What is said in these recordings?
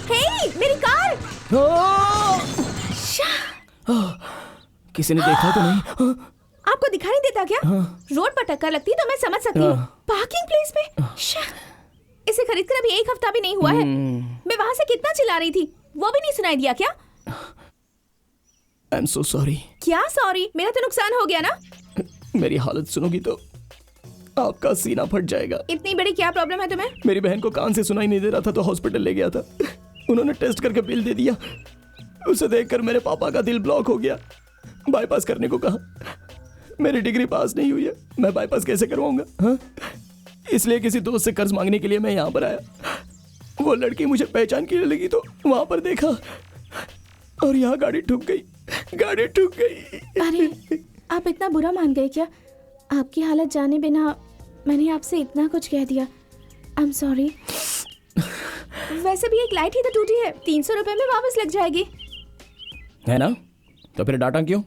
हे, मेरी कार! किसी ने देखा तो नहीं? आपको दिखाई नहीं देता क्या? रोड पर टक्कर लगती तो मैं समझ सकती हूँ, पार्किंग प्लेस पे। इसे खरीद कर अभी 1 हफ्ता भी नहीं हुआ है। मैं वहाँ से कितना चिल्ला रही थी, वो भी नहीं सुनाई दिया क्या? I am so sorry. क्या सॉरी? मेरा तो नुकसान हो गया ना। मेरी हालत सुनोगी तो आपका सीना फट जाएगा। इतनी बड़ी क्या प्रॉब्लम है तुम्हें? मेरी बहन को कान से सुनाई नहीं दे रहा था तो हॉस्पिटल ले गया था। उन्होंने टेस्ट करके बिल दे दिया। उसे देखकर मेरे पापा का दिल ब्लॉक हो गया। बाईपास करने को कहा। मेरी डिग्री पास नहीं हुई है, मैं बाईपास कैसे करवाऊंगा? हाँ? इसलिए किसी दोस्त से कर्ज मांगने के लिए मैं यहाँ पर आया। वो लड़की मुझे पहचान के लिए लगी तो वहां पर देखा और यहाँ गाड़ी ठुक गई। गाड़ी ठुक गई। अरे, आप इतना बुरा मान गए क्या? आपकी हालत जाने बिना मैंने आपसे इतना कुछ कह दिया। आई एम सॉरी। वैसे भी एक लाइट ही तो टूटी है, 300 रुपए में वापस लग जाएगी, है ना? तो फिर डांटा क्यों?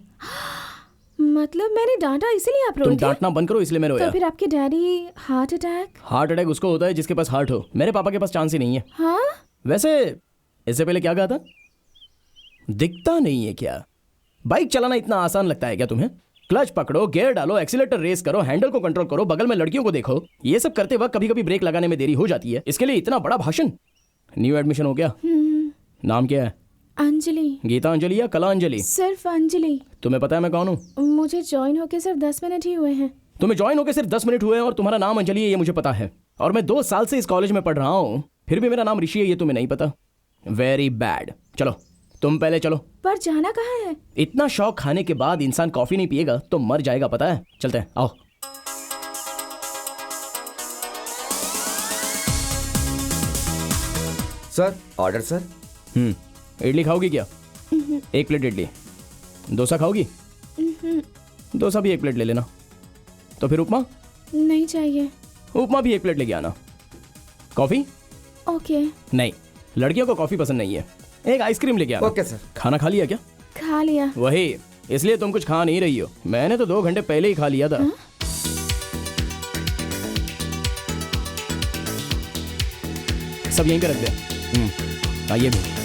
मतलब मैंने डांटा इसीलिए आप रोए तुम थे? डांटना बंद करो इसलिए मैं रोया। तो फिर आपके daddy heart attack? Heart attack उसको होता है जिसके पास हार्ट हो। मेरे पापा के पास चांस ही नहीं है। हाँ? वैसे इससे पहले क्या कहा था? दिखता नहीं है क्या? बाइक चलाना इतना आसान लगता है क्या तुम्हें? क्लच पकड़ो, गियर डालो, एक्सीलेटर रेस करो, हैंडल को कंट्रोल करो, बगल में लड़कियों को देखो। ये सब करते वक्त कभी कभी ब्रेक लगाने में देरी हो जाती है। इसके लिए इतना बड़ा भाषण? न्यू एडमिशन हो गया? नाम क्या है? अंजलि। गीता अंजलि या कला अंजलि? सिर्फ अंजलि। तुम्हें पता है मैं कौन हूँ? मुझे ज्वाइन होके सिर्फ 10 मिनट ही हुए हैं। तुम्हें ज्वाइन होकर सिर्फ 10 मिनट हुए हैं और तुम्हारा नाम अंजलि है ये मुझे पता है। और मैं 2 साल से इस कॉलेज में पढ़ रहा हूँ, फिर भी मेरा नाम ऋषि है ये तुम्हें नहीं पता। Very bad. चलो तुम पहले चलो। पर जाना कहाँ है? इतना शौक खाने के बाद इंसान कॉफी नहीं पिएगा तो मर जाएगा, पता है? चलते हैं, आओ। Sir order sir. इडली खाओगी क्या? 1 प्लेट इडली। डोसा खाओगी? डोसा भी 1 प्लेट ले लेना। तो फिर उपमा? नहीं चाहिए। उपमा भी 1 प्लेट लेके आना। कॉफी? ओके। नहीं, लड़कियों को कॉफी पसंद नहीं है। एक आइसक्रीम लेके आना। Okay sir. खाना खा लिया क्या? खा लिया। वही, इसलिए तुम कुछ खा नहीं रही हो। मैंने तो 2 घंटे पहले ही खा लिया था। सब यहीं पे रख दे। आइए भी।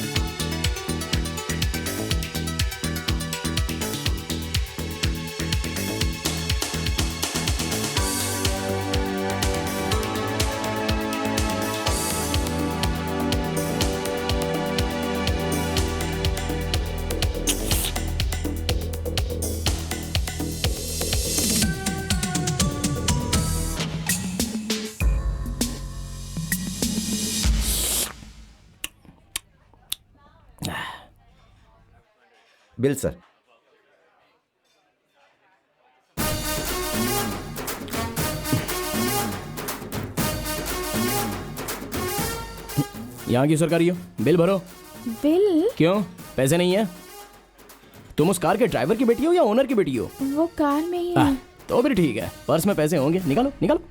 Bill sir. यहाँ की सरकारी हो, बिल भरो। बिल? क्यों, पैसे नहीं है? तुम उस कार के ड्राइवर की बेटी हो या ओनर की बेटी हो? वो कार में ही है। तो फिर ठीक है, पर्स में पैसे होंगे, निकालो निकालो।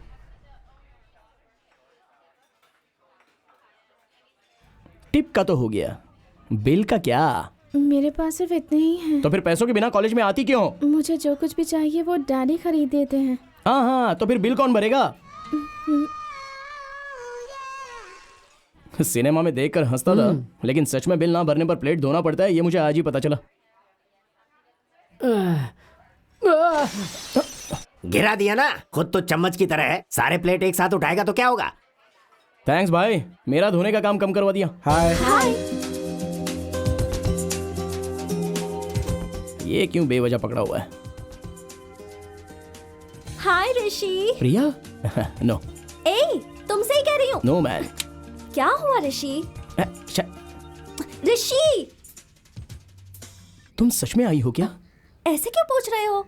टिप का तो हो गया, बिल का क्या? मेरे पास सिर्फ इतने ही हैं। तो फिर पैसों के बिना कॉलेज में आती क्यों? मुझे जो कुछ भी चाहिए वो डैडी खरीद देते हैं। हाँ, तो फिर बिल कौन भरेगा? सिनेमा में देखकर हंसता था, लेकिन सच में बिल ना भरने पर प्लेट धोना पड़ता है ये मुझे आज ही पता चला। गिरा दिया ना, खुद तो चम्मच की तरह है। सारे प्लेट एक साथ उठाएगा तो क्या होगा? थैंक्स भाई, मेरा धोने का काम कम करवा दिया। हाय। ये क्यों बेवजह पकड़ा हुआ है? हाय ऋषि। प्रिया? नो ए, तुमसे ही कह रही हूँ। No man. क्या हुआ ऋषि? ऋषि, तुम सच में आई हो क्या? ऐसे क्यों पूछ रहे हो?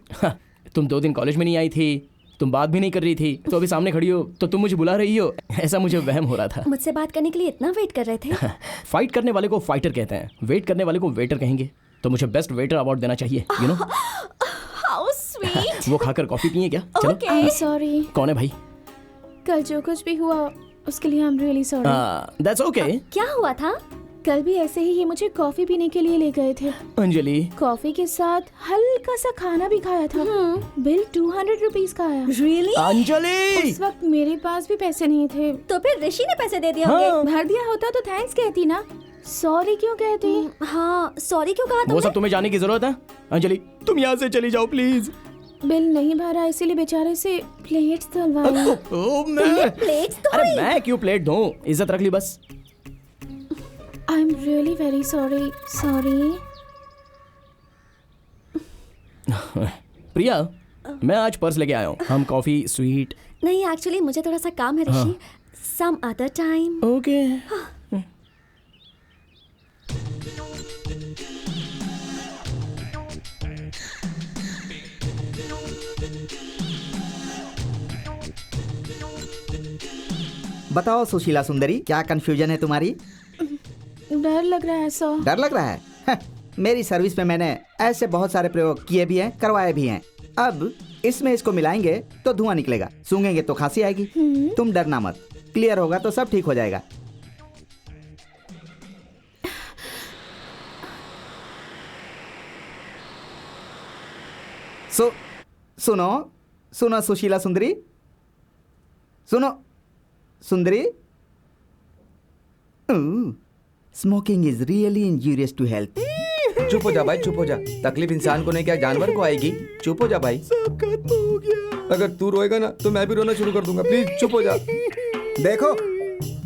तुम 2 दिन कॉलेज में नहीं आई थी, तुम बात भी नहीं कर रही थी, तो अभी सामने खड़ी हो तो तुम मुझे बुला रही हो, ऐसा मुझे वहम हो रहा था। मुझसे बात करने के लिए इतना वेट कर रहे थे? फाइट करने वाले को फाइटर कहते हैं, वेट करने वाले को वेटर कहेंगे। तो मुझे बेस्ट वेटर अवार्ड देना चाहिए, यू नो। How sweet. वो खाकर कॉफी पिए क्या? चलो। ओके। सॉरी। कौन है भाई? कल जो कुछ भी हुआ उसके लिए आई am really sorry. That's okay. क्या हुआ था? कल भी ऐसे ही ये मुझे कॉफी पीने के लिए ले गए थे। अंजलि, कॉफी के साथ हल्का सा खाना भी खाया था। बिल 200 रुपीज का आया। रियली? अंजलि! उस वक्त मेरे पास भी पैसे नहीं थे। तो फिर ऋषि ने पैसे दे दिए हाँ। होंगे। भर दिया होता तो थैंक्स कहती ना, सॉरी क्यों कहती? हाँ, सॉरी क्यों कहा वो तुमने? सब तुम्हें जाने की जरूरत है? अंजलि, तुम यहाँ से चली जाओ प्लीज। बिल नहीं भरा इसीलिए बेचारे से प्लेट्स धुलवाया। ओ मैं प्लेट्स तो अरे मैं क्यों प्लेट दूं? इज्जत रख ली बस। I am really very sorry. Priya, मैं आज पर्स लेके आया हूँ। हम कॉफी स्वीट। नहीं, एक्चुअली मुझे थोड़ा सा काम है Rishi. Some other time. Okay. बताओ सुशीला सुंदरी, क्या कंफ्यूजन है तुम्हारी? डर लग रहा है सर। डर लग रहा है? मेरी सर्विस में मैंने ऐसे बहुत सारे प्रयोग किए भी हैं, करवाए भी हैं। अब इसमें इसको मिलाएंगे तो धुआं निकलेगा, सूंघेंगे तो खांसी आएगी। तुम डरना मत, क्लियर होगा तो सब ठीक हो जाएगा। सुनो सुनो सुशीला सुंदरी, सुनो सुंदरी, smoking is really injurious to health. चुप हो जा भाई, चुप हो जा। तकलीफ इंसान को नहीं, क्या जानवर को आएगी? चुप हो जा भाई। सब खत्म हो गया। अगर तू रोएगा ना तो मैं भी रोना शुरू कर दूंगा। प्लीज चुप हो जा। देखो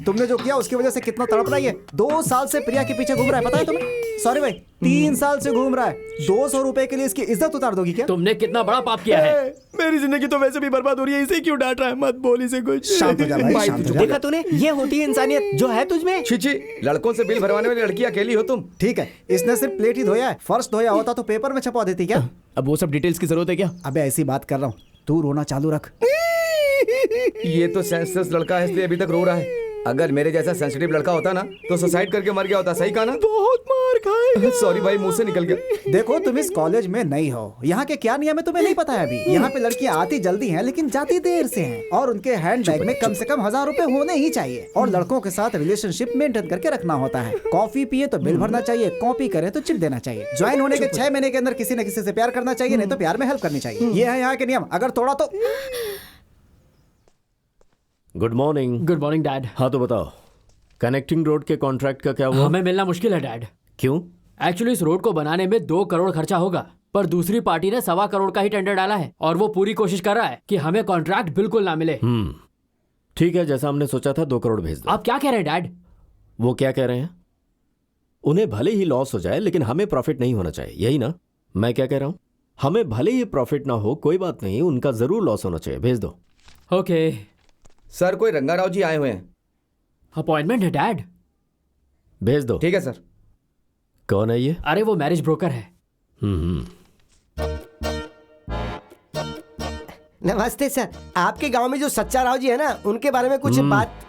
तुमने जो किया उसकी वजह से कितना तड़प रहा है ये। 2 साल से प्रिया के पीछे घूम रहा है, पता है तुम्हें? सॉरी भाई, 3 साल से घूम रहा है। 200 रुपए के लिए इसकी इज्जत उतार दोगी क्या? तुमने कितना बड़ा पाप किया है। मेरी जिंदगी तो वैसे भी बर्बाद हो रही है, इसे क्यों डांट रहा है? मत बोल इसे कुछ। शांत हो जा भाई, शांत हो जा। देखा तूने, ये होती है इंसानियत जो है तुझमें। छिची, लड़कों से बिल भरवाने वाली लड़की अकेली हो तुम। ठीक है, इसने सिर्फ प्लेट ही धोया है। फर्स्ट धोया होता तो पेपर में छपवा देती क्या? अब वो सब डिटेल्स की जरूरत है क्या? अबे ऐसी बात कर रहा हूँ, तू रोना चालू रख। ये तो सेंसलेस लड़का है इसलिए अभी तक रो रहा है। अगर मेरे जैसा सेंसिटिव लड़का होता ना तो सुसाइड करके मर गया होता। सही कहा ना? बहुत मार खाएगा। सॉरी भाई, मुंह से निकल गया। देखो तुम इस कॉलेज में नहीं हो, यहाँ के क्या नियम है तुम्हें नहीं पता है अभी। यहाँ पे लड़कियाँ आती जल्दी हैं लेकिन जाती देर से हैं, और उनके हैंडबैग में कम से कम 1000 रुपए होने ही चाहिए। और लड़कों के साथ रिलेशनशिप मेंटेन करके रखना होता है। कॉफी पिए तो बिल भरना चाहिए, कॉपी करे तो चिट देना चाहिए। ज्वाइन होने के 6 महीने के अंदर किसी न किसी से प्यार करना चाहिए, नहीं तो प्यार में हेल्प करनी चाहिए। ये है यहाँ के नियम, अगर तोड़ा तो। Good morning. Good morning dad. हाँ तो बताओ, कनेक्टिंग रोड के कॉन्ट्रैक्ट का क्या हुआ? हमें मिलना मुश्किल है डैड। क्यों? एक्चुअली इस रोड को बनाने में 2 करोड़ खर्चा होगा, पर दूसरी पार्टी ने 1.25 करोड़ का ही टेंडर डाला है और वो पूरी कोशिश कर रहा है कि हमें कॉन्ट्रैक्ट बिल्कुल ना मिले। ठीक है, जैसा हमने सोचा था 2 करोड़ भेज दो। आप क्या कह रहे हैं डैड? वो क्या कह रहे हैं? उन्हें भले ही लॉस हो जाए लेकिन हमें प्रॉफिट नहीं होना चाहिए, यही ना? मैं क्या कह रहा हूँ, हमें भले ही प्रॉफिट ना हो कोई बात नहीं, उनका जरूर लॉस होना चाहिए। भेज दो। ओके। सर, कोई रंगाराव जी आए हुए हैं। अपॉइंटमेंट है डैड। भेज दो। ठीक है सर। कौन है ये? अरे वो मैरिज ब्रोकर है। नमस्ते सर, आपके गांव में जो सच्चा राव जी है ना, उनके बारे में कुछ बात।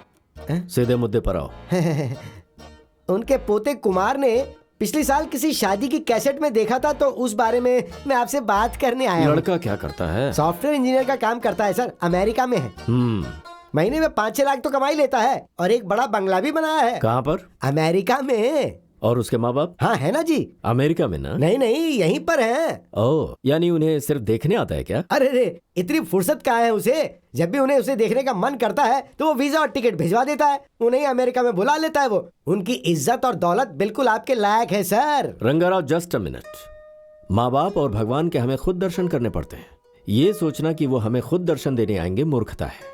सीधे मुद्दे पर आओ। उनके पोते कुमार ने पिछले साल किसी शादी की कैसेट में देखा था, तो उस बारे में मैं आपसे बात करने आया हूँ। लड़का क्या करता है? सॉफ्टवेयर इंजीनियर का काम करता है सर, अमेरिका में है। महीने में 5-6 लाख तो कमाई लेता है, और एक बड़ा बंगला भी बनाया है। कहाँ पर? अमेरिका में। और उसके माँ बाप? हाँ है ना जी। अमेरिका में ना? नहीं नहीं, यहीं पर है। ओह, यानी उन्हें सिर्फ देखने आता है क्या? अरे रे, इतनी फुर्सत कहाँ है उसे। जब भी उन्हें उसे देखने का मन करता है तो वो वीजा और टिकट भिजवा देता है, उन्हें अमेरिका में बुला लेता है। वो उनकी इज्जत और दौलत बिल्कुल आपके लायक है sir. Rangarao, just a minute. माँ बाप और भगवान के हमें खुद दर्शन करने पड़ते हैं। ये सोचना कि वो हमें खुद दर्शन देने आएंगे मूर्खता है।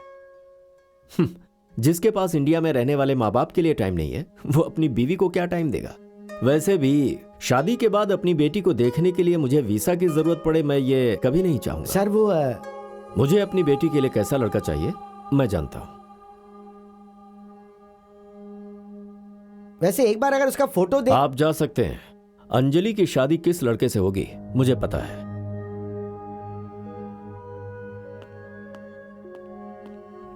जिसके पास इंडिया में रहने वाले माँ बाप के लिए टाइम नहीं है, वो अपनी बीवी को क्या टाइम देगा? वैसे भी शादी के बाद अपनी बेटी को देखने के लिए मुझे वीसा की जरूरत पड़े, मैं ये कभी नहीं चाहूंगा। सर वो मुझे अपनी बेटी के लिए कैसा लड़का चाहिए मैं जानता हूं। वैसे एक बार अगर उसका फोटो देख। आप जा सकते हैं। अंजलि की शादी किस लड़के से होगी मुझे पता है।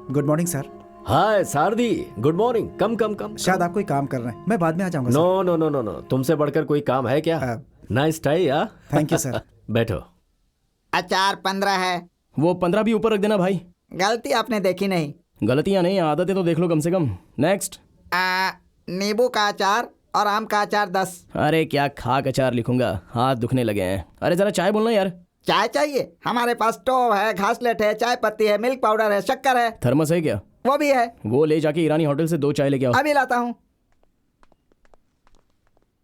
Good morning sir. Hi Saradi, good morning. Come come come. शायद आप कोई काम कर रहे हैं, मैं बाद में आ जाऊंगा। No no no no no, तुमसे बढ़कर कोई काम है क्या? नाइस टाई यार। Thank you sir. बैठो। अचार 15 है। वो 15 भी ऊपर रख देना भाई। गलती आपने देखी नहीं। गलतियां नहीं, आदतें तो देख लो कम से कम। नेक्स्ट। नींबू का अचार और आम का अचार 10। अरे क्या खाक अचार लिखूंगा, हाथ दुखने लगे हैं। अरे जरा चाय बोलना यार। चाय चाहिए? हमारे पास स्टोव है, घासलेट है, चाय पत्ती है, मिल्क पाउडर है, शक्कर है। थर्मस है क्या? वो भी है। वो ले जाके ईरानी होटल से 2 चाय लेके आओ। अभी लाता हूँ।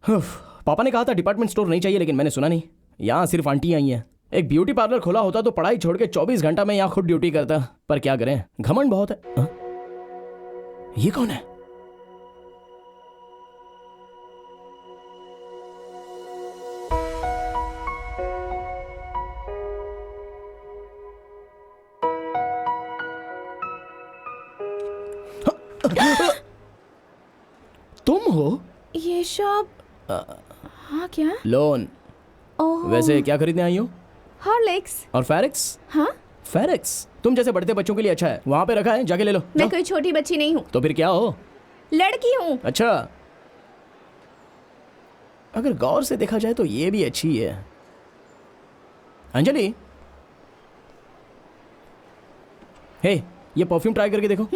पापा ने कहा था डिपार्टमेंट स्टोर नहीं चाहिए, लेकिन मैंने सुना नहीं। यहाँ सिर्फ आंटी आई हैं। एक ब्यूटी पार्लर खोला होता तो पढ़ाई छोड़ के 24 घंटा में यहाँ खुद ड्यूटी करता, पर क्या करें, घमंड बहुत है। ये कौन है? तुम हो? ये शॉप हाँ क्या? लोन। ओह वैसे क्या खरीदने आई हो? हॉर्लिक्स। और फेरिक्स? हाँ फेरिक्स तुम जैसे बढ़ते बच्चों के लिए अच्छा है, वहां पे रखा है, जाके ले लो। मैं कोई छोटी बच्ची नहीं हूँ, तो फिर क्या हो? लड़की हूँ। अच्छा, अगर गौर से देखा जाए तो ये भी अच्छी है। अंजलि, हे, ये परफ्यूम ट्राई करके देखो।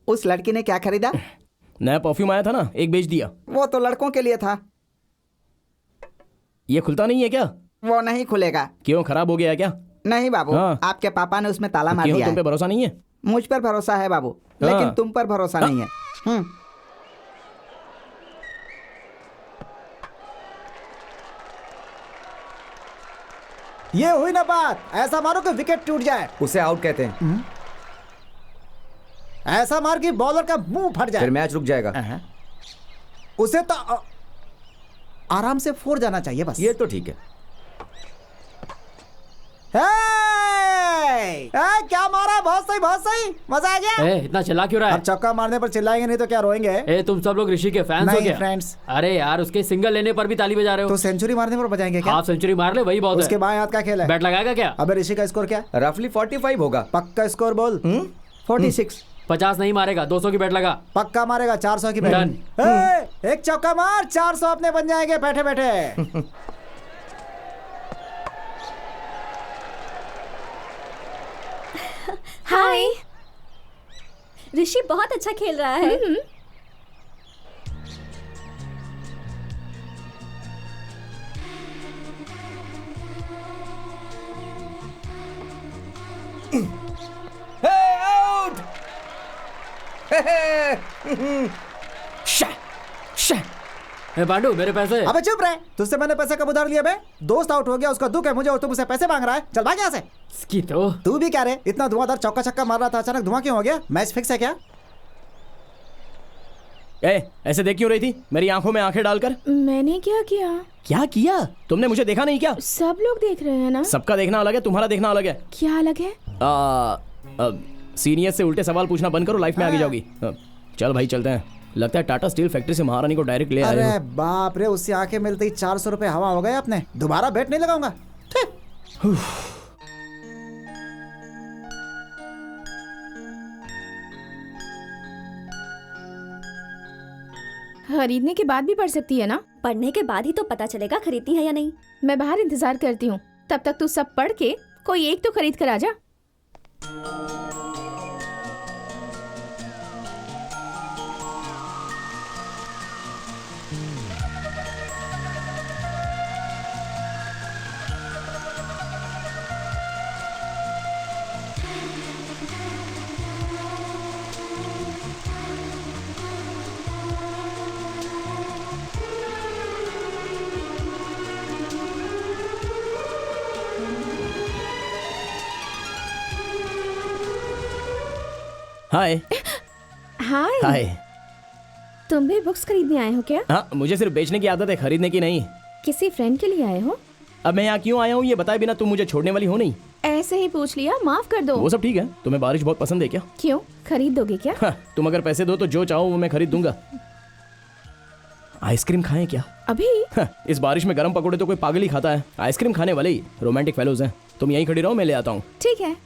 उस लड़की ने क्या खरीदा? नया परफ्यूम आया था ना, एक बेच दिया। वो तो लड़कों के लिए था। ये खुलता नहीं है क्या? वो नहीं खुलेगा। क्यों, खराब हो गया है क्या? नहीं बाबू, हाँ। आपके पापा ने उसमें ताला मार क्यों, दिया तुम पे है। भरोसा नहीं है? मुझ पर भरोसा है बाबू, हाँ। लेकिन तुम पर भरोसा नहीं है। ये हुई ना बात, ऐसा मारो कि विकेट टूट जाए। उसे आउट कहते हैं। ऐसा मार कि बॉलर का मुंह फट जाए। फिर मैच रुक जाएगा। उसे तो आराम से 4 जाना चाहिए बस। ये तो ठीक है। क्या मारा, बहुत सही बहुत सही, मजा आ गया। इतना चिल्ला क्यों रहा है? अब चौका मारने पर चिल्लाएंगे नहीं तो क्या रोएंगे? तुम सब लोग ऋषि के फैंस हो नहीं क्या? फ्रेंड्स। अरे यार, उसके सिंगल लेने पर भी ताली बजा रहे हो। तो सेंचुरी मारने पर बजाएंगे क्या? हाफ सेंचुरी मार ले, वही बहुत उसके है। बाएं हाथ का खेल है। बैट लगाएगा क्या? अबे ऋषि का स्कोर क्या? रफली 45 होगा। पक्का स्कोर बोल। 46। 50 नहीं मारेगा, 200 की बैट लगा। पक्का मारेगा, 400 की बैट। एक चौका मार, 400 अपने बन जाएंगे बैठे बैठे। हाय। ऋषि बहुत अच्छा खेल रहा है। पांडू, मेरे पैसे। अबे चुप रहे, तुझसे मैंने पैसे कब उधार लिए बे? दोस्त आउट हो गया, उसका दुख है मुझे और तुम उसे पैसे मांग रहा है। चल भाग यहाँ से। इसकी तो तू भी क्या रे, इतना धुआंधार चौका छक्का मार रहा था, अचानक धुआं क्यों हो गया? मैच फिक्स है क्या? ऐसे देख क्यों रही थी मेरी आंखों में आंखें डालकर? मैंने क्या किया? क्या किया? तुमने मुझे देखा नहीं क्या? सब लोग देख रहे हैं ना। सबका देखना अलग है, तुम्हारा देखना अलग है। क्या अलग है? सीनियर से उल्टे सवाल पूछना बंद करो, लाइफ में आगे जाओगी। चल भाई चलते हैं। लगता है टाटा स्टील फैक्ट्री से महारानी को डायरेक्ट ले आए अरे हो। बाप रे, उससे आंखें मिलते ही 400 रुपए हवा हो गए अपने। दोबारा बैट नहीं लगाऊंगा। खरीदने के बाद भी पढ़ सकती है ना? पढ़ने के बाद ही तो पता चलेगा खरीदती है या नहीं। मैं बाहर इंतजार करती हूँ, तब तक तू सब पढ़ के कोई एक तो खरीद कर आ जा। हाय हाय हाय। तुम भी बुक्स खरीदने आए हो क्या? हाँ, मुझे सिर्फ बेचने की आदत है, खरीदने की नहीं। किसी फ्रेंड के लिए आए हो? अब मैं यहाँ क्यों आया हूँ ये बताए बिना तुम मुझे छोड़ने वाली हो नहीं। ऐसे ही पूछ लिया, माफ कर दो। वो सब ठीक है। तुम्हें बारिश बहुत पसंद है क्या? क्यों, खरीद दोगे क्या? हाँ, तुम अगर पैसे दो तो जो चाहो वो मैं खरीद दूंगा। आइसक्रीम खाएं क्या? अभी? हाँ, इस बारिश में गरम पकोड़े तो कोई पागल ही खाता है। आइसक्रीम खाने वाले ही रोमांटिक फेलोज हैं। तुम यहीं खड़ी रहो, मैं ले आता हूँ। ठीक है।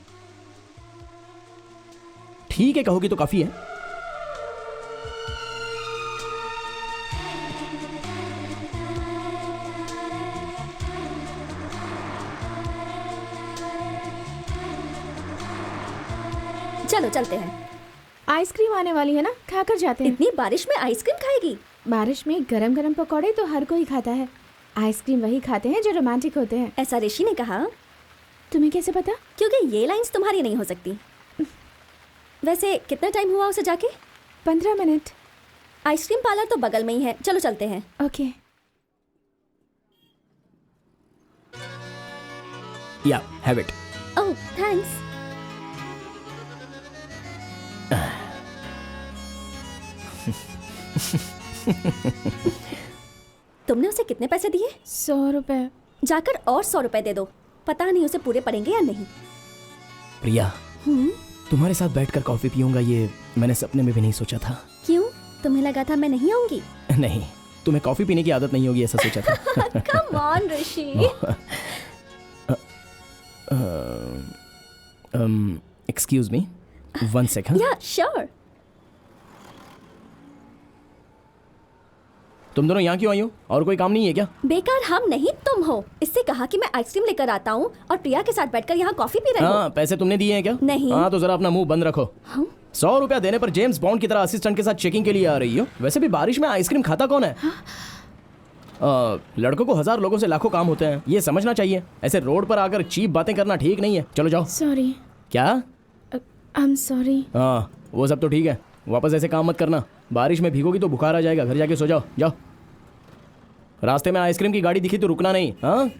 ठीक है कहोगी तो काफी है। चलो चलते हैं। आइसक्रीम आने वाली है ना, खाकर जाते हैं। इतनी बारिश में आइसक्रीम खाएगी? बारिश में गरम गरम पकौड़े तो हर कोई खाता है। आइसक्रीम वही खाते हैं जो रोमांटिक होते हैं। ऐसा ऋषि ने कहा। तुम्हें कैसे पता? क्योंकि ये लाइंस तुम्हारी नहीं हो सकती। वैसे कितना टाइम हुआ उसे जाके? 15 मिनट। आइसक्रीम पार्लर तो बगल में ही है, चलो चलते हैं। ओके। या हैव इट। Oh thanks. तुमने उसे कितने पैसे दिए? 100 रुपए। जाकर और 100 रुपए दे दो। पता नहीं उसे पूरे पड़ेंगे या नहीं। प्रिया, तुम्हारे साथ बैठकर कॉफी पीऊंगा ये मैंने सपने में भी नहीं सोचा था। क्यों, तुम्हें लगा था मैं नहीं आऊंगी? नहीं, तुम्हें कॉफी पीने की आदत नहीं होगी ऐसा सोचा था। Come on Rishi. Excuse me, 1 second. या श्योर। तुम दोनों यहाँ क्यों आई हो? और कोई काम नहीं है क्या? बेकार हम नहीं तुम हो। इससे कहा कि मैं आइसक्रीम लेकर आता हूँ और प्रिया के साथ बैठकर यहाँ कॉफी पी रहे हो। हाँ, पैसे तुमने दिए हैं क्या? नहीं। हाँ, तो जरा अपना मुंह बंद रखो। 100 रुपया देने पर जेम्स बॉन्ड की तरह असिस्टेंट के साथ चेकिंग के लिए आ रही हो। वैसे भी बारिश में आइसक्रीम खाता कौन है? लड़कों को 1000 लोगों से लाखों काम होते हैं, ये समझना चाहिए। ऐसे रोड पर आकर चीप बातें करना ठीक नहीं है। चलो जाओ। सॉरी। क्या? आई एम सॉरी। हाँ, वो सब तो ठीक है। वापस ऐसे काम मत करना। बारिश में भीगोगी तो बुखार आ जाएगा। घर जाके सो जाओ। जाओ। रास्ते में आइसक्रीम की गाड़ी दिखी तो रुकना नहीं। हाँ,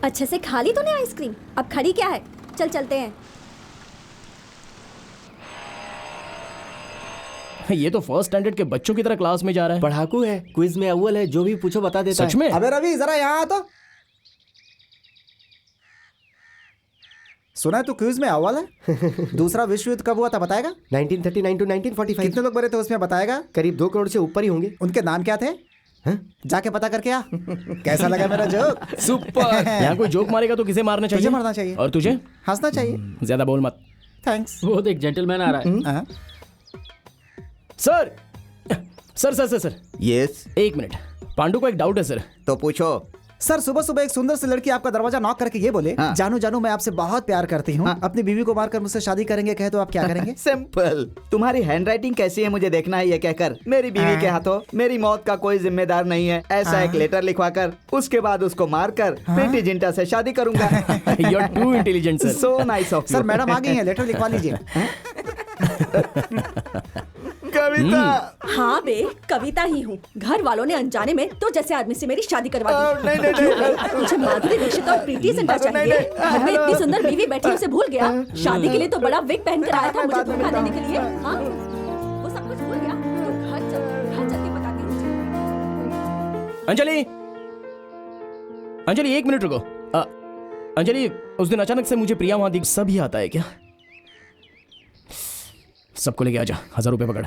अच्छे से खा ली तूने आइसक्रीम, अब खड़ी क्या है? चल चलते हैं। ये तो फर्स्ट स्टैंडर्ड के बच्चों की तरह क्लास में जा रहा है। पढ़ाकू है, क्विज में अव्वल है, जो भी पूछो बता देता सच है। में? अबे रवि जरा यहाँ आ तो। सुना है तू क्विज में अव्वल है? दूसरा विश्व युद्ध कब हुआ था बताएगा? 1939 to 1945। कितने लोग मरे थे उसमें बताएगा? करीब 2 करोड़ से ऊपर ही होंगे। उनके नाम क्या थे? जाके पता करके आ। कैसा लगा मेरा जोक? सुपर। यहाँ कोई जोक मारेगा तो किसे मारना चाहिए? तुझे मारना चाहिए। और तुझे? हंसना चाहिए। ज्यादा बोल मत। थैंक्स। वो देख जेंटलमैन आ रहा है। Sir sir sir sir sir yes, 1 minute. Pandu को एक डाउट है सर। तो पूछो। सर सुबह सुबह एक सुंदर सी लड़की आपका दरवाजा नॉक करके ये बोले, हाँ। जानू जानू मैं आपसे बहुत प्यार करती हूँ, अपनी बीवी को मारकर मुझसे शादी करेंगे, कहे तो आप क्या करेंगे? सिंपल। तुम्हारी हैंडराइटिंग कैसी है मुझे देखना है, ये कहकर मेरी बीवी के हाथों मेरी मौत का कोई जिम्मेदार नहीं है, ऐसा एक लेटर लिखवाकर उसके बाद उसको मारकर प्रीति जिंटा से शादी करूंगा। You are too intelligent sir. So nice of sir madam आ गई है, लेटर लिखवा लीजिए। कविता। हाँ बे, कविता ही हूँ। घर वालों ने अनजाने में तो जैसे आदमी से मेरी शादी करवा दी। नहीं नहीं नहीं। मुझे माधुरी दीक्षित और प्रीति जिंटा चाहिए। घर में इतनी सुंदर बीवी बैठी उसे भूल गया। शादी के लिए तो बड़ा विग पहन कर आया था मुझे धोखा देने के लिए। हाँ, वो सब कुछ भूल गया। तो घर चल के बताती हूँ मुझे। अंजलि, अंजलि 1 मिनट रुको। अंजलि, उस दिन अचानक से मुझे प्रिया वहां दिख, सब ही आता है क्या? सबको लेके आजा, 1000 रुपए पकड़।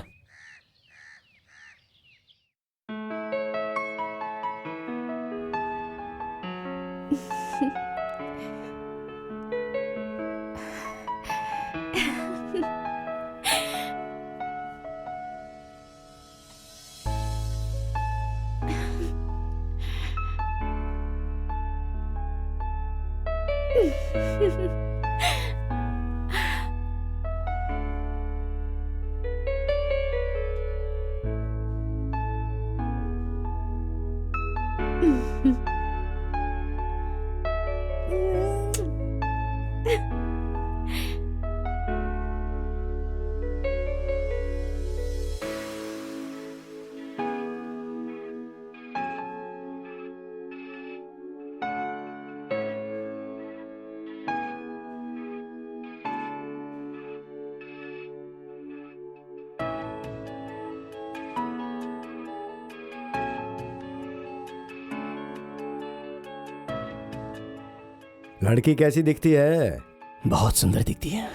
लड़की कैसी दिखती है? बहुत सुंदर दिखती है।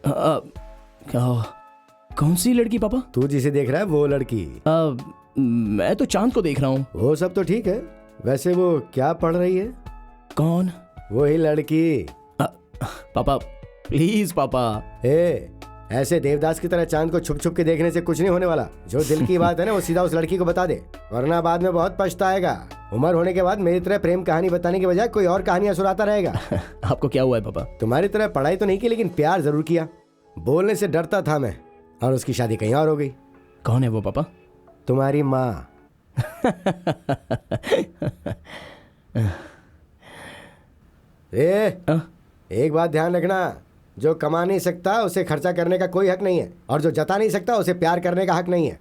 क्या? कौन सी लड़की पापा? तू जिसे देख रहा है वो लड़की। मैं तो चांद को देख रहा हूँ। वो सब तो ठीक है, वैसे वो क्या पढ़ रही है? कौन? वही लड़की। पापा प्लीज पापा। ऐसे देवदास की तरह चांद को छुप छुप के देखने से कुछ नहीं होने वाला। जो दिल की बात है ना वो सीधा उस लड़की को बता दे, वरना बाद में बहुत पछताएगा। उम्र होने के बाद मेरी तरह प्रेम कहानी बताने के बजाय कोई और कहानियां सुनाता रहेगा। आपको क्या हुआ है पापा? तुम्हारी तरह पढ़ाई तो नहीं की, लेकिन प्यार जरूर किया। बोलने से डरता था मैं, और उसकी शादी कहीं और हो गई। कौन है वो पापा? तुम्हारी माँ। एक बात ध्यान रखना, जो कमा नहीं सकता उसे खर्चा करने का कोई हक नहीं है, और जो जता नहीं सकता उसे प्यार करने का हक नहीं है।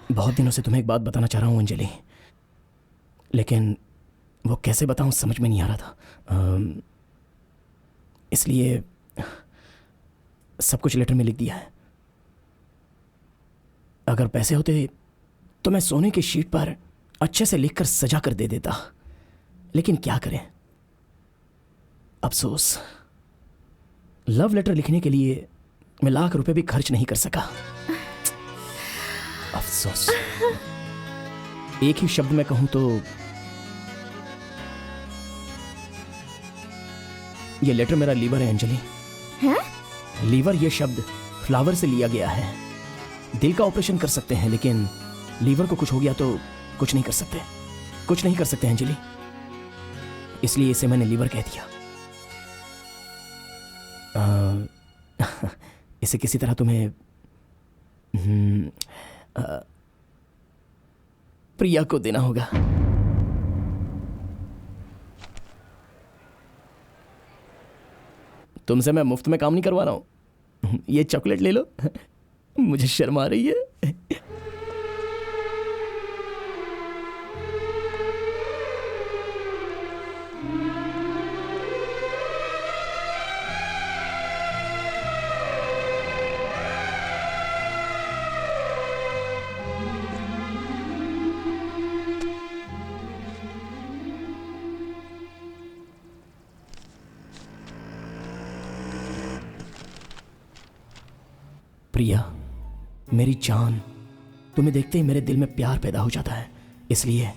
बहुत दिनों से तुम्हें एक बात बताना चाह रहा हूँ अंजलि, लेकिन वो कैसे बताऊँ समझ में नहीं आ रहा था, इसलिए सब कुछ लेटर में लिख दिया है। अगर पैसे होते तो मैं सोने की शीट पर अच्छे से लिखकर सजा कर दे देता, लेकिन क्या करें, अफसोस लव लेटर लिखने के लिए मैं लाख रुपए भी खर्च नहीं कर सका। अफसोस। एक ही शब्द में कहूं तो ये लेटर मेरा लीवर है अंजलि। हैं? लीवर ये शब्द फ्लावर से लिया गया है। दिल का ऑपरेशन कर सकते हैं, लेकिन लीवर को कुछ हो गया तो कुछ नहीं कर सकते, कुछ नहीं कर सकते अंजलि, इसलिए इसे मैंने लीवर कह दिया। इसे किसी तरह तुम्हें प्रिया को देना होगा। तुमसे मैं मुफ्त में काम नहीं करवा रहा हूं। ये चॉकलेट ले लो। मुझे शर्म आ रही है। प्रिया, मेरी जान, तुम्हें देखते ही मेरे दिल में प्यार पैदा हो जाता है, इसलिए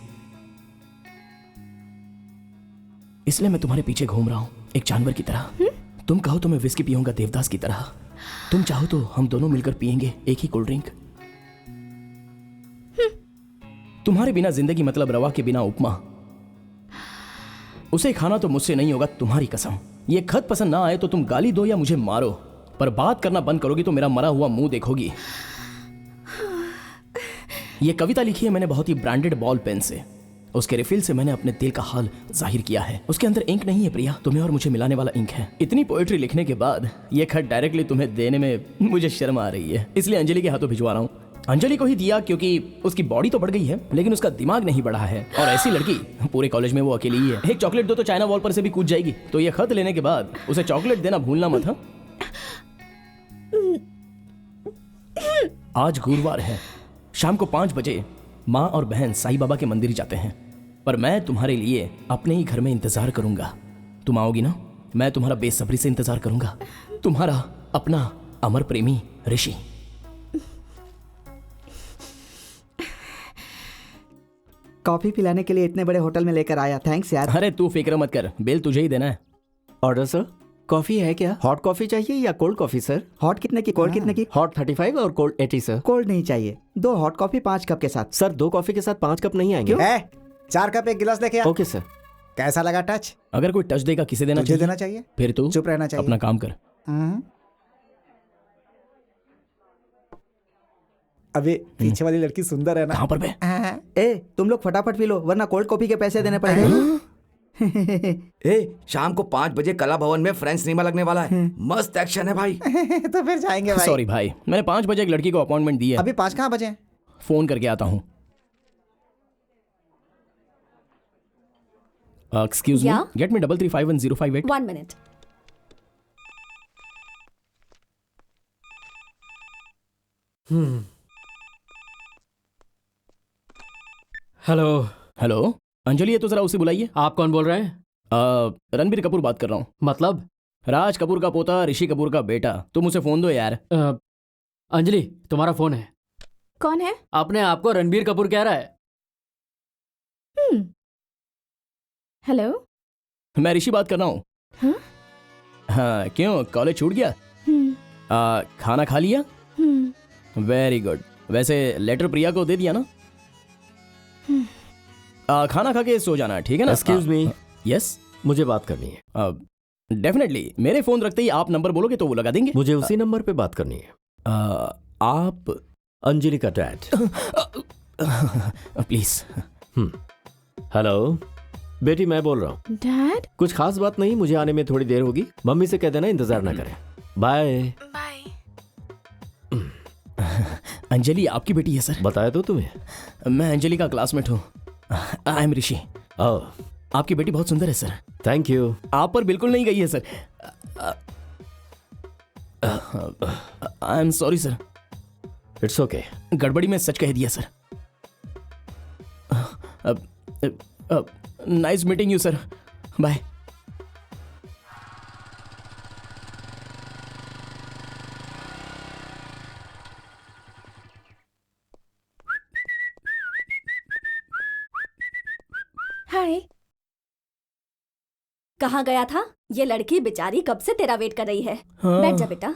मैं तुम्हारे पीछे घूम रहा हूं एक जानवर की तरह। तुम कहो तो मैं विस्की पीऊंगा देवदास की तरह, तुम चाहो तो हम दोनों मिलकर पिएंगे एक ही कोल्ड ड्रिंक। तुम्हारे बिना जिंदगी मतलब रवा के बिना उपमा। उसे खाना तो मुझसे नहीं होगा, तुम्हारी कसम। ये खत पसंद ना आए तो तुम गाली दो या मुझे मारो, पर बात करना बंद करोगी तो मेरा मरा हुआ मुंह देखोगी। ये कविता लिखी है मैंने बहुत ही ब्रांडेड बॉल पेन से। उसके रिफिल से मैंने अपने दिल का हाल जाहिर किया है। उसके अंदर इंक नहीं है प्रिया, तुम्हें और मुझे मिलाने वाला इंक है। इतनी पोएट्री लिखने के बाद ये खत डायरेक्टली तुम्हें देने में मुझे शर्म आ रही है, इसलिए अंजलि के हाथों भिजवा रहा हूँ। अंजलि को ही दिया क्योंकि उसकी बॉडी तो बढ़ गई है लेकिन उसका दिमाग नहीं बढ़ा है, और ऐसी लड़की पूरे कॉलेज में वो अकेली ही है। एक चॉकलेट दो तो चाइना वॉल पर से भी कूद जाएगी, तो ये खत लेने के बाद उसे चॉकलेट देना भूलना मत। हाँ, आज गुरुवार है, शाम को 5 बजे माँ और बहन साईं बाबा के मंदिर जाते हैं, पर मैं तुम्हारे लिए अपने ही घर में इंतजार करूंगा। तुम आओगी ना? मैं तुम्हारा बेसब्री से इंतजार करूंगा। तुम्हारा अपना अमर प्रेमी ऋषि। कॉफी पिलाने के लिए इतने बड़े होटल में लेकर आया, थैंक्स यार। अरे तू फिक्र मत कर, बिल तुझे ही देना है। Order sir. कॉफी है क्या? हॉट कॉफी चाहिए या कोल्ड कॉफी सर? हॉट कितने की, कोल्ड कितने की? हॉट 35 और कोल्ड 80 सर। कोल्ड नहीं चाहिए, 2 हॉट कॉफी 5 कप के साथ। सर 2 कॉफी के साथ 5 कप नहीं आएंगे। 4 कप 1 गिलास लेके आ। Okay sir. कैसा लगा टच? अगर कोई टच देगा किसे देना तुझे चाहिए? देना चाहिए। फिर तू चुप रहना चाहिए। अपना काम कर। अबे पीछे वाली लड़की सुंदर है ना? कहाँ पर बे? ए तुम लोग फटाफट पी लो वरना कोल्ड कॉफी के पैसे देने पड़ेंगे। शाम को 5 बजे कला भवन में फ्रेंच सिनेमा लगने वाला है, मस्त एक्शन है भाई। तो फिर जाएंगे भाई। सॉरी भाई, मैंने 5 बजे एक लड़की को अपॉइंटमेंट दी है। अभी 5 कहाँ बजे? फोन करके आता हूँ। Excuse me, Yeah? Get me 33510558। 1 minute. Hello. Hello Anjali, ये तो जरा उसे बुलाइए। आप कौन बोल रहे हैं? रणबीर कपूर बात कर रहा हूँ। मतलब? राज कपूर का पोता, ऋषि कपूर का बेटा। तुम उसे फोन दो यार। अंजलि तुम्हारा फोन है। कौन है? अपने आप को रणबीर कपूर कह रहा है। हेलो, मैं ऋषि बात कर रहा हूँ। हाँ? हाँ, क्यों कॉलेज छूट गया? खाना खा लिया? Very good. वैसे लेटर प्रिया को दे दिया ना? खाना खा के सो जाना, ठीक है ना? Excuse me. यस, मुझे बात करनी है। डेफिनेटली। मेरे फोन रखते ही आप नंबर बोलोगे तो वो लगा देंगे। मुझे उसी नंबर पे बात करनी है। आप अंजलि का डैड। प्लीज। हेलो बेटी, मैं बोल रहा हूँ। डैड? कुछ खास बात नहीं, मुझे आने में थोड़ी देर होगी। मम्मी से कह देना इंतजार ना करें। बाय। बाय। अंजलि आपकी बेटी है सर। बताया तो तुम्हें। मैं अंजलि का क्लासमेट हूँ। आई एम ऋषि। आपकी बेटी बहुत सुंदर है सर। Thank you. आप पर बिल्कुल नहीं गई है sir. I am sorry sir. It's okay. गड़बड़ी में सच कह दिया sir. Nice meeting you sir. Bye. Hi. कहाँ गया था? ये लड़की बेचारी कब से तेरा वेट कर रही है। हाँ। बैठ जा बेटा।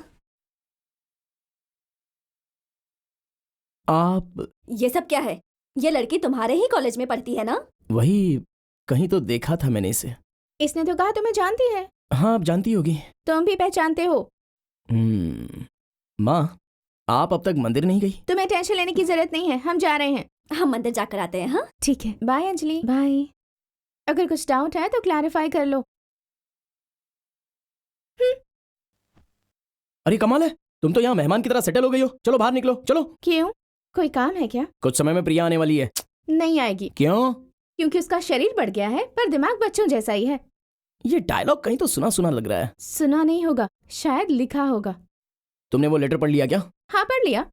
आप ये सब क्या है? ये लड़की तुम्हारे ही कॉलेज में पढ़ती है ना? वही, कहीं तो देखा था मैंने इसे। इसने तो कहा तुम्हें जानती है। हाँ, आप जानती होगी। तुम भी पहचानते हो। माँ, आप अब तक मंदिर नहीं गई? तुम्हें टेंशन लेने की जरूरत नहीं है, हम जा रहे हैं। हम मंदिर जाकर आते हैं। हाँ ठीक है। बाय अंजलि। बाय। अगर कुछ डाउट है तो क्लैरिफाई कर लो। अरे कमाल है, तुम तो यहाँ मेहमान की तरह सेटल हो गई हो। चलो बाहर निकलो, चलो। क्यों? कोई काम है क्या? कुछ समय में प्रिया आने वाली है। नहीं आएगी। क्यों? क्योंकि उसका शरीर बढ़ गया है पर दिमाग बच्चों जैसा ही है। ये डायलॉग कहीं तो सुना सुना लग रहा है। सुना नहीं होगा, शायद लिखा होगा। तुमने वो लेटर पढ़ लिया क्या? हाँ पढ़ लिया।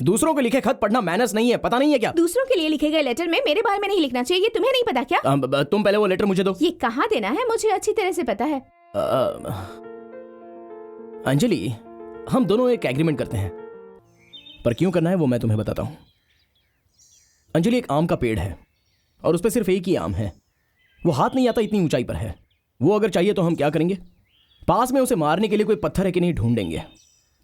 दूसरों को लिखे खत पढ़ना मैनर्स नहीं है, पता नहीं है क्या? दूसरों के लिए लिखे गए लेटर में मेरे बारे में नहीं लिखना चाहिए, ये तुम्हें नहीं पता क्या? तुम पहले वो लेटर मुझे दो। ये कहाँ देना है मुझे अच्छी तरह से पता है। अंजलि, हम दोनों एक एग्रीमेंट करते हैं, पर क्यों करना है वो मैं तुम्हें बताता हूं। अंजलि, एक आम का पेड़ है और उस पर सिर्फ एक ही आम है। वो हाथ नहीं आता, इतनी ऊंचाई पर है। वो अगर चाहिए तो हम क्या करेंगे? पास में उसे मारने के लिए कोई पत्थर है कि नहीं ढूंढेंगे,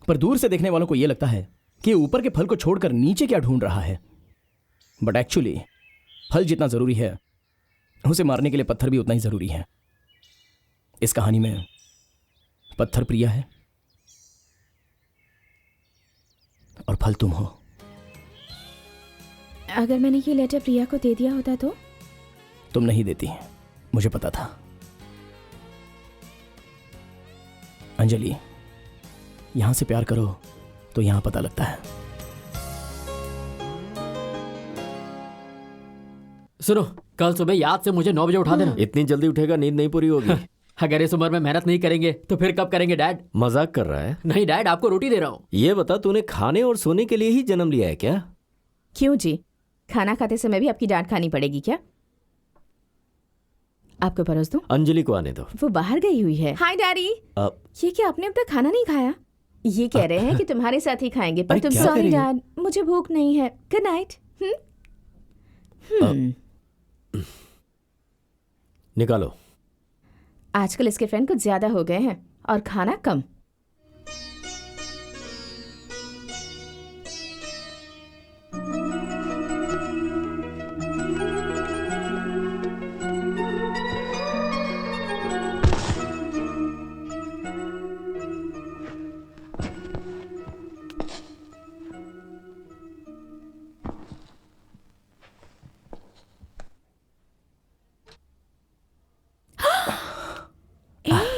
पर दूर से देखने वालों को यह लगता है कि ऊपर के फल को छोड़कर नीचे क्या ढूंढ रहा है। बट एक्चुअली फल जितना जरूरी है उसे मारने के लिए पत्थर भी उतना ही जरूरी है। इस कहानी में पत्थर प्रिया है और फल तुम हो। अगर मैंने ये लेटर प्रिया को दे दिया होता तो? तुम नहीं देती, मुझे पता था। अंजलि, यहां से प्यार करो तो यहां पता लगता है। सुनो, कल सुबह याद से मुझे 9 बजे उठा देना। इतनी जल्दी उठेगा, नींद नहीं पूरी होगी। अगर इस उम्र में मेहनत नहीं करेंगे तो फिर कब करेंगे डैड? मजाक कर रहा है? नहीं डैड, आपको रोटी दे रहा हूँ। ये बता, तूने खाने और सोने के लिए ही जन्म लिया है क्या? क्यों जी, खाना खाते समय भी आपकी डांट खानी पड़ेगी क्या? आपको परोस दूं? अंजलि को आने दो। वो बाहर गई हुई है। हाय डैडी। ये क्या, आपने अब तक खाना नहीं खाया? ये कह रहे हैं कि तुम्हारे साथ ही खाएंगे, पर तुम। सॉरी डैड, मुझे भूख नहीं है। Good night. निकालो। आजकल इसके फ्रेंड कुछ ज्यादा हो गए हैं और खाना कम।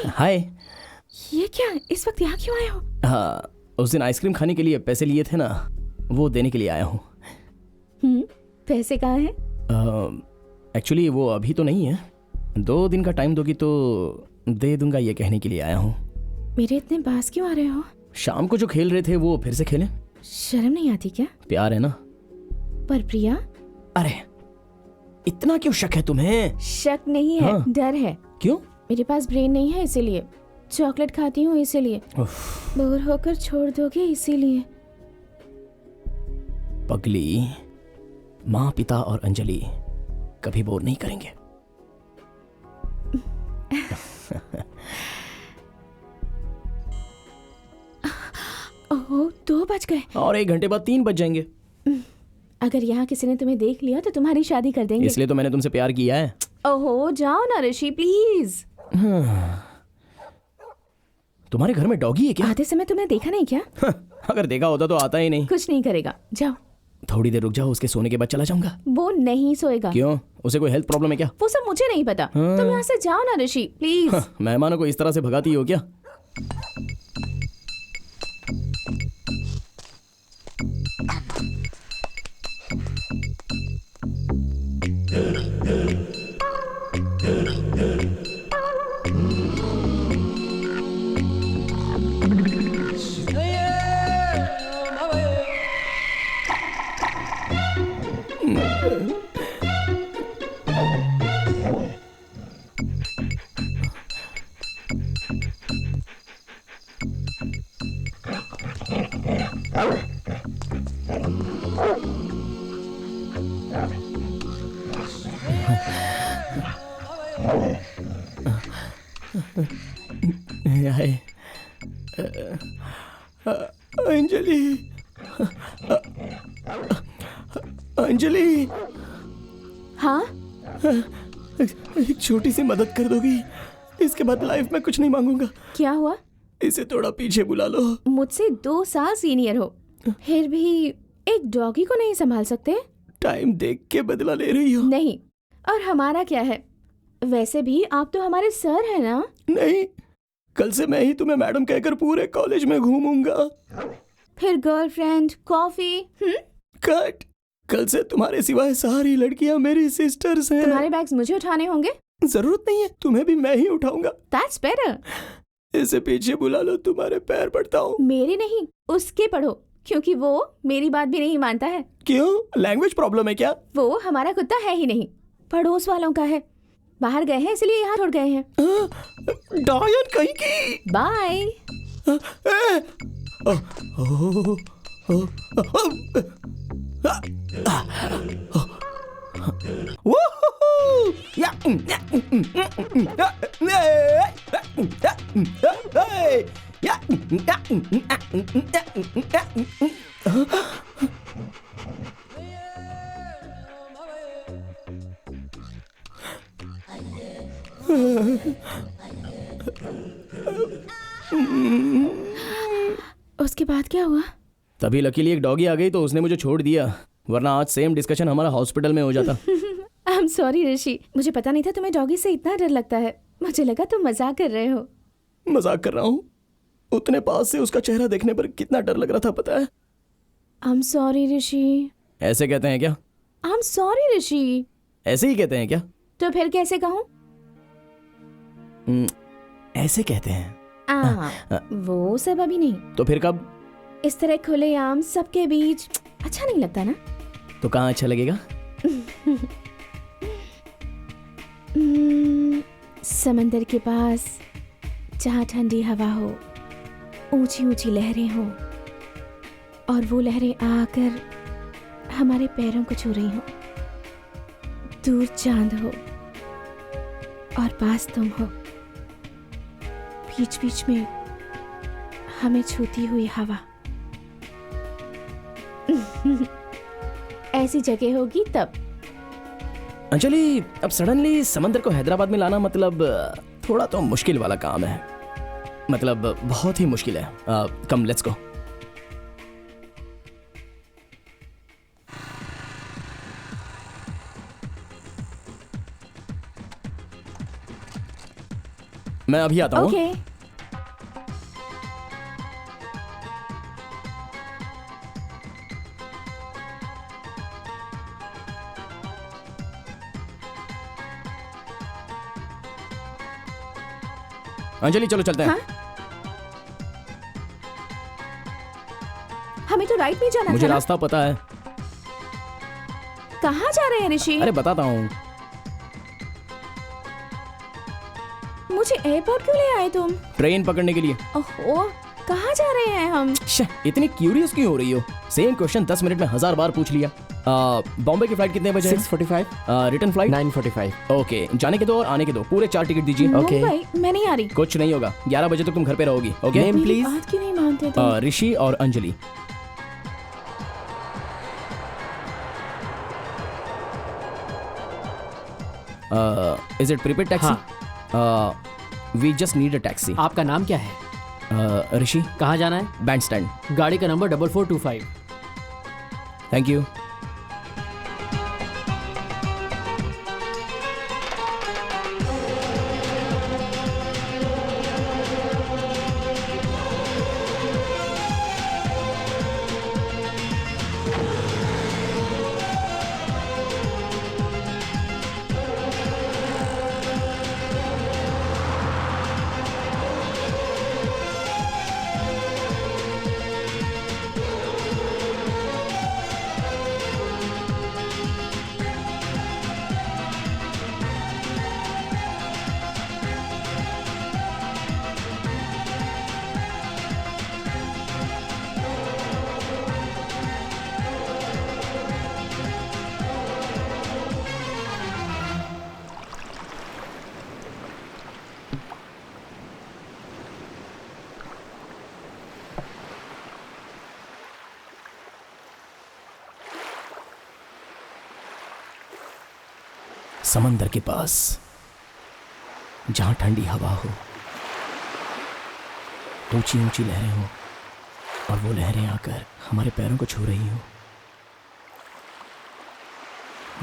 हाय। ये क्या, इस वक्त यहाँ क्यों आए हो? हाँ, उस दिन आइसक्रीम खाने के लिए पैसे लिए थे ना, वो देने के लिए आया हूँ। पैसे कहाँ हैं? एक्चुअली वो अभी तो नहीं है, 2 दिन का टाइम दोगी तो दे दूंगा, ये कहने के लिए आया हूँ। मेरे इतने पास क्यों आ रहे हो? शाम को जो खेल रहे थे वो फिर से खेलें। शर्म नहीं आती क्या? प्यार है ना। पर प्रिया। अरे इतना क्यों शक है तुम्हें? शक नहीं है, डर है। क्यों? मेरे पास ब्रेन नहीं है इसीलिए। चॉकलेट खाती हूँ इसीलिए। बोर होकर छोड़ दोगे इसीलिए। पगली, माँ, पिता और अंजलि कभी बोर नहीं करेंगे। ओह, 2 बज गए। और 1 घंटे बाद 3 बज जाएंगे। अगर यहाँ किसी ने तुम्हें देख लिया तो तुम्हारी शादी कर देंगे। इसलिए तो मैंने तुमसे प्यार किया है। ओहो, जाओ ना ऋषि प्लीज। तुम्हारे घर में डॉगी है क्या? आते समय तुमने देखा नहीं क्या? अगर देखा होता तो आता ही नहीं। कुछ नहीं करेगा, जाओ। थोड़ी देर रुक जाओ, उसके सोने के बाद चला जाऊंगा। वो नहीं सोएगा। क्यों? उसे कोई हेल्थ प्रॉब्लम है क्या? वो सब मुझे नहीं पता। तुम यहाँ से जाओ ना ऋषि प्लीज। मेहमानों को इस तरह से भगाती हो क्या? अंजलि, अंजलि। हाँ? एक छोटी सी मदद कर दोगी? इसके बाद लाइफ में कुछ नहीं मांगूंगा। क्या हुआ? इसे थोड़ा पीछे बुला लो। मुझसे 2 साल सीनियर हो, फिर भी एक डॉगी को नहीं संभाल सकते? टाइम देख के बदला ले रही हो? नहीं, और हमारा क्या है? वैसे भी आप तो हमारे सर हैं ना? नहीं, कल से मैं ही तुम्हें मैडम कहकर पूरे कॉलेज में घूमूंगा। फिर गर्लफ्रेंड, कॉफी। कट। कल से तुम्हारे सिवाय सारी लड़कियां मेरी सिस्टर्स हैं। तुम्हारे बैग्स मुझे उठाने होंगे? जरूरत नहीं है, तुम्हें भी मैं ही उठाऊंगा। That's better. इसे पीछे बुला लो, तुम्हारे पैर पड़ता हूँ। मेरी नहीं, उसके पढ़ो, क्योंकि वो मेरी बात भी नहीं मानता है। क्यों? लैंग्वेज प्रॉब्लम है क्या? वो हमारा कुत्ता है ही नहीं, पड़ोस वालों का है। बाहर गए हैं इसलिए यहाँ छोड़ गए हैं। डायन कहीं की। बाय। उसके बाद क्या हुआ? तभी लकीली एक डॉगी आ गई तो उसने मुझे छोड़ दिया, वरना आज सेम डिस्कशन हमारा हॉस्पिटल में हो जाता। आई एम सॉरी ऋषि, मुझे पता नहीं था तुम्हें डॉगी से इतना डर लगता है। मुझे लगा तुम मजाक कर रहे हो। मजाक कर रहा हूँ? उतने पास से उसका चेहरा देखने पर कितना डर लग रहा था पता है? आई एम सॉरी ऋषि। ऐसे कहते हैं क्या? आई एम सॉरी ऋषि। ऐसे ही कहते हैं क्या? तो फिर कैसे कहूँ? ऐसे कहते हैं। वो सब अभी नहीं। तो फिर कब? इस तरह खुलेआम सबके बीच अच्छा नहीं लगता ना। तो कहाँ अच्छा लगेगा? समंदर के पास, जहाँ ठंडी हवा हो, ऊंची ऊंची लहरें हो, और वो लहरें आकर हमारे पैरों को छू रही हो। दूर चांद हो और पास तुम हो, बीच बीच में हमें छूती हुई हवा। ऐसी जगह होगी तब। अंजलि, अब सडनली समंदर को हैदराबाद में लाना मतलब थोड़ा तो मुश्किल वाला काम है। मतलब बहुत ही मुश्किल है। Come let's go. मैं अभी आता हूँ। ओके। अंजलि चलो चलते हैं। हाँ? हमें तो राइट में जाना मुझे था ना? रास्ता पता है। कहाँ जा रहे हैं ऋषि? अरे बताता हूँ। मुझे एयरपोर्ट क्यों ले आए तुम? ट्रेन पकड़ने के लिए। ओहो, कहाँ जा रहे हैं हम? इतनी क्यूरियस क्यों हो रही हो? सेम क्वेश्चन 10 मिनट में 1000 बार पूछ लिया। बॉम्बे की फ्लाइट कितने बजे? 6:45। Return flight 9:45। ओके, जाने के दो और आने के दो, पूरे 4 टिकट दीजिए। ओके। भाई, मैं नहीं आ रही। कुछ नहीं होगा, 11 बजे तक तुम घर पे रहोगी। ओके Name, मेरी please? बात क्यों नहीं मानते तुम? ऋषि और Anjali. Is it prepaid taxi? We just need a taxi. आपका नाम क्या है? ऋषि। कहाँ जाना है? Band stand. गाड़ी का नंबर 4425। Thank you. समंदर के पास, जहां ठंडी हवा हो, ऊंची ऊंची लहरें हो, और वो लहरें आकर हमारे पैरों को छू रही हो।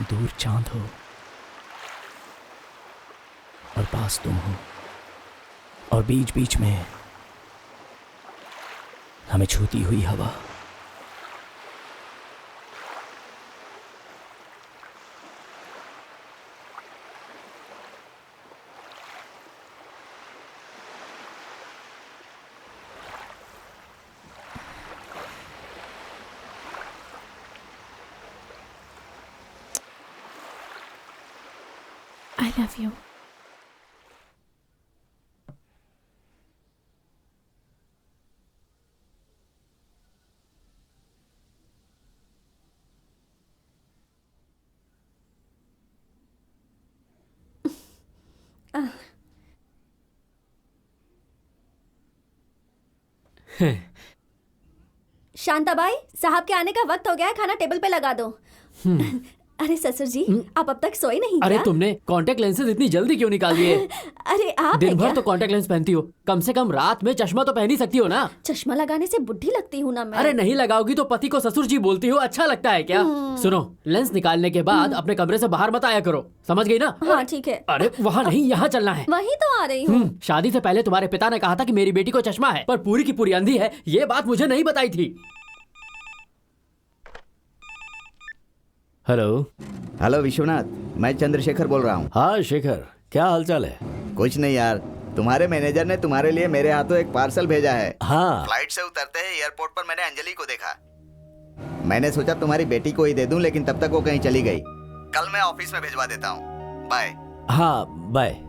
दूर चांद हो और पास तुम हो, और बीच बीच में हमें छूती हुई हवा। I love you. शांताबाई, साहब के आने का वक्त हो गया है, खाना टेबल पे लगा दो। अरे ससुर जी, आप अब तक सोए नहीं अरे क्या? तुमने कांटेक्ट लेंसेज इतनी जल्दी क्यों निकाल दिए? अरे आप दिन हैं भर क्या? तो कांटेक्ट लेंस पहनती हो, कम से कम रात में चश्मा तो पहन ही सकती हो ना। चश्मा लगाने से बुढ़ी लगती हूँ ना मैं। अरे नहीं लगाओगी तो पति को ससुर जी बोलती हो, अच्छा लगता है क्या? सुनो, लेंस निकालने के बाद अपने कमरे से बाहर मत आया करो, समझ गई ना? हाँ ठीक है, अरे वहाँ नहीं, यहाँ चलना है। वही तो आ रही हूँ। शादी से पहले तुम्हारे पिता ने कहा था कि मेरी बेटी को चश्मा है, पर पूरी की पूरी अंधी है, ये बात मुझे नहीं बताई थी। हेलो। हेलो विश्वनाथ, मैं चंद्रशेखर बोल रहा हूँ। हाँ शेखर, क्या हालचाल है? कुछ नहीं यार, तुम्हारे मैनेजर ने तुम्हारे लिए मेरे हाथों एक पार्सल भेजा है। हाँ। फ्लाइट से उतरते ही एयरपोर्ट पर मैंने अंजलि को देखा। मैंने सोचा तुम्हारी बेटी को ही दे दूं, लेकिन तब तक वो कहीं चली गई। कल मैं ऑफिस में भिजवा देता हूँ। बाय। हाँ बाय।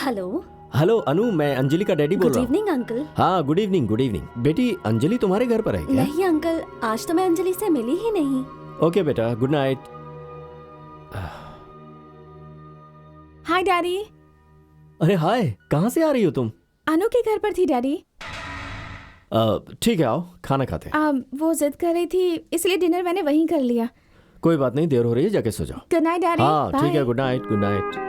हेलो। हेलो अनु, मैं अंजलि का डैडी बोल गुड रहा हूँ। Evening uncle. हाँ गुड इवनिंग, गुड इवनिंग। बेटी अंजलि तुम्हारे घर पर है क्या? नहीं अंकल, आज तो मैं अंजलि से मिली ही नहीं। ओके बेटा, गुड नाइट। हाय डैडी। अरे हाय, कहाँ से आ रही हो तुम? अनु के घर पर थी डैडी। ठीक है, आओ खाना खाते हैं। वो जिद कर रही थी, इसलिए डिनर मैंने वहीं कर लिया। कोई बात नहीं, देर हो रही है, जाके सो जाओ। Good night daddy. हाँ ठीक है, good night, good night.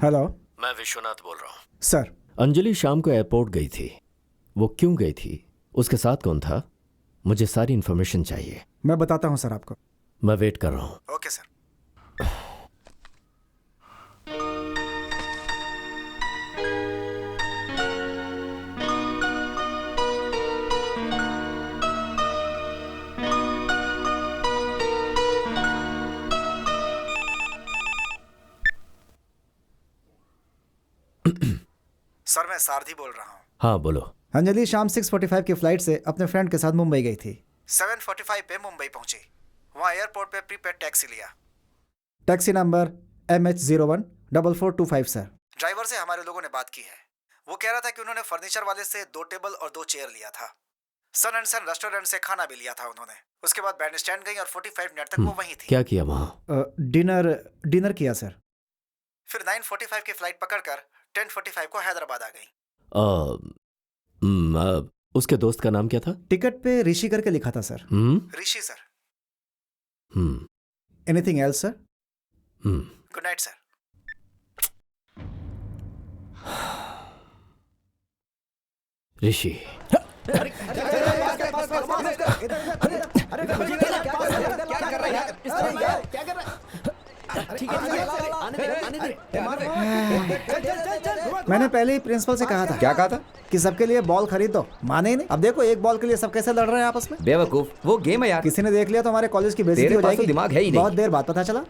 Hello. मैं विश्वनाथ बोल रहा हूँ। सर। अंजलि शाम को एयरपोर्ट गई थी, वो क्यों गई थी, उसके साथ कौन था, मुझे सारी इन्फॉर्मेशन चाहिए। मैं बताता हूँ सर आपको। मैं वेट कर रहा हूँ। Okay sir. सर मैं सारथी बोल रहा हूँ। हाँ बोलो। अंजलि शाम 6:45 की फ्लाइट से अपने फ्रेंड के साथ मुंबई गई थी। 7:45 पे मुंबई पहुंची। वहाँ एयरपोर्ट पे प्रीपेड टैक्सी लिया। Taxi number MH014425 sir. Driver से हमारे लोगों ने बात की है। वो कह रहा था कि उन्होंने फर्नीचर वाले से 2 टेबल और 2 चेयर लिया था। सन एंड सन रेस्टोरेंट से खाना भी लिया था उन्होंने। उसके बाद बैंड स्टैंड गई और 45 मिनट तक वो वहीं थी। क्या किया वहाँ? डिनर किया सर। फिर 9:45 की फ्लाइट पकड़कर 10:45 को हैदराबाद आ गई। उसके दोस्त का नाम क्या था? टिकट पे ऋषि करके लिखा था sir. Rishi sir. Anything else sir? Good night sir. Rishi. मैंने पहले ही प्रिंसिपल से कहा था। क्या कहा था? कि सबके लिए बॉल खरीद दो। माने ही नहीं। अब देखो एक बॉल के लिए सब कैसे लड़ रहे हैं आपस में। बेवकूफ, वो गेम है यार। किसी ने देख लिया तो हमारे कॉलेज की बेइज्जती हो जाएगी। दिमाग है ही नहीं। बहुत देर बाद पता चला।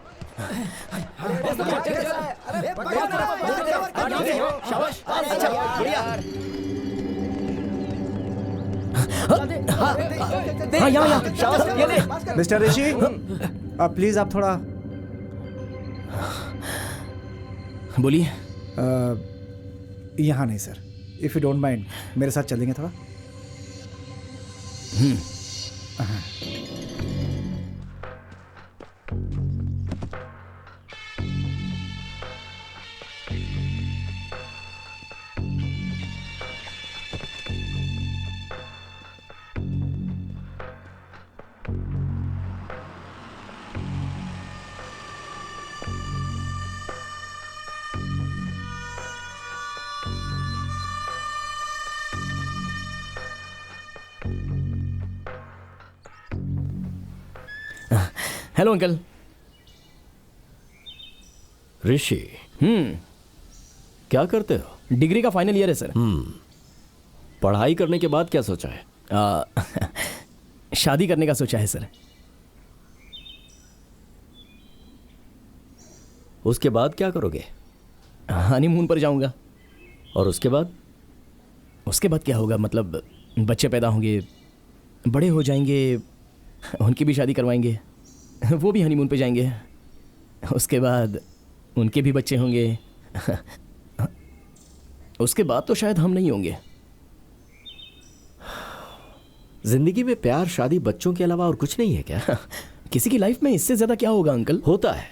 मिस्टर ऋषि, अब प्लीज आप थोड़ा बोलिए। यहाँ नहीं sir, if you don't mind मेरे साथ चलेंगे थोड़ा। Hello uncle. ऋषि। क्या करते हो? डिग्री का फाइनल ईयर है सर। पढ़ाई करने के बाद क्या सोचा है? शादी करने का सोचा है सर। उसके बाद क्या करोगे? हनीमून पर जाऊंगा। और उसके बाद? उसके बाद क्या होगा? मतलब बच्चे पैदा होंगे, बड़े हो जाएंगे, उनकी भी शादी करवाएंगे, वो भी हनीमून पे जाएंगे। उसके बाद उनके भी बच्चे होंगे। उसके बाद तो शायद हम नहीं होंगे। जिंदगी में प्यार, शादी, बच्चों के अलावा और कुछ नहीं है क्या? किसी की लाइफ में इससे ज्यादा क्या होगा अंकल? होता है।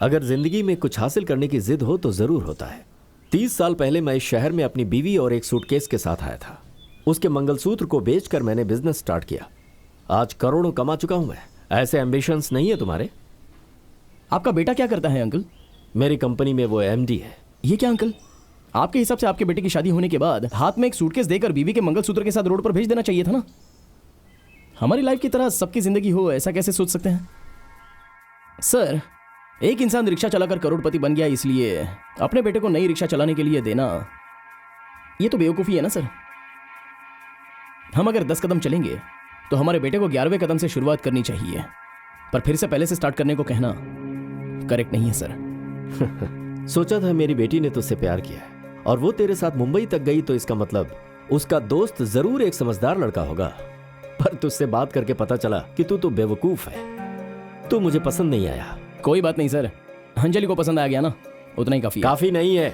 अगर जिंदगी में कुछ हासिल करने की जिद हो तो जरूर होता है। 30 साल पहले मैं इस शहर में अपनी बीवी और एक सूटकेस के साथ आया था। उसके मंगलसूत्र को बेचकर मैंने बिजनेस स्टार्ट किया। आज करोड़ों कमा चुका हूं मैं। ऐसे एम्बिशंस नहीं है तुम्हारे? आपका बेटा क्या करता है अंकल? मेरी कंपनी में वो एमडी है। ये क्या अंकल? आपके हिसाब से आपके बेटे की शादी होने के बाद हाथ में एक सूटकेस देकर बीवी के मंगलसूत्र के साथ रोड पर भेज देना चाहिए था ना। हमारी लाइफ की तरह सबकी जिंदगी हो, ऐसा कैसे सोच सकते हैं? सर, एक इंसान रिक्शा चलाकर करोड़पति बन गया, इसलिए अपने बेटे को नई रिक्शा चलाने के लिए देना, ये तो बेवकूफ़ी है ना सर। हम अगर 10 कदम चलेंगे तो हमारे बेटे को 11वें कदम से शुरुआत करनी चाहिए, पर फिर से पहले से स्टार्ट करने को कहना करेक्ट नहीं है सर। सोचा था मेरी बेटी ने तुझसे प्यार किया है और वो तेरे साथ मुंबई तक गई तो इसका मतलब उसका दोस्त जरूर एक समझदार लड़का होगा। पर तुझसे बात करके पता चला कि तू तो बेवकूफ है। तू मुझे पसंद नहीं आया। कोई बात नहीं सर, अंजलि को पसंद आ गया ना, उतना ही काफी है। काफी नहीं है।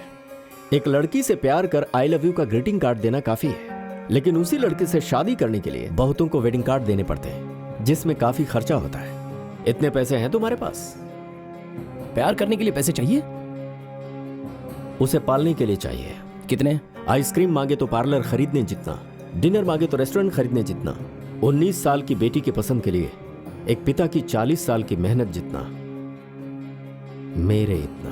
एक लड़की से प्यार कर आई लव यू का ग्रीटिंग कार्ड देना काफी है, लेकिन उसी लड़की से शादी करने के लिए बहुतों को वेडिंग कार्ड देने पड़ते हैं, जिसमें काफी खर्चा होता है। इतने पैसे हैं तुम्हारे पास? प्यार करने के लिए पैसे चाहिए? उसे पालने के लिए चाहिए। कितने? आइसक्रीम मांगे तो पार्लर खरीदने जितना, डिनर मांगे तो रेस्टोरेंट खरीदने जितना, 19 साल की बेटी की पसंद के लिए एक पिता की 40 साल की मेहनत जितना, मेरे इतना।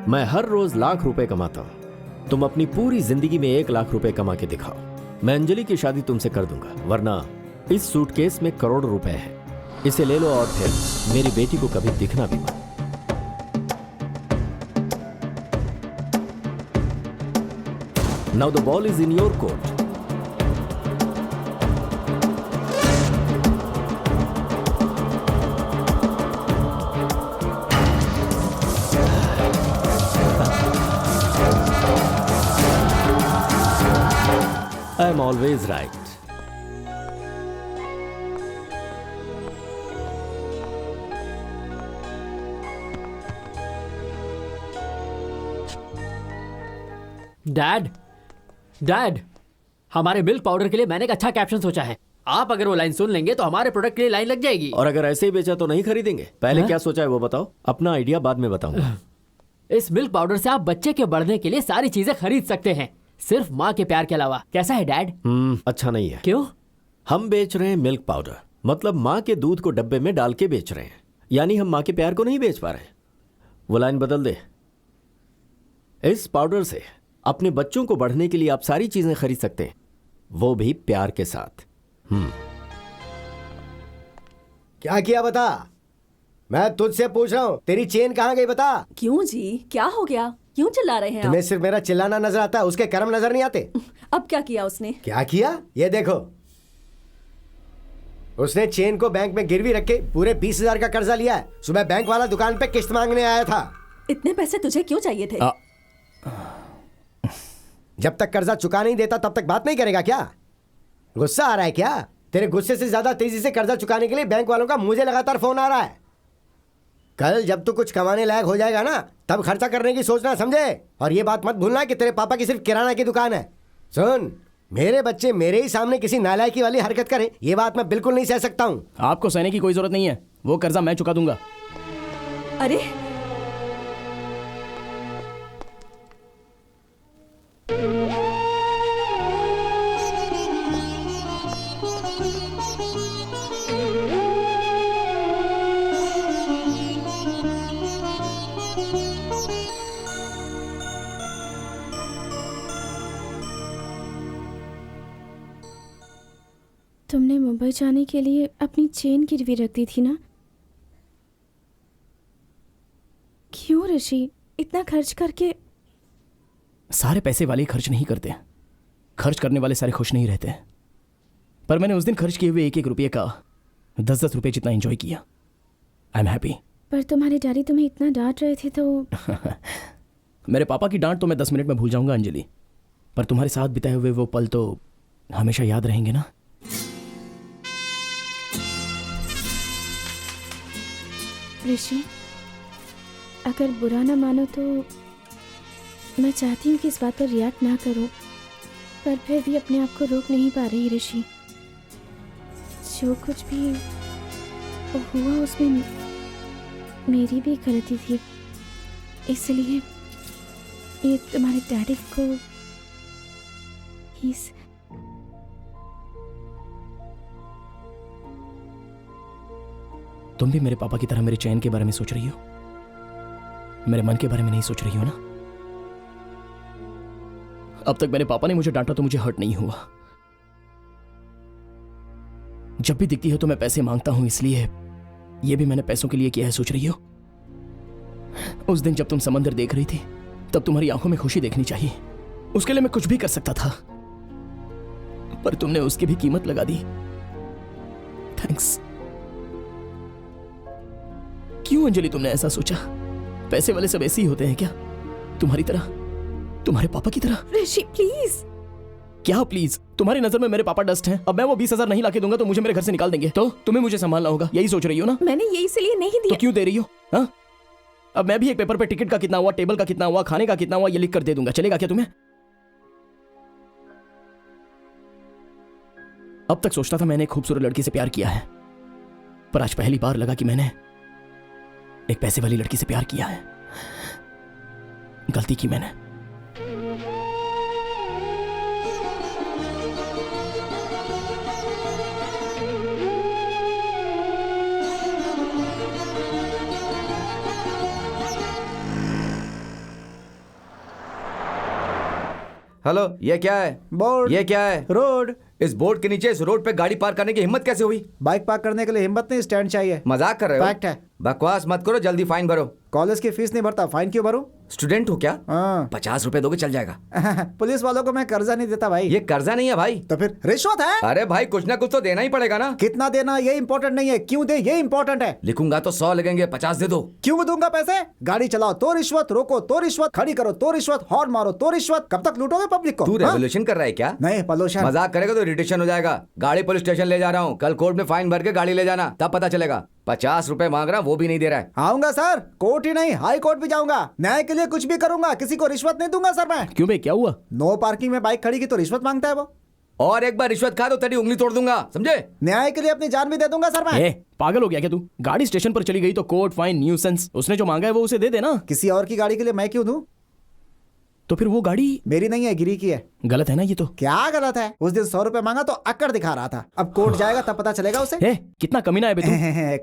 मैं हर रोज लाख रुपए कमाता हूं। तुम अपनी पूरी जिंदगी में 1 लाख रुपए कमा के दिखाओ, मैं अंजलि की शादी तुमसे कर दूंगा, वरना इस सूटकेस में करोड़ रुपए है, इसे ले लो और फिर मेरी बेटी को कभी दिखना भी मत। Now the ball is in your court. I am always right. Dad, dad, हमारे मिल्क पाउडर के लिए मैंने एक अच्छा कैप्शन सोचा है। आप अगर वो लाइन सुन लेंगे तो हमारे प्रोडक्ट के लिए लाइन लग जाएगी। और अगर ऐसे ही बेचा तो नहीं खरीदेंगे? पहले क्या सोचा है वो बताओ, अपना आइडिया बाद में बताऊंगा। इस मिल्क पाउडर से आप बच्चे के बढ़ने के लिए सारी चीजें खरीद सकते हैं, सिर्फ माँ के प्यार के अलावा। कैसा है डैड? अच्छा नहीं है। क्यों? हम बेच रहे हैं मिल्क पाउडर, मतलब माँ के दूध को डब्बे में डाल के बेच रहे हैं, यानी हम माँ के प्यार को नहीं बेच पा रहे। वो लाइन बदल दे। इस पाउडर से अपने बच्चों को बढ़ने के लिए आप सारी चीजें खरीद सकते हैं, वो भी प्यार के साथ। क्या किया बता? मैं तुझसे पूछ रहा हूँ, तेरी चेन कहाँ गई बता? क्यों जी, क्या हो गया? क्यों चिल्ला रहे हैं तुम्हें आप? सिर्फ मेरा चिल्लाना नजर आता है, उसके कर्म नजर नहीं आते। अब क्या किया उसने? क्या किया? ये देखो, उसने चेन को बैंक में गिरवी रख के पूरे 20,000 का कर्जा लिया है। सुबह बैंक वाला दुकान पे किस्त मांगने आया था। इतने पैसे तुझे क्यों चाहिए थे? जब तक कर्जा चुका नहीं देता तब तक बात नहीं करेगा क्या? गुस्सा आ रहा है क्या? तेरे गुस्से से ज्यादा तेजी से कर्जा चुकाने के लिए बैंक वालों का मुझे लगातार फोन आ रहा है। कल जब तू कुछ कमाने लायक हो जाएगा ना, तब खर्चा करने की सोचना, समझे? और ये बात मत भूलना कि तेरे पापा की सिर्फ किराना की दुकान है। सुन, मेरे बच्चे मेरे ही सामने किसी नालायकी वाली हरकत करें, ये बात मैं बिल्कुल नहीं सह सकता हूँ। आपको सहने की कोई जरूरत नहीं है, वो कर्जा मैं चुका दूंगा। अरे तुमने मुंबई जाने के लिए अपनी चेन गिरवी रख दी थी ना? क्यों ऋषि, इतना खर्च करके? सारे पैसे वाले खर्च नहीं करते, खर्च करने वाले सारे खुश नहीं रहते। पर मैंने उस दिन खर्च किए हुए 1-1 रुपये का 10-10 रुपये जितना एंजॉय किया। I am happy. पर तुम्हारे डैडी तुम्हें इतना डांट रहे थे तो मेरे पापा की डांट तो मैं 10 मिनट में भूल जाऊंगा अंजलि, पर तुम्हारे साथ बिताए हुए वो पल तो हमेशा याद रहेंगे ना। ऋषि, अगर बुरा ना मानो तो मैं चाहती हूँ कि इस बात पर रिएक्ट ना करूँ, पर फिर भी अपने आप को रोक नहीं पा रही ऋषि। जो कुछ भी हुआ उसमें मेरी भी गलती थी, इसलिए ये तुम्हारे डैडी को तुम भी मेरे पापा की तरह मेरे चैन के बारे में सोच रही हो, मेरे मन के बारे में नहीं सोच रही हो ना। अब तक मेरे पापा ने मुझे डांटा तो मुझे हर्ट नहीं हुआ। जब भी दिखती हो तो मैं पैसे मांगता हूं, इसलिए ये भी मैंने पैसों के लिए किया है, सोच रही हो। उस दिन जब तुम समंदर देख रही थी तब तुम्हारी आंखों में खुशी देखनी चाहिए, उसके लिए मैं कुछ भी कर सकता था, पर तुमने उसकी भी कीमत लगा दी। थैंक्स। क्यों अंजलि तुमने ऐसा सोचा? पैसे वाले सब ऐसे ही होते हैं क्या, तुम्हारी तरह, तुम्हारे पापा की तरह? ऋषि प्लीज। क्या प्लीज? तुम्हारी नजर में मेरे पापा डस्ट हैं। अब मैं वो 20,000 नहीं लाके दूंगा तो मुझे मेरे घर से निकाल देंगे, तो तुम्हें मुझे संभालना होगा, यही सोच रही हो ना? मैंने ये इसलिए नहीं दिया। तो क्यों दे रही हो? हाँ, अब मैं भी एक पेपर पे टिकट का कितना हुआ, टेबल का कितना हुआ, खाने का कितना हुआ, ये लिख कर दे दूंगा, चलेगा क्या तुम्हें? अब तक सोचता था मैंने एक खूबसूरत लड़की से प्यार किया है, पर आज पहली बार लगा कि मैंने एक पैसे वाली लड़की से प्यार किया है। गलती की मैंने। हेलो, ये क्या है? बोर्ड। ये क्या है? रोड। इस बोर्ड के नीचे इस रोड पे गाड़ी पार्क करने की हिम्मत कैसे हुई? बाइक पार्क करने के लिए हिम्मत नहीं, स्टैंड चाहिए। मजाक कर रहे हो? फैक्ट है। बकवास मत करो, जल्दी फाइन भरो। कॉलेज की फीस नहीं भरता, फाइन क्यों भरूं? स्टूडेंट हो क्या? हाँ। 50 रुपए दोगे चल जाएगा। पुलिस वालों को मैं कर्जा नहीं देता भाई। ये कर्जा नहीं है भाई, तो फिर रिश्वत है। अरे भाई कुछ ना कुछ तो देना ही पड़ेगा ना। कितना देना ये इम्पोर्टेंट नहीं है, क्यों दे ये इम्पोर्टेंट है। लिखूंगा तो 100 लगेंगे, 50 दे दो। क्यों दूंगा पैसे? गाड़ी चलाओ तो रिश्वत, रोको तो रिश्वत, खड़ी करो तो रिश्वत, हॉर्न मारो तो रिश्वत। कब तक लूटोगे पब्लिक को? तू रेवोल्यूशन कर रहा है क्या? नहीं, पॉल्यूशन। मजाक करेगा तो इरिटेशन हो जाएगा। गाड़ी पुलिस स्टेशन ले जा रहा हूँ, कल कोर्ट में फाइन भर के गाड़ी ले जाना, तब पता चलेगा। 50 रुपए मांग रहा, वो भी नहीं दे रहा है। आऊंगा सर, कोर्ट ही नहीं हाई कोर्ट भी जाऊंगा, न्याय के लिए कुछ भी करूंगा, किसी को रिश्वत नहीं दूंगा सर मैं। क्यों बे, क्या हुआ? नो पार्किंग में बाइक खड़ी की तो रिश्वत मांगता है वो। और एक बार रिश्वत खा तो तेरी उंगली तोड़ दूंगा, समझे? न्याय के लिए अपनी जान भी दे दूंगा सर मैं। पागल हो गया क्या तू? गाड़ी स्टेशन पर चली गई तो कोर्ट, फाइन, न्यूसेंस। उसने जो मांगा है वो उसे दे देना। किसी और की गाड़ी के लिए मैं क्यों दूं? तो फिर वो गाड़ी मेरी नहीं है, गिरी की है। गलत है ना ये तो? क्या गलत है? उस दिन 100 रुपए मांगा तो अक्कड़ दिखा रहा था। अब कोर्ट जाएगा तब पता चलेगा उसे। कितना कमीना है बे तू।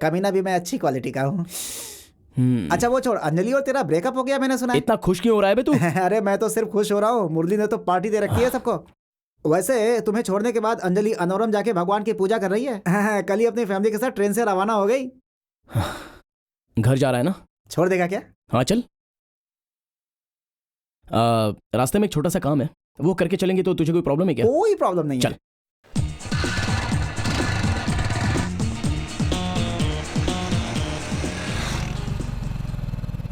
कमीना भी मैं अच्छी क्वालिटी का हूँ। अच्छा वो छोड़, अंजलि और तेरा ब्रेकअप हो गया मैंने सुना। इतना खुश क्यों हो रहा है बे तू? अरे मैं तो सिर्फ खुश हो रहा हूँ, मुरली ने तो पार्टी दे रखी है सबको। वैसे तुम्हें छोड़ने के बाद अंजलि अनोरम जाके भगवान की पूजा कर रही है। कल ही अपनी फैमिली के साथ ट्रेन से रवाना हो गई। घर जा रहा है ना? छोड़ देगा क्या? हाँ चल। रास्ते में एक छोटा सा काम है, वो करके चलेंगे तो तुझे कोई प्रॉब्लम है क्या? कोई प्रॉब्लम नहीं चल। है।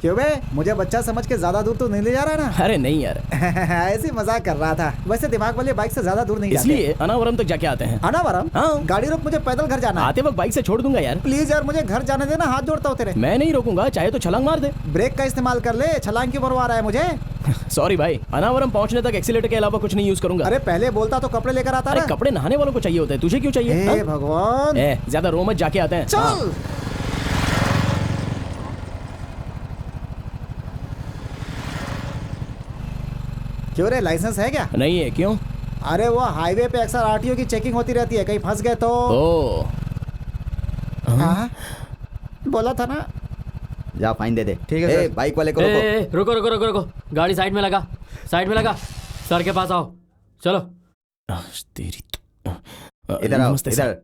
क्यों बे, मुझे बच्चा समझ के ज्यादा दूर तो नहीं ले जा रहा ना? अरे नहीं यार। ऐसी मजाक कर रहा था। वैसे दिमाग वाले बाइक से ज्यादा दूर नहीं जाते। इसलिए अनावरम तक जाके आते हैं। अनावरम? हाँ। गाड़ी रोक, मुझे पैदल घर जाना है। आते वक्त बाइक से छोड़ दूंगा यार। प्लीज यार मुझे घर जाने देना, हाथ जोड़ता हूँ तेरे। मैं नहीं रोकूंगा, चाहे तो छलांग मार दे। ब्रेक का इस्तेमाल कर ले, छलांग क्यों मरवा रहा है मुझे? सॉरी भाई, अनावरम पहुंचने तक एक्सीलेटर के अलावा कुछ नहीं यूज करूंगा। अरे पहले बोलता तो कपड़े लेकर आता। अरे कपड़े नहाने वालों को चाहिए होते हैं, तुझे क्यों चाहिए? हे भगवान। ज्यादा रो मत, जाके आते हैं। चल। क्यों रे, लाइसेंस है क्या? नहीं है। क्यों? अरे वो हाईवे पे अक्सर आरटीओ की चेकिंग होती रहती है, कहीं फंस गए तो। हाँ बोला था ना। जा फाइन दे दे। ठीक है सर। बाइक वाले को रोको। रुको रुको रुको रुको, गाड़ी साइड में लगा, साइड में लगा। सर के पास आओ, चलो। तेरी इधर आओ, इधर।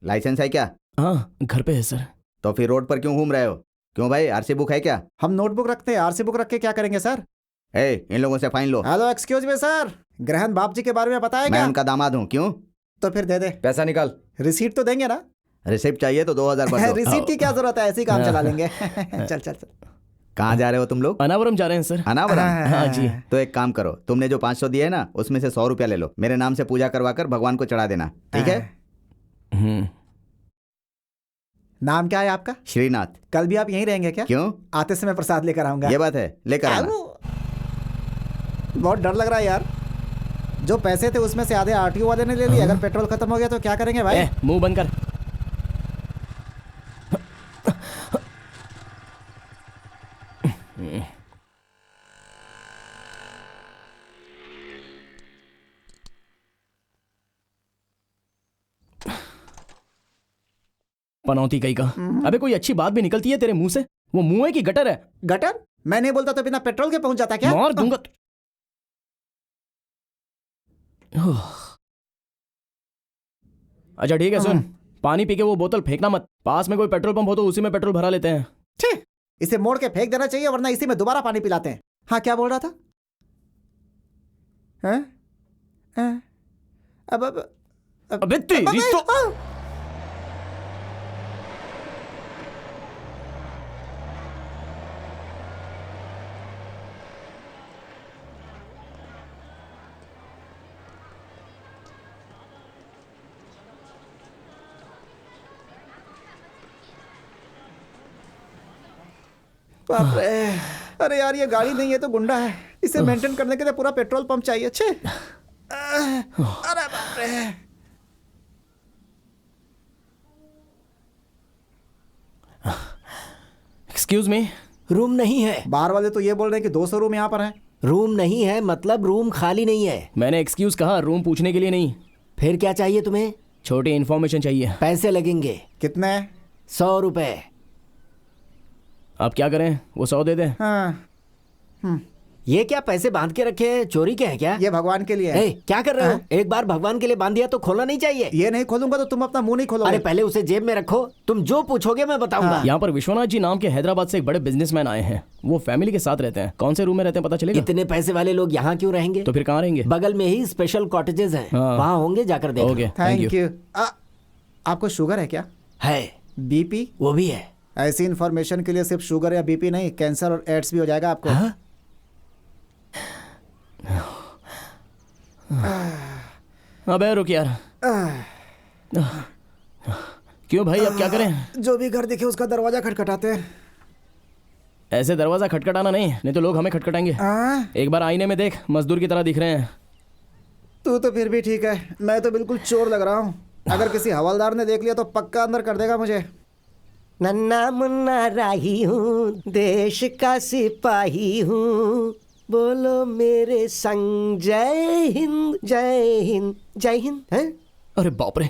लाइसेंस है क्या? हाँ घर पे है सर। तो फिर रोड पर क्यों घूम रहे हो? क्यों भाई, आरसी बुक है क्या? हम नोटबुक रखते हैं, आरसी बुक रख के क्या करेंगे सर? इन लोगों से फाइन लो। हेलो एक्सक्यूज मी सर, ग्रहण बाप जी के बारे में पता है क्या? मैं उनका दामाद हूँ। क्यों? तो फिर दे दे। पैसा निकाल। रिसीट तो देंगे ना? रिसिप्ट चाहिए तो 2000 भर दो। रिसीट की क्या जरूरत है, ऐसे ही काम चला लेंगे। चल चल चल। कहाँ जा रहे हो तुम लोग? अनावरम जा रहे हैं सर। अनावरम? हाँ जी। तो एक काम करो, तुमने जो 500 दिए ना उसमें से 100 रुपया ले लो, मेरे नाम से पूजा करवा कर भगवान को चढ़ा देना, ठीक है? नाम क्या है आपका? श्रीनाथ। कल भी आप यहीं रहेंगे क्या? क्यों? आते समय प्रसाद लेकर आऊंगा। ये बात है, लेकर आना। बहुत डर लग रहा है यार, जो पैसे थे उसमें से आधे आरटीओ वाले ने ले लिए, अगर पेट्रोल खत्म हो गया तो क्या करेंगे भाई? मुंह बंद कर। पनौती कहीं का। अबे कोई अच्छी बात भी निकलती है तेरे मुंह से? वो मुंह है कि गटर है? गटर? मैं नहीं बोलता तो बिना पेट्रोल के पहुंच जाता क्या? मार दूंगा। अच्छा ठीक है सुन, पानी पी के वो बोतल फेंकना मत, पास में कोई पेट्रोल पंप हो तो उसी में पेट्रोल भरा लेते हैं। ठीक, इसे मोड़ के फेंक देना चाहिए वरना इसी में दोबारा पानी पिलाते हैं। हाँ क्या बोल रहा था? अबे तेरी तो बाप रे, अरे यार ये गाड़ी नहीं है तो गुंडा है, इसे मेंटेन करने के लिए पूरा पेट्रोल पंप चाहिए। अच्छे, अरे बाप रे। एक्सक्यूज मी, रूम नहीं है। बाहर वाले तो ये बोल रहे हैं कि 200 रूम यहाँ पर है। रूम नहीं है मतलब रूम खाली नहीं है। मैंने एक्सक्यूज कहा, रूम पूछने के लिए नहीं। फिर क्या चाहिए तुम्हें? छोटी इन्फॉर्मेशन चाहिए। पैसे लगेंगे। कितने? 100 रुपए। आप क्या करें, वो 100 दे दें? हाँ। ये क्या पैसे बांध के रखे हैं, चोरी के हैं क्या? ये भगवान के लिए है। क्या कर रहे हो? एक बार भगवान के लिए बांध दिया तो खोलना नहीं चाहिए। ये नहीं खोलूंगा तो तुम अपना मुंह नहीं खोलोगे। अरे पहले उसे जेब में रखो, तुम जो पूछोगे मैं बताऊंगा। यहाँ पर विश्वनाथ जी नाम के हैदराबाद से एक बड़े बिजनेसमैन आए हैं, वो फैमिली के साथ रहते हैं। कौन से रूम में रहते हैं पता चलेगा? इतने पैसे वाले लोग यहाँ क्यों रहेंगे? तो फिर कहाँ रहेंगे? बगल में ही स्पेशल कॉटेजेस हैं, वहाँ होंगे, जाकर देखो। Okay, thank you. आपको शुगर है क्या? है। बीपी? वो भी है। ऐसी इन्फॉर्मेशन के लिए सिर्फ शुगर या बीपी नहीं, कैंसर और एड्स भी हो जाएगा आपको। अबे रुक यार। क्यों भाई, अब क्या करें? जो भी घर दिखे उसका दरवाजा खटखटाते हैं। ऐसे दरवाजा खटखटाना नहीं तो लोग हमें खटखटाएंगे। एक बार आईने में देख, मजदूर की तरह दिख रहे हैं। तू तो फिर भी ठीक है, मैं तो बिल्कुल चोर लग रहा हूँ। अगर किसी हवलदार ने देख लिया तो पक्का अंदर कर देगा मुझे। नन्ना मुन्ना राही हूँ, देश का सिपाही हूँ, बोलो मेरे संग जय हिंद जय हिंद जय हिंद। है? अरे बाप रे,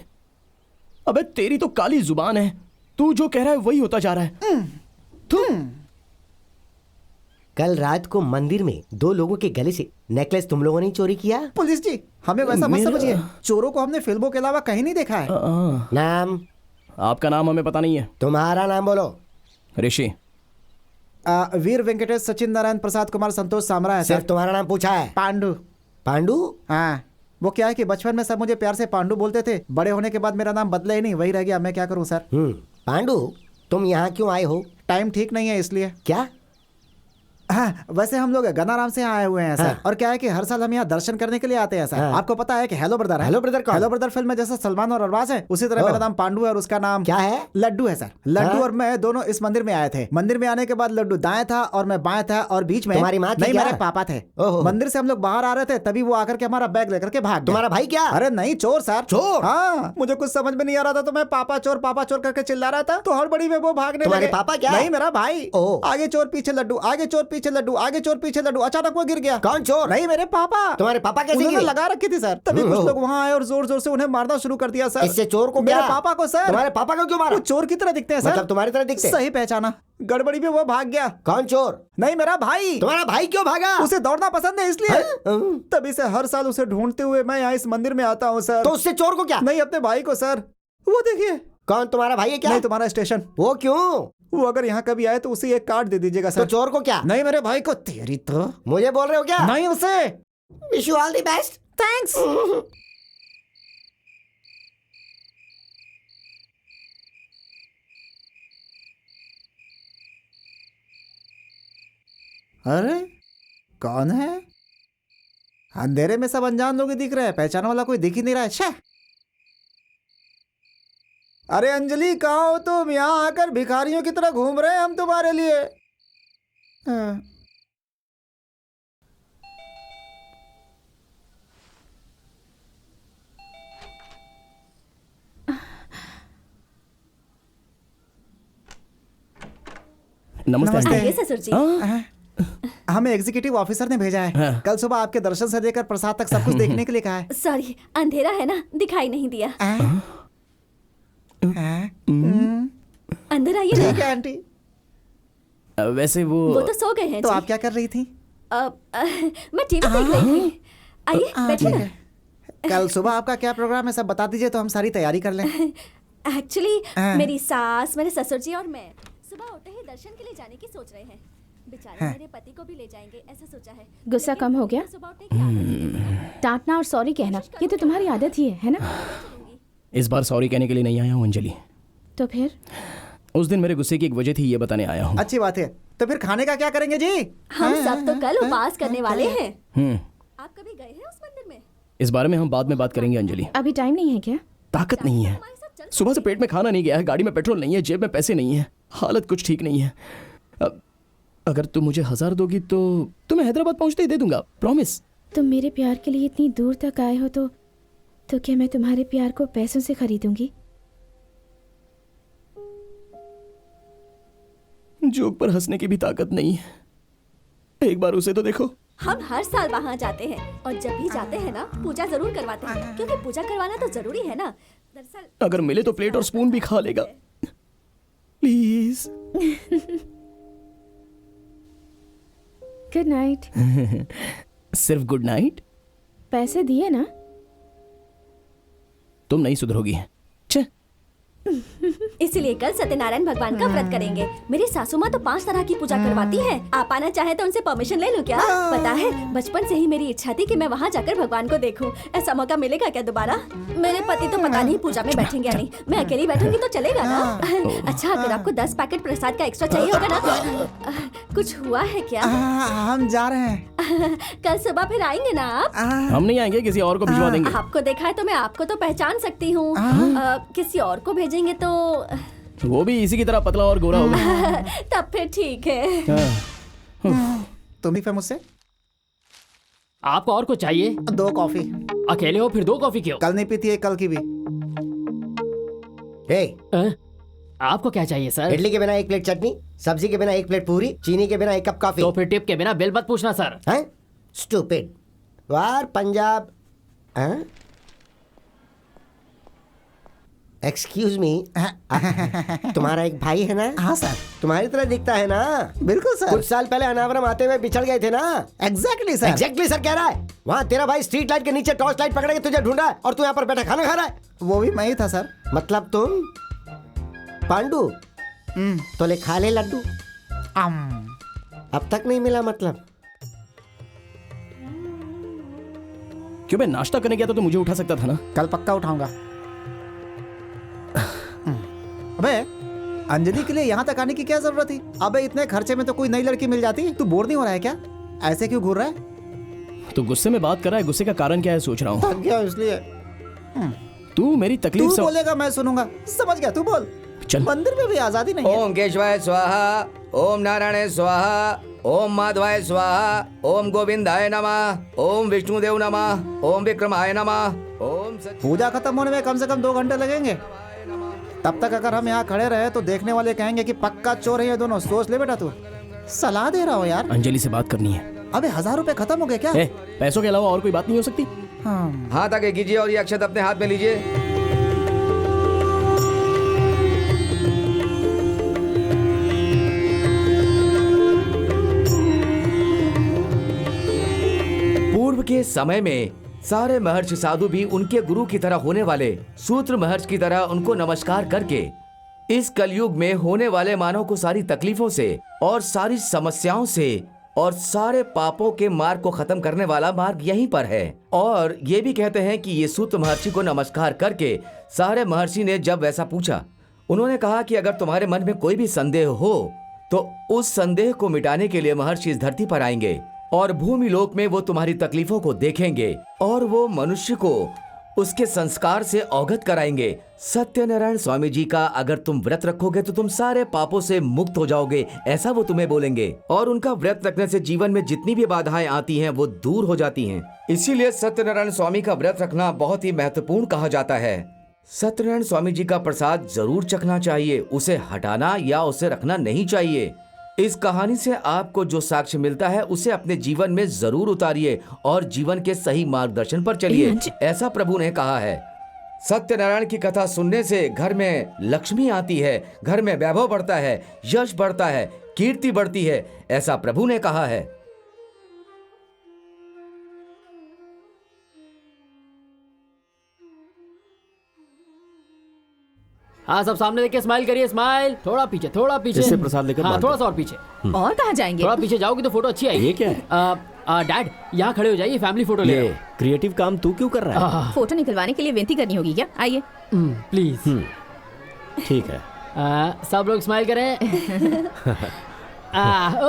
अबे तेरी तो काली जुबान है, तू जो कह रहा है वही होता जा रहा है। कल रात को मंदिर में 2 लोगों के गले से नेकलेस तुम लोगों ने चोरी किया। पुलिस जी हमें वैसा मत समझिए, चोरों को हमने फिल्मों के अलावा कहीं नहीं देखा है। नाम? आपका नाम हमें पता नहीं है। तुम्हारा नाम बोलो। ऋषि। वीर वेंकटेश सचिन नारायण प्रसाद कुमार संतोष सामरा है। सिर्फ तुम्हारा नाम पूछा है। पांडु। पांडु? हाँ, वो क्या है कि बचपन में सब मुझे प्यार से पांडु बोलते थे, बड़े होने के बाद मेरा नाम बदला ही नहीं, वही रह गया। मैं क्या करूं सर? पांडु, तुम यहाँ क्यों आए हो? टाइम ठीक नहीं है इसलिए। क्या? हाँ, वैसे हम लोग गनाराम से आए हुए हैं सर। हाँ। और क्या है कि हर साल हम यहाँ दर्शन करने के लिए आते हैं सर। हाँ। आपको पता है कि हेलो ब्रदर है। हेलो ब्रदर कौन? हेलो ब्रदर फिल्म में जैसा सलमान और अरबाज है, उसी तरह मेरा नाम पांडु है और उसका नाम क्या है? लड्डू है सर। लड्डू हाँ? और मैं दोनों इस मंदिर में आए थे। मंदिर में आने के बाद लड्डू दाएं था और मैं बाएं था और बीच में तुम्हारी माँ थी नहीं, क्या? मेरे पापा थे। ओहो। मंदिर से हम लोग बाहर आ रहे थे, तभी वो आकर के हमारा बैग लेकर के भाग गए। तुम्हारा भाई क्या? अरे नहीं, चोर सर। चोर? हाँ, मुझे कुछ समझ में नहीं आ रहा था तो मैं पापा चोर करके चिल्ला रहा था, तो हड़बड़ी में वो भागने तुम्हारे लगे। पापा क्या? नहीं, मेरा भाई। आगे चोर पीछे लड्डू, आगे चोर पीछे लड्डू, आगे चोर पीछे लड्डू, अचानक वो गिर गया। कौन चोर? नहीं, मेरे पापा। तुम्हारे पापा कैसे उन्होंने गिरे? लगा रखी थी सर, तभी कुछ लोग वहाँ आए और जोर जोर से उन्हें मारना शुरू कर दिया सर। इससे चोर को मेरे क्या? पापा को सर। तुम्हारे पापा को क्यों मारा? वो चोर की तरह दिखते हैं सर। मतलब तुम्हारी तरह दिखते? सही पहचाना। गड़बड़ी में वो भाग गया। कौन चोर? नहीं, मेरा भाई। तुम्हारा भाई क्यों भागा? उसे दौड़ना पसंद है इसलिए। तभी से हर साल उसे ढूंढते हुए मैं यहाँ इस मंदिर में आता हूँ सर। तो उससे चोर को क्या? नहीं, अपने भाई को सर। वो देखिए। कौन? तुम्हारा भाई है क्या? नहीं, तुम्हारा स्टेशन। वो क्यों? वो अगर यहाँ कभी आए तो उसे एक कार्ड दे दीजिएगा सर। तो चोर को क्या? नहीं, मेरे भाई को। तेरी तो। मुझे बोल रहे हो क्या? नहीं, उसे। Wish you all the best. Thanks. अरे कौन है? अंधेरे में सब अनजान लोग ही दिख रहे हैं, पहचान वाला कोई दिख ही नहीं रहा है। छे! अरे अंजलि, कहाँ हो तुम? यहाँ आकर भिखारियों की तरह घूम रहे हैं हम तुम्हारे लिए। हाँ। नमस्ते। आइए ससुर जी। हमें एग्जीक्यूटिव ऑफिसर ने भेजा है। कल सुबह आपके दर्शन से लेकर प्रसाद तक सब कुछ देखने के लिए कहा है। सॉरी, अंधेरा है ना, दिखाई नहीं दिया। अंदर आइए ना। ठीक है आंटी। वैसे वो तो सो गए हैं तो जी। आप क्या कर रही थी? मैं टीवी देख रही थी। आइए बैठिए ना। कल सुबह आपका क्या प्रोग्राम है, सब बता दीजिए तो हम सारी तैयारी कर लें। एक्चुअली मेरी सास, मेरे ससुर जी और मैं सुबह उठते ही दर्शन के लिए जाने की सोच रहे हैं। बेचारे मेरे पति को भी ले जाएंगे ऐसा सोचा है। गुस्सा कम हो गया? सुबह उठने की आदत डांटना और सॉरी कहना, ये तो तुम्हारी आदत ही है ना? इस बार सॉरी कहने के लिए नहीं आया हूँ अंजलि। तो फिर? उस दिन मेरे गुस्से की एक वजह थी, ये बताने आया हूँ। अच्छी बात है। तो फिर खाने का क्या करेंगे जी? हम सब तो कल उपास करने वाले हैं। आप कभी गए हैं उस मंदिर में? इस बारे में हम बाद में बात करेंगे अंजलि। अभी टाइम नहीं है क्या? ताकत नहीं है, सुबह से पेट में खाना नहीं गया है, गाड़ी में पेट्रोल नहीं है, जेब में पैसे नहीं है, हालत कुछ ठीक नहीं है। अगर तुम मुझे 1000 दोगी तो मैं हैदराबाद पहुंचते ही दे दूंगा, प्रॉमिस। तुम मेरे प्यार के लिए इतनी दूर तक आए हो तो क्या मैं तुम्हारे प्यार को पैसों से खरीदूंगी? जोक पर हंसने की भी ताकत नहीं है, एक बार उसे तो देखो। हम हर साल वहाँ जाते हैं और जब भी जाते हैं ना पूजा जरूर करवाते हैं, क्योंकि पूजा करवाना तो जरूरी है ना। दरअसल अगर मिले तो प्लेट और स्पून भी खा लेगा, प्लीज। Good night. सिर्फ गुड नाइट? पैसे दिए ना? तुम नहीं सुधरोगी। छे। इसीलिए कल सत्यनारायण भगवान का व्रत करेंगे। मेरी सासू माँ तो 5 तरह की पूजा करवाती है। आप आना चाहे तो उनसे परमिशन ले लूं क्या? पता है बचपन से ही मेरी इच्छा थी कि मैं वहाँ जाकर भगवान को देखूं। ऐसा मौका मिलेगा क्या दोबारा? मेरे पति तो पता नहीं पूजा में बैठेंगे या नहीं। मैं अकेली बैठूंगी तो चलेगा ना? अच्छा, अगर आपको 10 पैकेट प्रसाद का एक्स्ट्रा चाहिए होगा ना? कुछ हुआ है क्या? हम जा रहे हैं। कल सुबह फिर आएंगे ना आप? हम नहीं आएंगे, किसी और को भिजवा देंगे। आपको देखा है तो मैं आपको तो पहचान सकती हूँ। किसी और को भेजेंगे तो वो भी इसी की तरह पतला और गोरा होगा। तब फिर ठीक है। तुम ही मुझसे आपको और कुछ चाहिए? 2 कॉफी। अकेले हो फिर 2 कॉफी क्यों? कल नहीं पीती है, कल की भी। आपको क्या चाहिए सर? इडली के बिना 1 प्लेट चटनी, सब्जी के बिना 1 प्लेट पूरी, चीनी के बिना 1 कप कॉफी। तो फिर टिप के बिना बिल मत पूछना सर। हैं? स्टूपिड। वार पंजाब। एक्सक्यूज मी, तुम्हारा एक भाई है ना? हाँ सर। तुम्हारी तरह दिखता है ना? बिल्कुल सर। कुछ साल पहले अनावरम आते हुए बिछड़ गए थे ना? Exactly sir. एग्जैक्टली सर कह रहा है। वहाँ तेरा भाई स्ट्रीट लाइट के नीचे टॉर्च लाइट पकड़ के तुझे ढूंढ रहा है और तू यहाँ पर बैठा खाना खा रहा है। वो भी मैं ही था सर। मतलब तुम पांडू? तो ले खा ले लड्डू। अब तक नहीं मिला मतलब? क्यों, मैं नाश्ता करने गया था तो मुझे उठा सकता था ना? कल पक्का उठाऊंगा। अबे अंजलि के लिए यहाँ तक आने की क्या जरूरत थी? अबे इतने खर्चे में तो कोई नई लड़की मिल जाती। तू बोर नहीं हो रहा है क्या? ऐसे क्यों घूर रहा है? तो गुस्से में बात कर रहा है, गुस्से का कारण क्या है सोच रहा हूँ। थक गया इसलिए। तू मेरी तकलीफ तू बोलेगा मैं सुनूंगा। समझ गया, तू बोल। चल। मंदिर में भी आजादी नहीं है। ओम केशवाय स्वाहा, ओम नारायण स्वाहा, ओम माधवाय स्वाहा, ओम गोविंदाय नमः, ओम विष्णुदेव नमः, ओम विक्रमाय नमः, ओम पूजा खत्म होने में कम से कम 2 घंटे लगेंगे। तब तक अगर हम यहाँ खड़े रहे तो देखने वाले कहेंगे कि पक्का चोर है ये दोनों। सोच ले बेटा, तू सलाह दे रहा हो यार। अंजलि से बात करनी है। अबे 1000 रुपए खत्म हो गए क्या? पैसों के अलावा और कोई बात नहीं हो सकती? हाथ आगे कीजिए और ये अक्षत अपने हाथ में लीजिए। पूर्व के समय में सारे महर्षि साधु भी उनके गुरु की तरह होने वाले सूत्र महर्षि की तरह उनको नमस्कार करके इस कलयुग में होने वाले मानव को सारी तकलीफों से और सारी समस्याओं से और सारे पापों के मार्ग को खत्म करने वाला मार्ग यहीं पर है। और ये भी कहते हैं कि ये सूत्र महर्षि को नमस्कार करके सारे महर्षि ने जब वैसा पूछा, उन्होंने कहा कि अगर तुम्हारे मन में कोई भी संदेह हो तो उस संदेह को मिटाने के लिए महर्षि इस धरती पर आएंगे और भूमि लोक में वो तुम्हारी तकलीफों को देखेंगे और वो मनुष्य को उसके संस्कार से अवगत कराएंगे। सत्यनारायण स्वामी जी का अगर तुम व्रत रखोगे तो तुम सारे पापों से मुक्त हो जाओगे, ऐसा वो तुम्हें बोलेंगे। और उनका व्रत रखने से जीवन में जितनी भी बाधाएं आती हैं वो दूर हो जाती हैं। इसीलिए सत्यनारायण स्वामी का व्रत रखना बहुत ही महत्वपूर्ण कहा जाता है। सत्यनारायण स्वामी जी का प्रसाद जरूर चखना चाहिए, उसे हटाना या उसे रखना नहीं चाहिए। इस कहानी से आपको जो साक्ष्य मिलता है उसे अपने जीवन में जरूर उतारिए और जीवन के सही मार्गदर्शन पर चलिए, ऐसा प्रभु ने कहा है। सत्यनारायण की कथा सुनने से घर में लक्ष्मी आती है, घर में वैभव बढ़ता है, यश बढ़ता है, कीर्ति बढ़ती है, ऐसा प्रभु ने कहा है। हाँ, सब सामने देख के स्माइल करिए, स्माइल। थोड़ा पीछे, थोड़ा पीछे। इससे प्रसाद लेकर हाँ, बाहर थोड़ा दो। सा और पीछे। और कहाँ जाएंगे? थोड़ा पीछे जाओगे तो फोटो अच्छी आएगी। ये क्या है? डैड, यहाँ खड़े हो जाइए, फैमिली फोटो ले ये क्रिएटिव काम तू क्यों कर रहा है? फोटो निकलवाने के लिए विनती करनी होगी क्या? आइए। प्लीज। ठीक है। सब लोग स्माइल करें।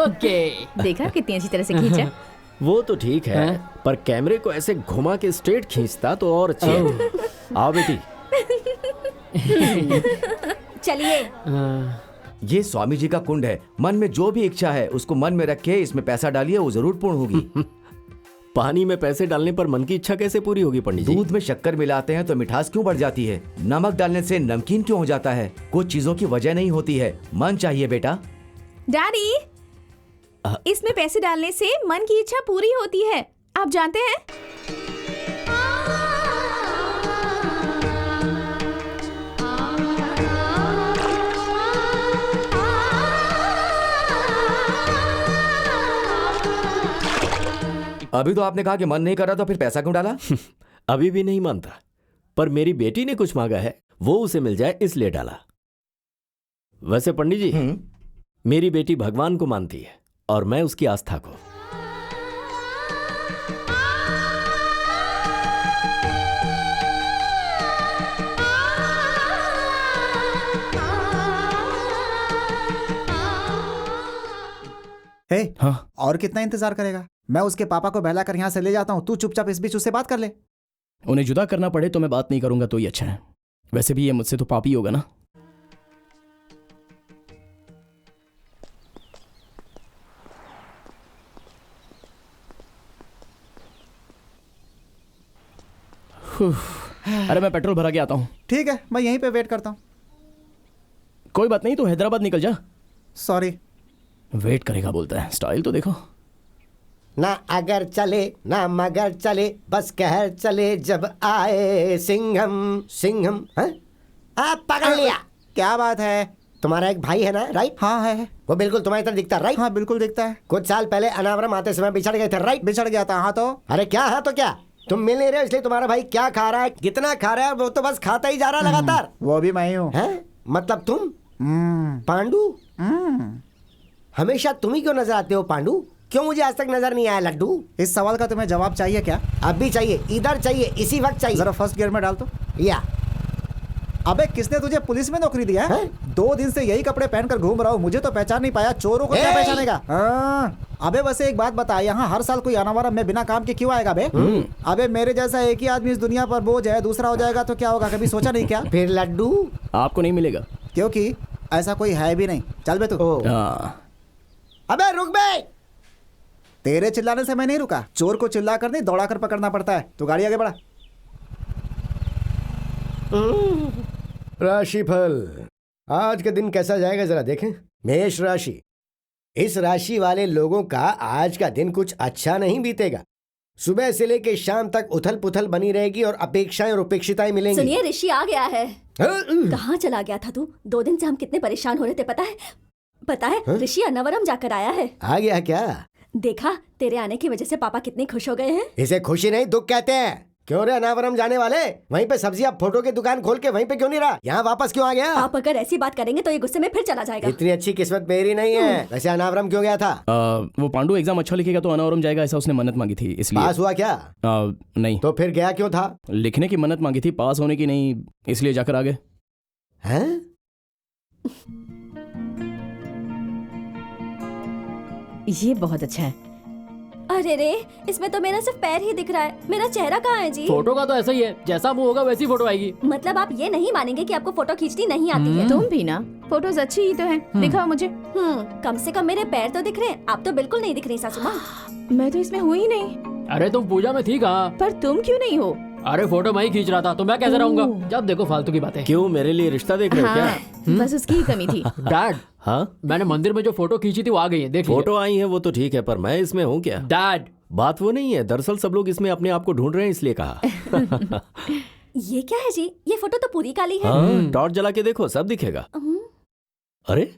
ओके। देखा कितनी अच्छी तरह से खींचा। वो तो ठीक है, पर कैमरे को ऐसे घुमा के स्ट्रेट खींचता तो और अच्छी है। आओ बेटी। चलिए। ये स्वामी जी का कुंड है, मन में जो भी इच्छा है उसको मन में रखे, इसमें पैसा डालिए, वो जरूर पूर्ण होगी। पानी में पैसे डालने पर मन की इच्छा कैसे पूरी होगी पंडित जी? दूध में शक्कर मिलाते हैं तो मिठास क्यों बढ़ जाती है? नमक डालने से नमकीन क्यों हो जाता है? कुछ चीजों की वजह नहीं होती है, मन चाहिए बेटा। डैडी, इसमें पैसे डालने से मन की इच्छा पूरी होती है, आप जानते हैं? अभी तो आपने कहा कि मन नहीं कर रहा, तो फिर पैसा क्यों डाला? अभी भी नहीं मानता, पर मेरी बेटी ने कुछ मांगा है, वो उसे मिल जाए इसलिए डाला। वैसे पंडित जी, मेरी बेटी भगवान को मानती है और मैं उसकी आस्था को। हे, हाँ? और कितना इंतजार करेगा? मैं उसके पापा को बहला कर यहाँ से ले जाता हूँ, तू चुपचाप इस बीच उससे बात कर ले। उन्हें जुदा करना पड़े तो मैं बात नहीं करूंगा तो ही अच्छा है। वैसे भी ये मुझसे तो पापी होगा ना। अरे मैं पेट्रोल भरा के आता हूँ। ठीक है, मैं यहीं पे वेट करता हूँ। कोई बात नहीं, तो हैदराबाद निकल जा। सॉरी। वेट करेगा बोलता है, स्टाइल तो देखो। ना अगर चले ना मगर चले, बस कहर चले जब आए सिंघम सिंघम। आप पकड़ लिया। क्या बात है? तुम्हारा एक भाई है ना, राइट? हाँ है। वो बिल्कुल तुम्हारी तरह दिखता है, राइट? हाँ बिल्कुल दिखता है। कुछ साल पहले अनावरम आते समय बिछड़ गए थे, राइट? बिछड़ गया था। हाँ तो? अरे क्या हाँ तो क्या, तुम मिल नहीं रहे हो इसलिए तुम्हारा भाई क्या खा रहा है, कितना खा रहा है, वो तो बस खाता ही जा रहा है लगातार। वो भी मैं ही हूँ। मतलब तुम पांडू? हमेशा तुम ही क्यों नजर आते हो पांडू? क्यों मुझे आज तक नजर नहीं आया लड्डू? इस सवाल का तुम्हें जवाब चाहिए क्या? अभी चाहिए, इधर चाहिए, इसी वक्त चाहिए। जरा फर्स्ट गियर में डाल तो। या अबे किसने तुझे पुलिस में नौकरी दिया है? 2 दिन से यही कपड़े पहनकर घूम रहा हूँ, मुझे तो पहचान नहीं पाया, चोरों को क्या पहचानेगा? अबे वैसे एक बात बता, यहाँ हर साल कोई अनावरम में बिना काम के क्यों आएगा बे? अबे मेरे जैसा एक ही आदमी इस दुनिया पर बोझ है, दूसरा हो जाएगा तो क्या होगा, कभी सोचा नहीं क्या? फिर लड्डू आपको नहीं मिलेगा, क्योंकि ऐसा कोई है भी नहीं। चल बे तू। अबे रुक बे। तेरे चिल्लाने से मैं नहीं रुका, चोर को चिल्ला कर नहीं दौड़ा कर पकड़ना पड़ता है। तू गाड़ी आगे बढ़ा। राशिफल आज का दिन कैसा जाएगा जरा देखें। मेष राशि, इस राशि वाले लोगों का आज का दिन कुछ अच्छा नहीं बीतेगा। सुबह से लेकर शाम तक उथल पुथल बनी रहेगी और अपेक्षाएं और उपेक्षिताएं मिलेंगी। सुनिए, ऋषि आ गया है। कहाँ चला गया था तू? 2 दिन से हम कितने परेशान हो रहे थे, पता है? पता है ऋषि अनावरम जाकर आया है। आ गया क्या? देखा, तेरे आने की वजह से पापा कितने खुश हो गए हैं। इसे खुशी नहीं दुख कहते हैं। क्यों रे अनावरम जाने वाले? वहीं पे सब्जियां फोटो की दुकान खोल के वहीं पे क्यों नहीं रहा? यहाँ वापस क्यों आ गया? आप अगर ऐसी बात करेंगे तो ये गुस्से में फिर चला जाएगा। इतनी अच्छी किस्मत मेरी नहीं है। वैसे अनावरम क्यों गया था? वो पांडु एग्जाम अच्छा लिखेगा तो अनावरम जाएगा, ऐसा उसने मन्नत मांगी थी, इसलिए। पास हुआ क्या? नहीं। तो फिर गया क्यों था? लिखने की मन्नत मांगी थी, पास होने की नहीं, इसलिए जाकर आ गए। हैं? ये बहुत अच्छा है। अरे रे, इसमें तो मेरा सिर्फ पैर ही दिख रहा है, मेरा चेहरा कहाँ है जी? फोटो का तो ऐसा ही है, जैसा मुंह होगा वैसी फोटो आएगी। मतलब आप ये नहीं मानेंगे कि आपको फोटो खींचनी नहीं आती है? तुम भी ना, फोटोज अच्छी ही तो है, दिखाओ मुझे। कम से कम मेरे पैर तो दिख रहे हैं, आप तो बिल्कुल नहीं दिख रही सासू माँ। मैं तो इसमें हुई नहीं। अरे तुम पूजा में थी कहाँ? पर तुम क्यों नहीं हो? अरे फोटो मैं ही खींच रहा था, तो मैं कैसे रहूंगा? जब देखो फालतू की बातें। क्यों, मेरे लिए रिश्ता देख रहे हो क्या? बस उसकी ही कमी थी। डैड, हाँ, मैंने मंदिर में जो फोटो खींची थी वो आ गई है, देख लीजिए। फोटो आई है वो तो ठीक है, पर मैं इसमें हूँ क्या? डैड, बात वो नहीं है, दरअसल सब लोग इसमें अपने आप को ढूंढ रहे हैं इसलिए कहा। ये क्या है जी? ये फोटो तो पूरी काली है। हाँ, टॉर्च जला के देखो सब दिखेगा। अरे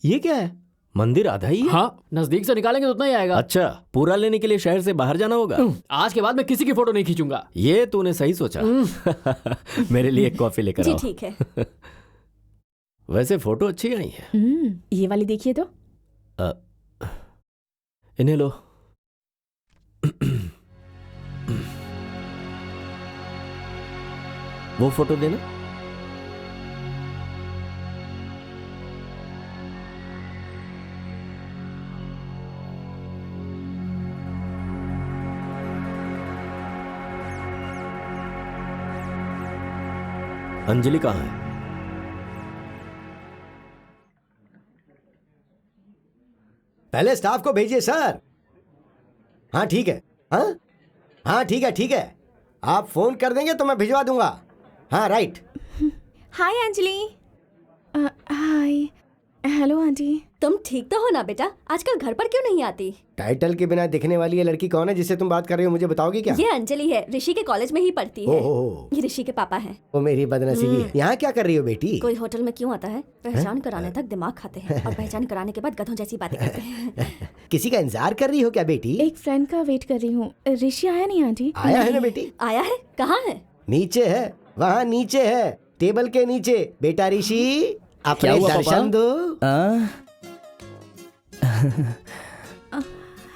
ये क्या है, मंदिर आधा ही है? हाँ, नजदीक से निकालेंगे तो उतना ही आएगा। अच्छा, पूरा लेने के लिए शहर से बाहर जाना होगा। आज के बाद मैं किसी की फोटो नहीं खींचूंगा। ये तूने सही सोचा। मेरे लिए एक कॉफी लेकर जी आओ। ठीक है। वैसे फोटो अच्छी आई है। ये वाली देखिए तो। इन्हें लो। वो फोटो देना। अंजलि कहाँ है? पहले स्टाफ को भेजिए सर। हाँ ठीक है, हाँ ठीक है ठीक है, आप फोन कर देंगे तो मैं भिजवा दूंगा। हाँ right. Hi Anjali. Hi. Hello aunty. तुम ठीक तो हो ना बेटा? आजकल घर पर क्यों नहीं आती? टाइटल के बिना दिखने वाली ये लड़की कौन है जिससे तुम बात कर रही हो, मुझे बताओगी क्या? ये अंजलि है, ऋषि के कॉलेज में ही पढ़ती है। ओहो। ये ऋषि के पापा हैं। वो मेरी बदनसीबी है। यहाँ क्या कर रही हो बेटी? कोई होटल में क्यों आता है? पहचान कराने तक दिमाग खाते हैं और पहचान कराने के बाद गधों जैसी बातें करते हैं। किसी का इंतजार कर रही हो क्या बेटी? एक फ्रेंड का वेट कर रही हूँ। ऋषि आया नहीं आंटी? आया है ना बेटी? आया है? कहाँ है? नीचे है, वहाँ नीचे है, टेबल के नीचे। बेटा ऋषि, अपने हुआ, दर्शन दो।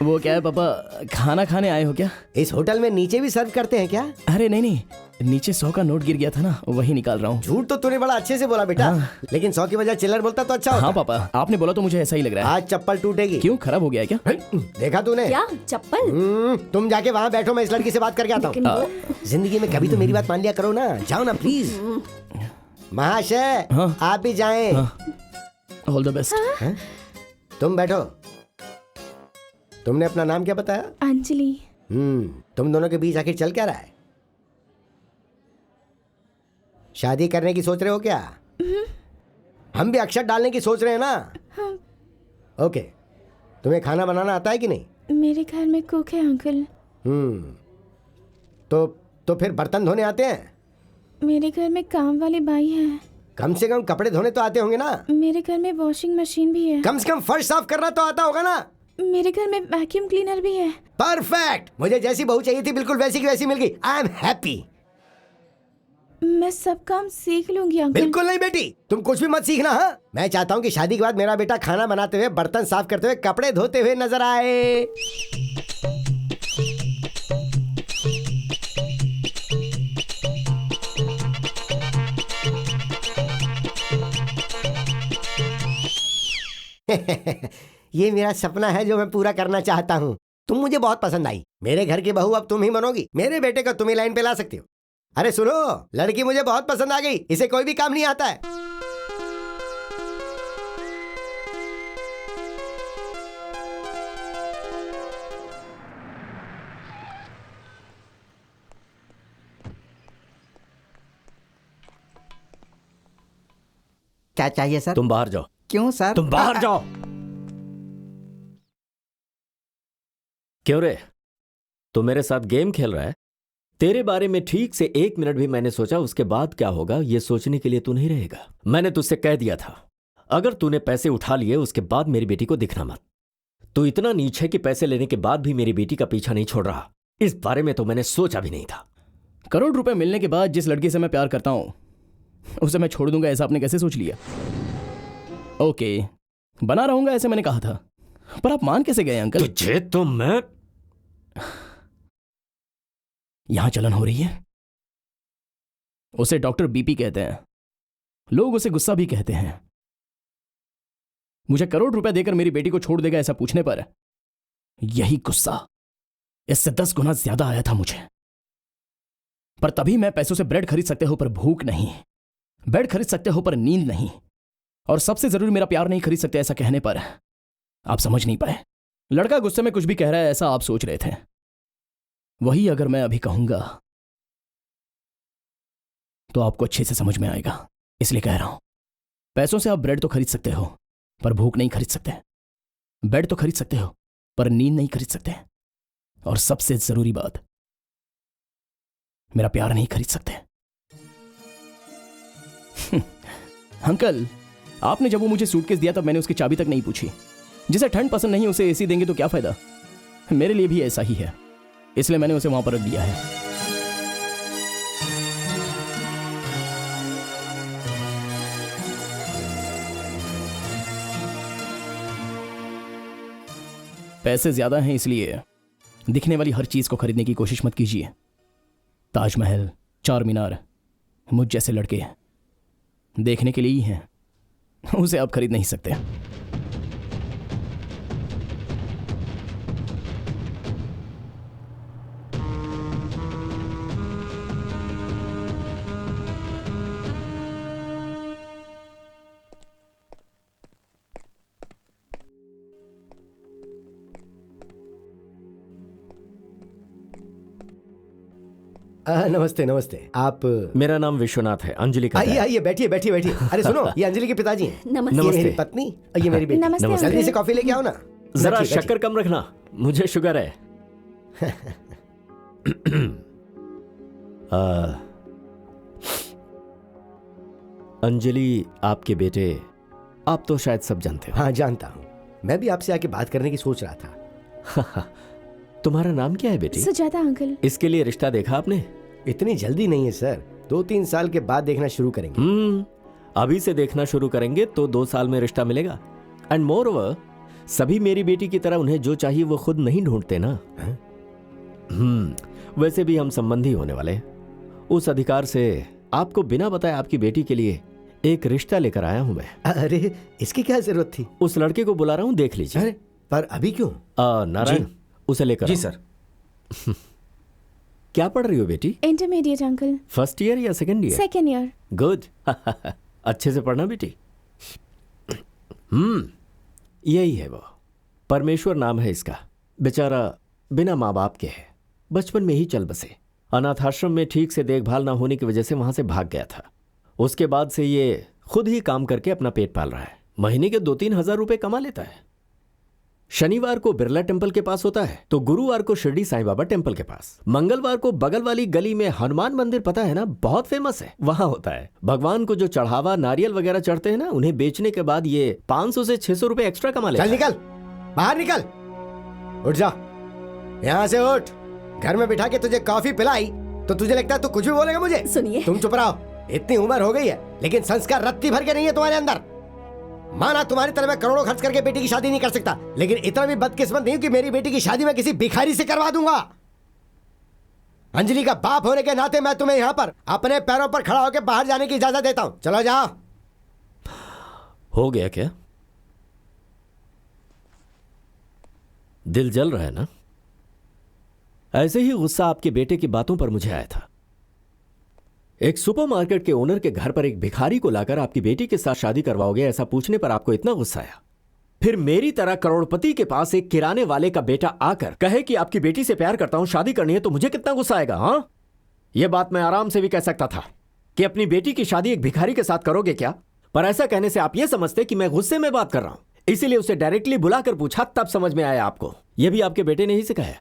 वो क्या है पापा, खाना खाने आए हो क्या? इस होटल में नीचे भी सर्व करते हैं क्या? अरे नहीं नहीं, नीचे 100 का नोट गिर गया था ना, वही निकाल रहा हूँ। झूठ तो तूने बड़ा अच्छे से बोला बेटा। लेकिन 100 की बजाय चिल्लर बोलता तो अच्छा होता। हाँ पापा, आपने बोला तो मुझे ऐसा ही लग रहा है। आज चप्पल टूटेगी। क्यों, खराब हो गया है क्या? देखा तूने? क्या चप्पल? तुम जाके वहाँ बैठो, मैं इस लड़की से बात करके आता हूँ। जिंदगी में कभी तो मेरी बात मान लिया करो ना, जाओ ना प्लीज। महाशय आप भी जाएं। All the best. तुम बैठो। तुमने अपना नाम क्या बताया? अंजलि। तुम दोनों के बीच आखिर चल क्या रहा है? शादी करने की सोच रहे हो क्या? हम भी अक्षर डालने की सोच रहे हैं ना। ओके, तुम्हें खाना बनाना आता है कि नहीं? मेरे घर में कुक है अंकल। तो फिर बर्तन धोने आते हैं? मेरे घर में काम वाली बाई है। कम से कम कपड़े धोने तो आते होंगे ना? मेरे घर में वॉशिंग मशीन भी है। कम से कम फर्श साफ करना तो आता होगा ना? मेरे घर में वैक्यूम क्लीनर भी है। परफेक्ट, मुझे जैसी बहू चाहिए थी बिल्कुल वैसी की वैसी मिल गई। I am happy. मैं सब काम सीख लूंगी अंकल। बिल्कुल नहीं बेटी, तुम कुछ भी मत सीखना। हाँ, मैं चाहता हूँ कि शादी के बाद मेरा बेटा खाना बनाते हुए, बर्तन साफ करते हुए, कपड़े धोते हुए नजर आए। ये मेरा सपना है जो मैं पूरा करना चाहता हूँ। तुम मुझे बहुत पसंद आई। मेरे घर की बहू अब तुम ही बनोगी। मेरे बेटे को तुम ही लाइन पे ला सकती हो। अरे सुनो, लड़की मुझे बहुत पसंद आ गई। इसे कोई भी काम नहीं आता है। क्या चाहिए सर? तुम बाहर जाओ। क्यों सर? तुम बाहर जाओ। क्यों रे, तू मेरे साथ गेम खेल रहा है? तेरे बारे में ठीक से 1 मिनट भी मैंने सोचा, उसके बाद क्या होगा ये सोचने के लिए तू नहीं रहेगा। मैंने तुझसे कह दिया था, अगर तूने पैसे उठा लिए उसके बाद मेरी बेटी को दिखना मत। तू इतना नीच है कि पैसे लेने के बाद भी मेरी बेटी का पीछा नहीं छोड़ रहा। इस बारे में तो मैंने सोचा भी नहीं था। करोड़ रुपए मिलने के बाद जिस लड़की से मैं प्यार करता हूं उसे मैं छोड़ दूंगा, ऐसा आपने कैसे सोच लिया? ओके, बना रहूंगा ऐसे मैंने कहा था, पर आप मान कैसे गए अंकल? तुझे तो मैं... यहां चलन हो रही है। उसे डॉक्टर बीपी कहते हैं, लोग उसे गुस्सा भी कहते हैं। मुझे करोड़ रुपए देकर मेरी बेटी को छोड़ देगा ऐसा पूछने पर यही गुस्सा इससे 10 गुना ज्यादा आया था मुझे। पर तभी मैं पैसों से ब्रेड खरीद सकते हो पर भूख नहीं, बेड खरीद सकते हो पर नींद नहीं, और सबसे जरूरी मेरा प्यार नहीं खरीद सकते ऐसा कहने पर आप समझ नहीं पाए। लड़का गुस्से में कुछ भी कह रहा है ऐसा आप सोच रहे थे, वही अगर मैं अभी कहूंगा तो आपको अच्छे से समझ में आएगा, इसलिए कह रहा हूं। पैसों से आप ब्रेड तो खरीद सकते हो पर भूख नहीं खरीद सकते, बेड तो खरीद सकते हो पर नींद नहीं खरीद सकते, और सबसे जरूरी बात, मेरा प्यार नहीं खरीद सकते। अंकल, आपने जब वो मुझे सूटकेस दिया तब मैंने उसकी चाबी तक नहीं पूछी। जिसे ठंड पसंद नहीं उसे एसी देंगे तो क्या फायदा। मेरे लिए भी ऐसा ही है, इसलिए मैंने उसे वहां पर रख दिया है। पैसे ज्यादा हैं इसलिए दिखने वाली हर चीज को खरीदने की कोशिश मत कीजिए। ताजमहल, चार मीनार मुझ जैसे लड़के देखने के लिए ही हैं, उसे आप खरीद नहीं सकते। नमस्ते नमस्ते। आप? मेरा नाम विश्वनाथ है, अंजलि का। आइए आइए, बैठिए बैठिए बैठिए। अरे सुनो, ये अंजलि के पिताजी हैं। नमस्ते। ये मेरी पत्नी और ये मेरी बेटी। नमस्ते जल्दी से कॉफी लेके आओ ना। जरा बैठिए, शक्कर कम रखना, मुझे शुगर है। अंजलि, आपके बेटे, आप तो शायद सब जानते हो। हाँ जानता हूँ, मैं भी आपसे आके बात करने की सोच रहा था। तुम्हारा नाम क्या है बेटी? सुजाता अंकल। इसके लिए रिश्ता देखा आपने? इतनी जल्दी नहीं है सर, 2-3 साल के बाद देखना शुरू करेंगे। अभी से देखना शुरू करेंगे तो 2 साल में रिश्ता मिलेगा। एंड मोर ओवर, सभी मेरी बेटी की तरह उन्हें जो चाहिए वो खुद नहीं ढूंढते ना। वैसे भी हम संबंधी होने वाले, उस अधिकार से आपको बिना बताए आपकी बेटी के लिए एक रिश्ता लेकर आया हूं मैं। अरे इसकी क्या जरूरत थी? उस लड़के को बुला रहा हूं, देख लीजिए। अरे पर अभी क्यों? नारायण, उसे लेकर जी आओ। सर। क्या पढ़ रही हो बेटी? Intermediate uncle. फर्स्ट ईयर या second year? Second year. Good. अच्छे से पढ़ना बेटी। यही है वो, परमेश्वर नाम है इसका। बेचारा बिना माँ बाप के है, बचपन में ही चल बसे। अनाथाश्रम में ठीक से देखभाल ना होने की वजह से वहां से भाग गया था। उसके बाद से ये खुद ही काम करके अपना पेट पाल रहा है। महीने के 2-3 हजार रुपए कमा लेता है। शनिवार को बिरला टेम्पल के पास होता है, तो गुरुवार को शिरडी साईं बाबा टेम्पल के पास, मंगलवार को बगल वाली गली में हनुमान मंदिर, पता है ना, बहुत फेमस है, वहां होता है। भगवान को जो चढ़ावा नारियल वगैरह चढ़ते हैं ना, उन्हें बेचने के बाद ये 500 से 600 रुपए एक्स्ट्रा कमा लेता है। चल निकल, बाहर निकल, उठ जा, यहाँ से उठ। घर में बिठा के तुझे कॉफी पिलाई तो तुझे लगता है तू कुछ भी बोलेगा मुझे? सुनिए, तुम चुप रहो। इतनी उम्र हो गई है लेकिन संस्कार रत्ती भर के नहीं है तुम्हारे अंदर। माना तुम्हारी तरह मैं करोड़ों खर्च करके बेटी की शादी नहीं कर सकता, लेकिन इतना भी बदकिस्मत नहीं कि मेरी बेटी की शादी मैं किसी भिखारी से करवा दूंगा। अंजलि का बाप होने के नाते मैं तुम्हें यहाँ पर अपने पैरों पर खड़ा होकर बाहर जाने की इजाजत देता हूँ। चलो जाओ। हो गया क्या? दिल जल रहा है ना? ऐसे ही गुस्सा आपके बेटे की बातों पर मुझे आया था। एक सुपरमार्केट के ओनर के घर पर एक भिखारी को लाकर आपकी बेटी के साथ शादी करवाओगे, ऐसा पूछने पर आपको इतना गुस्सा आया। फिर मेरी तरह करोड़पति के पास एक किराने वाले का बेटा आकर कहे कि आपकी बेटी से प्यार करता हूं, शादी करनी है, तो मुझे कितना गुस्सा आएगा? हाँ, यह बात मैं आराम से भी कह सकता था कि अपनी बेटी की शादी एक भिखारी के साथ करोगे क्या, पर ऐसा कहने से आप यह समझते कि मैं गुस्से में बात कर रहा हूं, इसीलिए उसे डायरेक्टली बुलाकर पूछा, तब समझ में आया आपको। यह भी आपके बेटे ने ही सिखाया।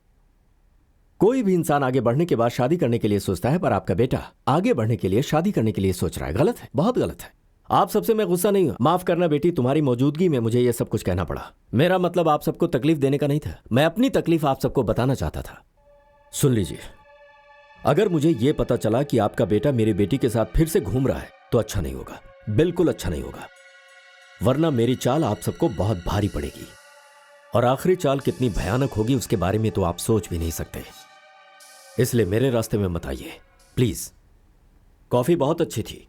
कोई भी इंसान आगे बढ़ने के बाद शादी करने के लिए सोचता है, पर आपका बेटा आगे बढ़ने के लिए शादी करने के लिए सोच रहा है। गलत है, बहुत गलत है। आप सबसे मैं गुस्सा नहीं हूं, माफ करना बेटी, तुम्हारी मौजूदगी में मुझे यह सब कुछ कहना पड़ा। मेरा मतलब आप सबको तकलीफ देने का नहीं था, मैं अपनी तकलीफ आप सबको बताना चाहता था। सुन लीजिए, अगर मुझे यह पता चला कि आपका बेटा मेरी बेटी के साथ फिर से घूम रहा है तो अच्छा नहीं होगा, बिल्कुल अच्छा नहीं होगा, वरना मेरी चाल आप सबको बहुत भारी पड़ेगी। और आखिरी चाल कितनी भयानक होगी उसके बारे में तो आप सोच भी नहीं सकते। इसलिए मेरे रास्ते में मत आइए प्लीज। कॉफी बहुत अच्छी थी।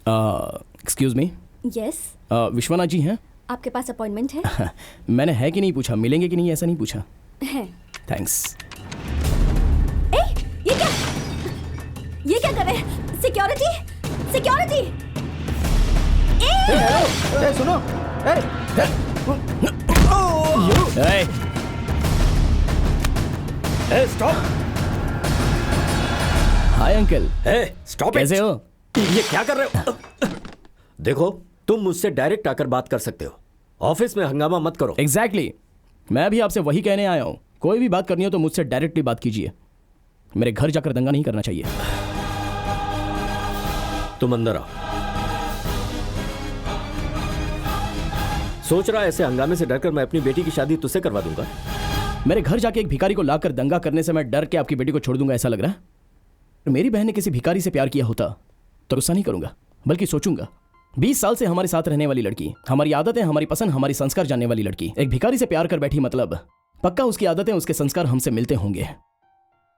Excuse me, yes, Vishwanath ji हैं? आपके पास अपॉइंटमेंट है? मैंने है कि नहीं पूछा, मिलेंगे कि नहीं ऐसा नहीं पूछा। है। थैंक्स। ये क्या कर रहे हैं? Security, security! सुनो, स्टॉप! Hi uncle. स्टॉप! कैसे हो? ये क्या कर रहे हो? देखो, तुम मुझसे डायरेक्ट आकर बात कर सकते हो, ऑफिस में हंगामा मत करो। एग्जैक्टली, मैं भी आपसे वही कहने आया हूं। कोई भी बात करनी हो तो मुझसे डायरेक्टली बात कीजिए। मेरे घर जाकर दंगा नहीं करना चाहिए। तुम अंदर आओ। सोच रहा ऐसे हंगामे से डरकर मैं अपनी बेटी की शादी तुझसे करवा दूंगा? मेरे घर जाके एक भिखारी को लाकर दंगा करने से मैं डर के आपकी बेटी को छोड़ दूंगा ऐसा लग रहा है? मेरी बहन ने किसी भिखारी से प्यार किया होता तो गुस्सा नहीं करूंगा, बल्कि सोचूंगा 20 साल से हमारे साथ रहने वाली लड़की, हमारी आदतें, हमारी पसंद, हमारी संस्कार जानने वाली लड़की एक भिखारी से प्यार कर बैठी, मतलब पक्का उसकी आदतें, उसके संस्कार हमसे मिलते होंगे।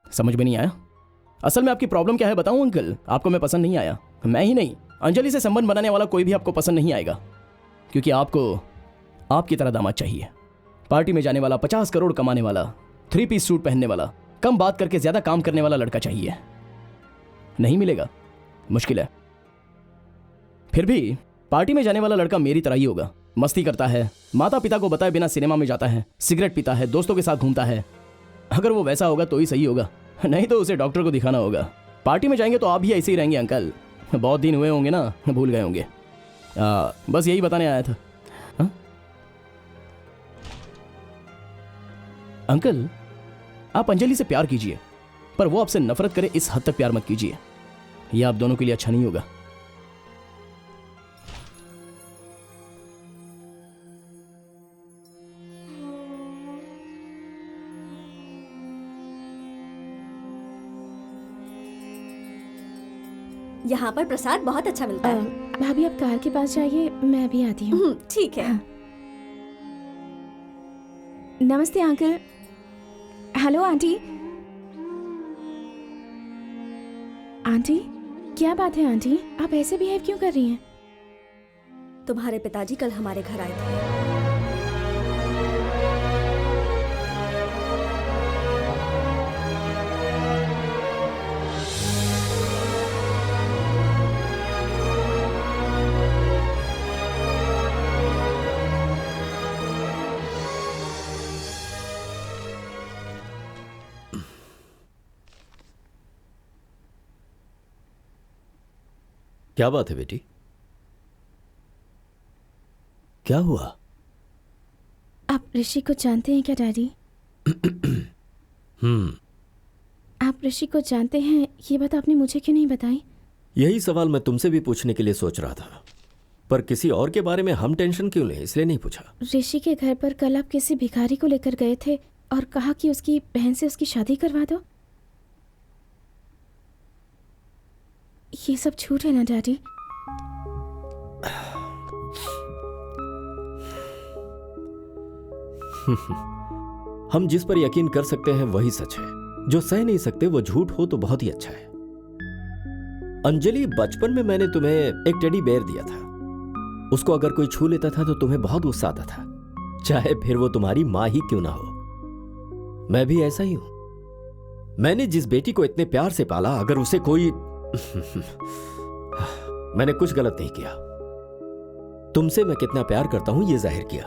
समझ में नहीं आया? असल में आपकी प्रॉब्लम क्या है बताऊं अंकल? आपको मैं पसंद नहीं आया, मैं ही नहीं, अंजलि से संबंध बनाने वाला कोई भी आपको पसंद नहीं आएगा, क्योंकि आपको आपकी तरह दामाद चाहिए। पार्टी में जाने वाला, 50 करोड़ कमाने वाला, 3 पीस सूट पहनने वाला, कम बात करके ज्यादा काम करने वाला लड़का चाहिए। नहीं मिलेगा, मुश्किल है। फिर भी पार्टी में जाने वाला लड़का मेरी तरह ही होगा। मस्ती करता है, माता पिता को बताए बिना सिनेमा में जाता है, सिगरेट पीता है, दोस्तों के साथ घूमता है। अगर वो वैसा होगा तो ही सही होगा, नहीं तो उसे डॉक्टर को दिखाना होगा। पार्टी में जाएंगे तो आप भी ऐसे ही रहेंगे अंकल। बहुत दिन हुए होंगे ना, भूल गए होंगे। बस यही बताने आया था। हा? अंकल, आप अंजलि से प्यार कीजिए, पर वो आपसे नफरत करे इस हद तक प्यार मत कीजिए। यह आप दोनों के लिए अच्छा नहीं होगा। यहाँ पर प्रसाद बहुत अच्छा मिलता है। भाभी आप कार के पास जाइए, मैं अभी आती हूँ। ठीक है। नमस्ते अंकल। Hello aunty. आंटी, क्या बात है आंटी? आप ऐसे बिहेव क्यों कर रही हैं? तुम्हारे पिताजी कल हमारे घर आए थे। क्या बात है बेटी? क्या हुआ? आप ऋषि को जानते हैं क्या डैडी? आप ऋषि को जानते हैं, ये बात आपने मुझे क्यों नहीं बताई? यही सवाल मैं तुमसे भी पूछने के लिए सोच रहा था, पर किसी और के बारे में हम टेंशन क्यों लें, इसलिए नहीं पूछा। ऋषि के घर पर कल आप किसी भिखारी को लेकर गए थे और कहा कि उसकी बहन से उसकी शादी करवा दो। ये सब झूठ है ना डैडी? हम जिस पर यकीन कर सकते हैं वही सच है, जो सह नहीं सकते वो झूठ हो तो बहुत ही अच्छा है। अंजलि, बचपन में मैंने तुम्हें एक टेडी बेयर दिया था। उसको अगर कोई छू लेता था तो तुम्हें बहुत गुस्सा आता था, चाहे फिर वो तुम्हारी मां ही क्यों ना हो। मैं भी ऐसा ही हूं। मैंने जिस बेटी को इतने प्यार से पाला, अगर उसे कोई मैंने कुछ गलत नहीं किया। तुमसे मैं कितना प्यार करता हूं ये जाहिर किया,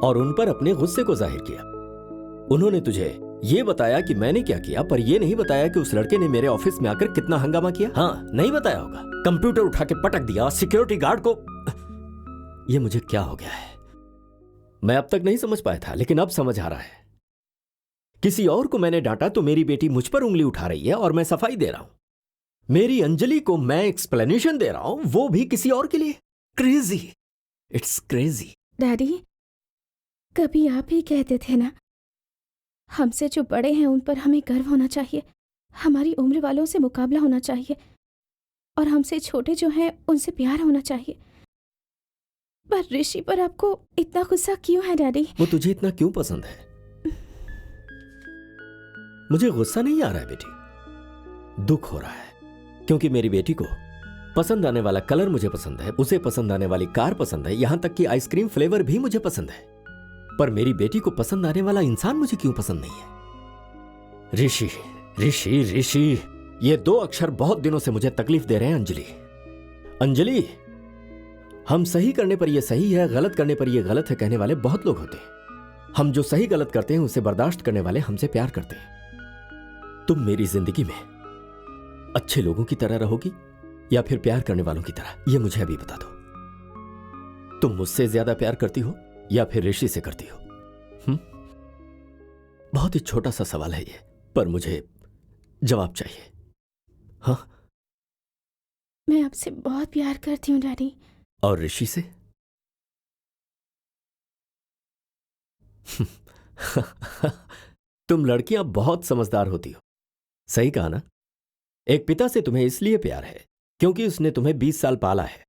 और उन पर अपने गुस्से को जाहिर किया। उन्होंने तुझे ये बताया कि मैंने क्या किया, पर ये नहीं बताया कि उस लड़के ने मेरे ऑफिस में आकर कितना हंगामा किया। हाँ, नहीं बताया होगा। कंप्यूटर उठा के पटक दिया, सिक्योरिटी गार्ड को। ये मुझे क्या हो गया है? मैं अब तक नहीं समझ पाया था, लेकिन अब समझ आ रहा है। किसी और को मैंने डांटा तो मेरी बेटी मुझ पर उंगली उठा रही है और मैं सफाई दे रहा हूं। मेरी अंजलि को मैं एक्सप्लेनेशन दे रहा हूं, वो भी किसी और के लिए। Crazy, it's crazy. डैडी, कभी आप ही कहते थे ना, हमसे जो बड़े हैं उन पर हमें गर्व होना चाहिए, हमारी उम्र वालों से मुकाबला होना चाहिए, और हमसे छोटे जो हैं उनसे प्यार होना चाहिए। पर ऋषि पर आपको इतना गुस्सा क्यों है डैडी? वो तुझे इतना क्यों पसंद है? मुझे गुस्सा नहीं आ रहा है बेटी, दुख हो रहा है, क्योंकि मेरी बेटी को पसंद आने वाला कलर मुझे पसंद है, उसे पसंद आने वाली कार पसंद है, यहां तक कि आइसक्रीम फ्लेवर भी मुझे पसंद है। पर मेरी बेटी को पसंद आने वाला इंसान मुझे क्यों पसंद नहीं है? ऋषि ऋषि ऋषि, ये 2 अक्षर बहुत दिनों से मुझे तकलीफ दे रहे हैं। अंजलि, अंजलि, हम सही करने पर यह सही है, गलत करने पर यह गलत है कहने वाले बहुत लोग होते हैं। हम जो सही गलत करते हैं उसे बर्दाश्त करने वाले हमसे प्यार करते हैं। तुम मेरी जिंदगी में अच्छे लोगों की तरह रहोगी या फिर प्यार करने वालों की तरह, यह मुझे अभी बता दो। तुम मुझसे ज्यादा प्यार करती हो या फिर ऋषि से करती हो? बहुत ही छोटा सा सवाल है ये, पर मुझे जवाब चाहिए। हाँ, मैं आपसे बहुत प्यार करती हूँ डैडी। और ऋषि से? तुम लड़कियां बहुत समझदार होती हो। सही कहा ना? एक पिता से तुम्हें इसलिए प्यार है क्योंकि उसने तुम्हें 20 साल पाला है,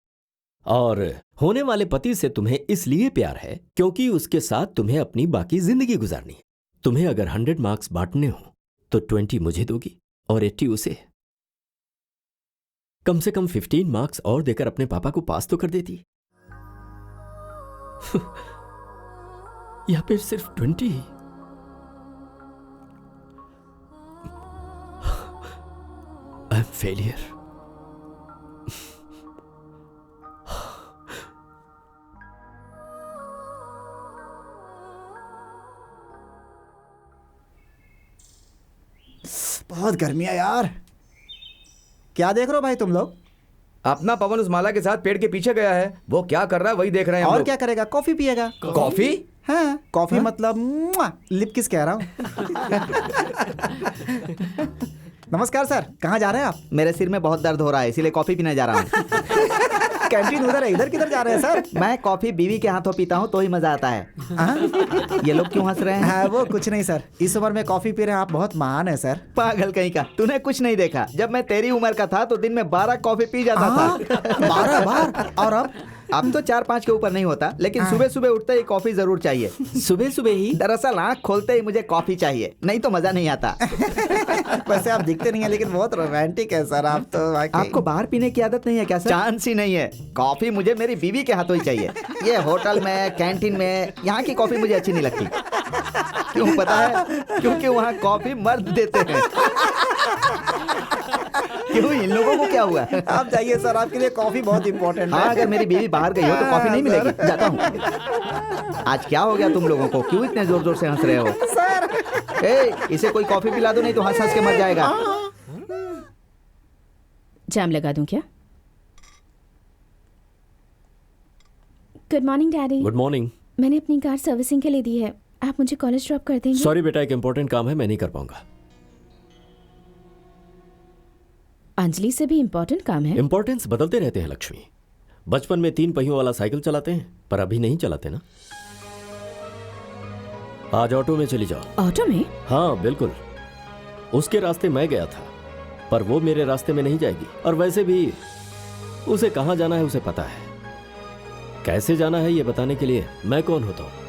और होने वाले पति से तुम्हें इसलिए प्यार है क्योंकि उसके साथ तुम्हें अपनी बाकी जिंदगी गुजारनी है। तुम्हें अगर 100 मार्क्स बांटने हो तो 20 मुझे दोगी और 80 उसे। कम से कम 15 मार्क्स और देकर अपने पापा को पास तो कर देती। या फिर सिर्फ 20? I am failure. बहुत गर्मी है यार। क्या देख रहे हो भाई तुम लोग? अपना पवन उस माला के साथ पेड़ के पीछे गया है, वो क्या कर रहा है वही देख रहे हैं हम और लोग। क्या करेगा? कॉफी पिएगा। कॉफी? हाँ, कॉफी मतलब लिप किस कह रहा हूँ। नमस्कार सर, कहाँ जा रहे हैं आप? मेरे सिर में बहुत दर्द हो रहा है इसीलिए कॉफी पीने जा रहा हूँ। कैंटीन उधर है, इधर किधर जा रहे हैं सर? मैं कॉफी बीवी के हाथों पीता हूँ तो ही मजा आता है। ये लोग क्यों हंस रहे हैं? हाँ, वो कुछ नहीं सर, इस उम्र में कॉफी पी रहे हैं आप, बहुत महान है सर। पागल कहीं का, तूने कुछ नहीं देखा। जब मैं तेरी उम्र का था तो दिन में 12 कॉफी पी जाता था। 12 बार? और अब तो 4-5 के ऊपर नहीं होता, लेकिन सुबह सुबह उठते ही कॉफी जरूर चाहिए। सुबह सुबह ही? दरअसल आँख खोलते ही मुझे कॉफी चाहिए, नहीं तो मजा नहीं आता। वैसे आप दिखते नहीं है लेकिन बहुत रोमांटिक है सर आप तो। आपको बाहर पीने की आदत नहीं है क्या सर? चांस ही नहीं है। कॉफी मुझे मेरी बीवी के हाथों ही चाहिए। ये होटल में, कैंटीन में, यहाँ की कॉफी मुझे अच्छी नहीं लगती। क्यों पता है? क्योंकि वहाँ कॉफी मर्द देते हैं। क्यों, इन लोगों को क्या हुआ? आप जाइए सर, आपके लिए कॉफी बहुत इंपॉर्टेंट है। हाँ, अगर मेरी बीवी बाहर गई हो तो कॉफी नहीं मिलेगी। जाता हूँ। आज क्या हो गया तुम लोगों को? क्यों इतने जोर जोर से हंस रहे हो? सर इसे कोई कॉफी पिला दो, नहीं तो हंस हंस के मर जाएगा। जाम लगा दूं क्या? Good morning daddy. Good morning. मैंने अपनी कार सर्विसिंग के लिए दी है, आप मुझे कॉलेज ड्रॉप कर देंगे? सॉरी बेटा, एक इंपॉर्टेंट काम है, मैं नहीं कर पाऊंगा। अंजलि से भी इम्पोर्टेंट काम है। इंपॉर्टेंस बदलते रहते हैं लक्ष्मी। बचपन में 3 पहियों वाला साइकिल चलाते हैं, पर अभी नहीं चलाते ना। आज ऑटो में चली जाओ। ऑटो में? हाँ बिल्कुल। उसके रास्ते मैं गया था, पर वो मेरे रास्ते में नहीं जाएगी। और वैसे भी उसे कहाँ जाना है उसे पता है। कैसे जाना है ये बताने के लिए मैं कौन होता हूं?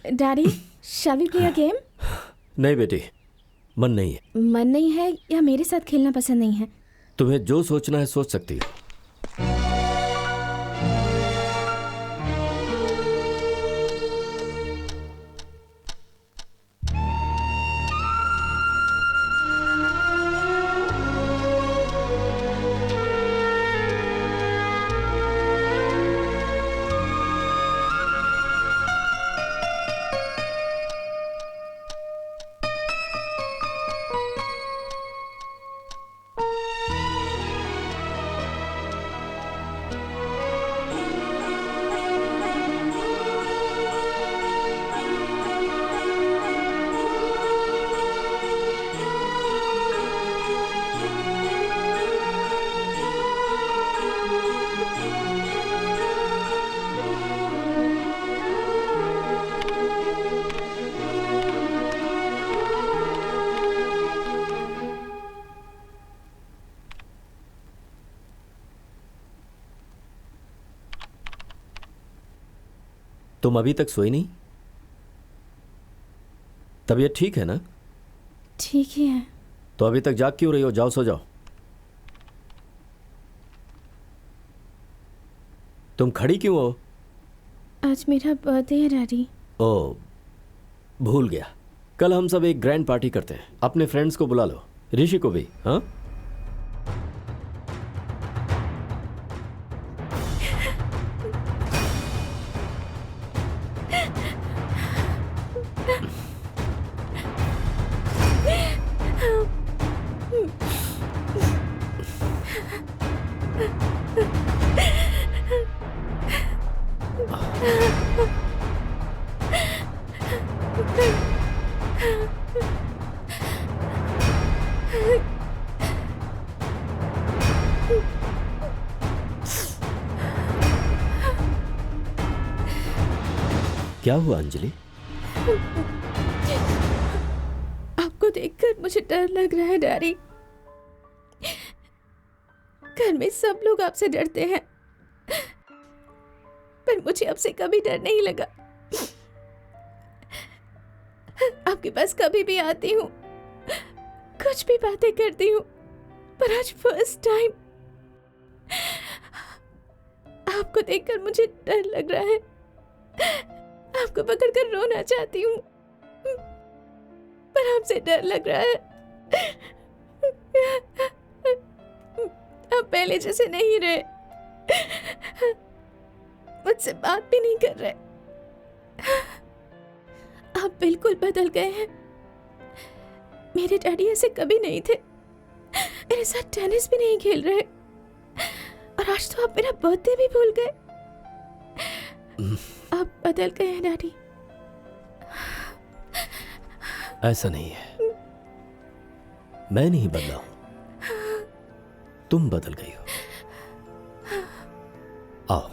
Daddy, shall we play a game? नहीं बेटी, मन नहीं है। मन नहीं है या मेरे साथ खेलना पसंद नहीं है? तुम्हें जो सोचना है सोच सकती हो। तुम अभी तक सोई नहीं? तबीयत ठीक है ना? ठीक ही है। तो अभी तक जाग क्यों रही हो? जाओ सो जाओ। तुम खड़ी क्यों हो? आज मेरा बर्थडे है डैडी। ओ, भूल गया। कल हम सब एक ग्रैंड पार्टी करते हैं। अपने फ्रेंड्स को बुला लो, ऋषि को भी। हाँ, क्या हुआ अंजलि? आपको देखकर मुझे डर लग रहा है डैडी। घर में सब लोग आपसे डरते हैं, पर मुझे आपसे कभी डर नहीं लगा। आपके पास कभी भी आती हूँ, कुछ भी बातें करती हूँ, पर आज फर्स्ट टाइम आपको देखकर मुझे डर लग रहा है। आपको पकड़कर रोना चाहती हूँ, पर आपसे डर लग रहा है। आप पहले जैसे नहीं रहे, मुझसे बात भी नहीं कर रहे। आप बिल्कुल बदल गए हैं। मेरे डैडी ऐसे कभी नहीं थे। मेरे साथ टेनिस भी नहीं खेल रहे, और आज तो आप मेरा बर्थडे भी भूल गए। आप बदल गए हैं डैडी। ऐसा नहीं है, मैं नहीं बदला हूं, तुम बदल गई हो। आओ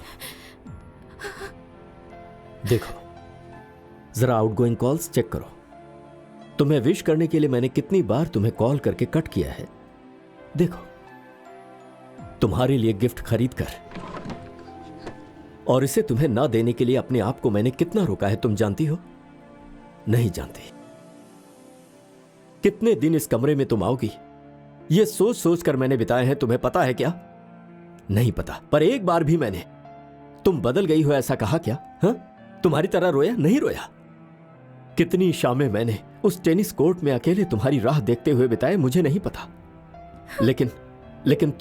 देखो, जरा आउटगोइंग कॉल्स चेक करो। तुम्हें विश करने के लिए मैंने कितनी बार तुम्हें कॉल करके कट किया है। देखो, तुम्हारे लिए गिफ्ट खरीद कर और इसे तुम्हें ना देने के लिए अपने आप को मैंने कितना रोका है, तुम जानती हो? नहीं जानती। कितने दिन इस कमरे में तुम आओगी, ये सोच सोच कर मैंने बिताए हैं, तुम्हें पता है क्या? नहीं पता। पर एक बार भी मैंने तुम बदल गई हो ऐसा कहा क्या? हाँ, तुम्हारी तरह रोया? नहीं रोया। कितनी शामें मैंने उस टेनिस कोर्ट में अकेले तुम्हारी राह देखते हुए बिताए, मुझे नहीं पता। लेकिन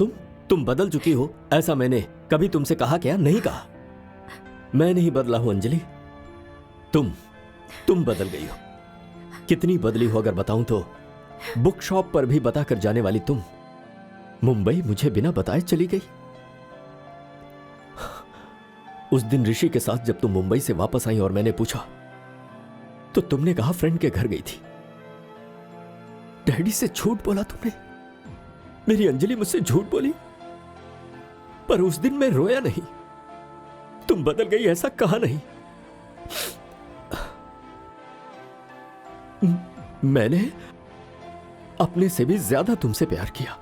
तुम बदल चुकी हो, ऐसा मैंने कभी तुमसे कहा क्या? नहीं कहा। मैं नहीं बदला हूं अंजलि, तुम बदल गई हो। कितनी बदली हो अगर बताऊं तो, बुक शॉप पर भी बताकर जाने वाली तुम मुंबई मुझे बिना बताए चली गई। उस दिन ऋषि के साथ जब तुम मुंबई से वापस आई और मैंने पूछा तो तुमने कहा फ्रेंड के घर गई थी। डैडी से झूठ बोला तुमने। मेरी अंजलि मुझसे झूठ बोली, पर उस दिन मैं रोया नहीं। तुम बदल गई ऐसा कहा नहीं। मैंने अपने से भी ज्यादा तुमसे प्यार किया,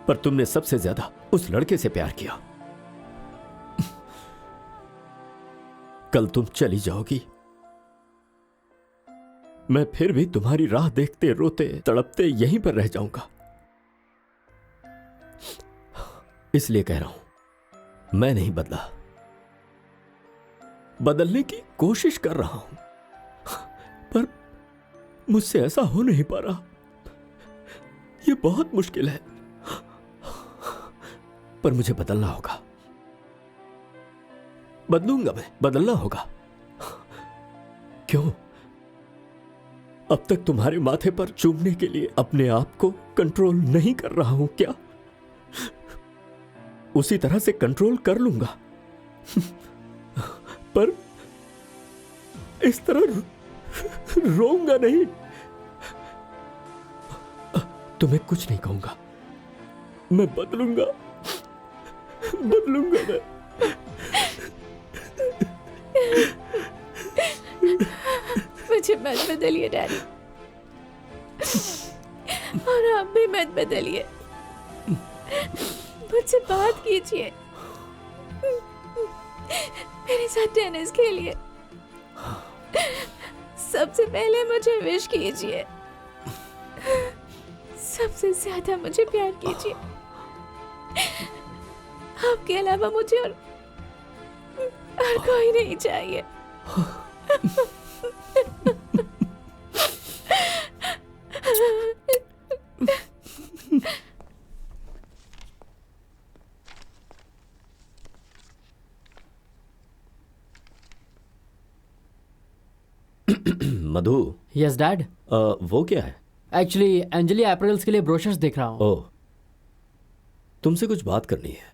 पर तुमने सबसे ज्यादा उस लड़के से प्यार किया। कल तुम चली जाओगी, मैं फिर भी तुम्हारी राह देखते रोते तड़पते यहीं पर रह जाऊंगा। इसलिए कह रहा हूं, मैं नहीं बदला, बदलने की कोशिश कर रहा हूं, पर मुझसे ऐसा हो नहीं पा रहा। यह बहुत मुश्किल है, पर मुझे बदलना होगा। बदलूंगा मैं, बदलना होगा। क्यों? अब तक तुम्हारे माथे पर चूमने के लिए अपने आप को कंट्रोल नहीं कर रहा हूं क्या? उसी तरह से कंट्रोल कर लूंगा, पर इस तरह रोऊंगा नहीं। तुम्हें कुछ नहीं कहूंगा, मैं बदलूंगा मैं। मुझे मत बदलिए डैडी, और आप भी मत बदलिए। मुझसे बात कीजिए। मेरे साथ टेनिस खेलिए। सबसे पहले मुझे विश कीजिए, सबसे ज्यादा मुझे प्यार कीजिए। आपके अलावा मुझे और कोई नहीं चाहिए। मधु। Yes dad. वो क्या है? एक्चुअली अंजलि अप्रैल्स के लिए ब्रोशर्स देख रहा हूँ। ओह, तुमसे कुछ बात करनी है।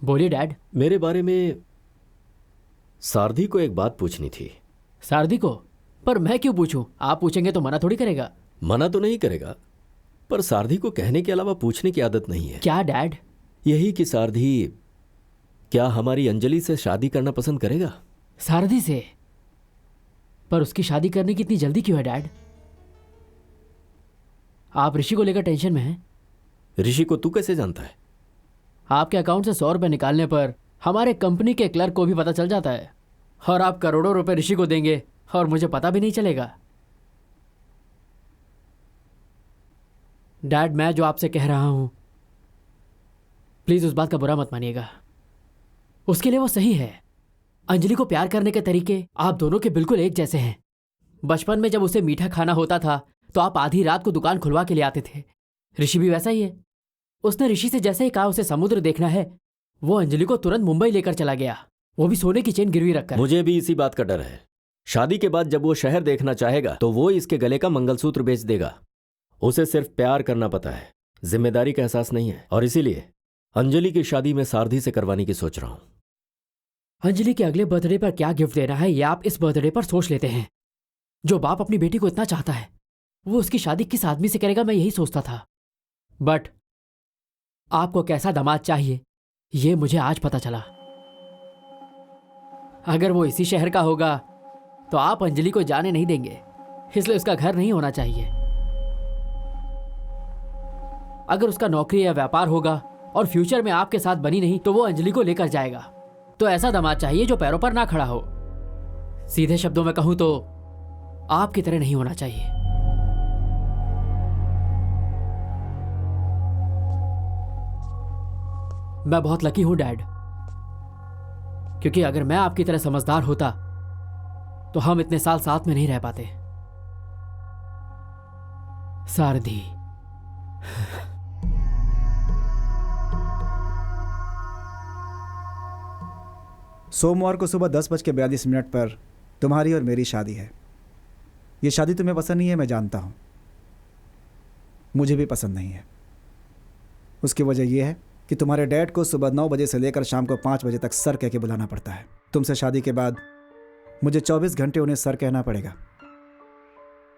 बोलिए डैड। मेरे बारे में सारथी को एक बात पूछनी थी। सारथी को? पर मैं क्यों पूछूं? आप पूछेंगे तो मना थोड़ी करेगा। मना तो नहीं करेगा, पर सारथी को कहने के अलावा पूछने की आदत नहीं है। क्या डैड? यही कि सारथी क्या हमारी अंजलि से शादी करना पसंद करेगा? सारथी से? पर उसकी शादी करने की इतनी जल्दी क्यों है डैड? आप ऋषि को लेकर टेंशन में हैं? ऋषि को तू कैसे जानता है? आपके अकाउंट से 100 रुपए निकालने पर हमारे कंपनी के क्लर्क को भी पता चल जाता है, और आप करोड़ों रुपए ऋषि को देंगे और मुझे पता भी नहीं चलेगा। डैड, मैं जो आपसे कह रहा हूं, प्लीज उस बात का बुरा मत मानिएगा। उसके लिए वो सही है। अंजलि को प्यार करने के तरीके आप दोनों के बिल्कुल एक जैसे हैं। बचपन में जब उसे मीठा खाना होता था तो आप आधी रात को दुकान खुलवा के ले आते थे। ऋषि भी वैसा ही है। उसने ऋषि से जैसे ही कहा उसे समुद्र देखना है, वो अंजलि को तुरंत मुंबई लेकर चला गया, वो भी सोने की चेन गिरवी रखकर। मुझे भी इसी बात का डर है। शादी के बाद जब वो शहर देखना चाहेगा तो वो इसके गले का मंगलसूत्र बेच देगा। उसे सिर्फ प्यार करना पता है, जिम्मेदारी का एहसास नहीं है, और इसीलिए अंजलि की शादी में सारथी से करवाने की सोच रहा हूं। अंजलि के अगले बर्थडे पर क्या गिफ्ट देना है ये आप इस बर्थडे पर सोच लेते हैं। जो बाप अपनी बेटी को इतना चाहता है वो उसकी शादी किस आदमी से करेगा, मैं यही सोचता था। बट आपको कैसा दामाद चाहिए ये मुझे आज पता चला। अगर वो इसी शहर का होगा तो आप अंजलि को जाने नहीं देंगे, इसलिए उसका घर नहीं होना चाहिए। अगर उसका नौकरी या व्यापार होगा और फ्यूचर में आपके साथ बनी नहीं तो वो अंजलि को लेकर जाएगा। तो ऐसा दामाद चाहिए जो पैरों पर ना खड़ा हो। सीधे शब्दों में कहूं तो आपकी तरह नहीं होना चाहिए। मैं बहुत लकी हूं डैड, क्योंकि अगर मैं आपकी तरह समझदार होता तो हम इतने साल साथ में नहीं रह पाते। सारथी, सोमवार को सुबह 10:42 पर तुम्हारी और मेरी शादी है। ये शादी तुम्हें पसंद नहीं है, मैं जानता हूँ। मुझे भी पसंद नहीं है। उसकी वजह यह है कि तुम्हारे डैड को सुबह 9 बजे से लेकर शाम को 5 बजे तक सर कह के बुलाना पड़ता है। तुमसे शादी के बाद मुझे 24 घंटे उन्हें सर कहना पड़ेगा।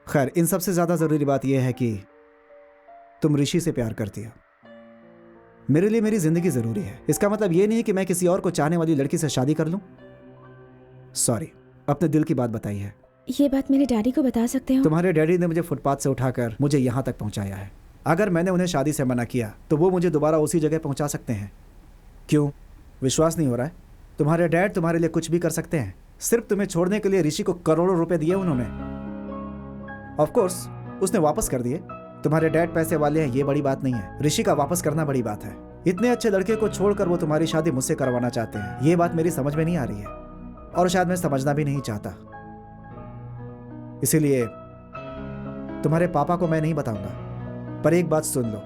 खैर, इन सबसे ज़्यादा ज़रूरी बात यह है कि तुम ऋषि से प्यार करती हो। मेरे लिए मेरी ज़िंदगी ज़रूरी है। इसका मतलब ये नहीं है कि मैं किसी और को चाहने वाली लड़की से शादी कर लूँ। सॉरी, अपने दिल की बात बताई है। ये बात मेरे डैडी को बता सकते हो? तुम्हारे डैडी ने मुझे फुटपाथ से उठाकर मुझे यहाँ तक पहुँचाया है। अगर मैंने उन्हें शादी से मना किया तो वो मुझे दोबारा उसी जगह पहुँचा सकते हैं। क्यों, विश्वास नहीं हो रहा है? तुम्हारे डैड तुम्हारे लिए कुछ भी कर सकते हैं। सिर्फ तुम्हें छोड़ने के लिए ऋषि को करोड़ों रुपए दिए उन्होंने। ऑफ कोर्स उसने वापस कर दिए। तुम्हारे डैड पैसे वाले हैं, ये बड़ी बात नहीं है। ऋषि का वापस करना बड़ी बात है। इतने अच्छे लड़के को छोड़कर वो तुम्हारी शादी मुझसे करवाना चाहते हैं। ये बात मेरी समझ में नहीं आ रही है, और शायद मैं समझना भी नहीं चाहता। इसीलिए तुम्हारे पापा को मैं नहीं बताऊंगा। पर एक बात सुन लो,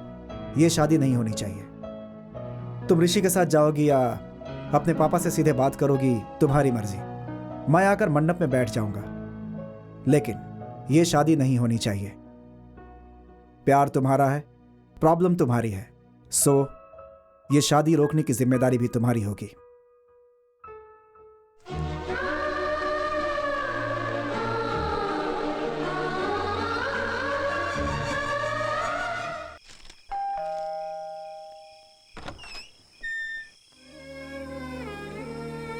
ये शादी नहीं होनी चाहिए। तुम ऋषि के साथ जाओगी या अपने पापा से सीधे बात करोगी, तुम्हारी मर्जी। मैं आकर मंडप में बैठ जाऊंगा, लेकिन ये शादी नहीं होनी चाहिए। प्यार तुम्हारा है, प्रॉब्लम तुम्हारी है, सो ये शादी रोकने की जिम्मेदारी भी तुम्हारी होगी।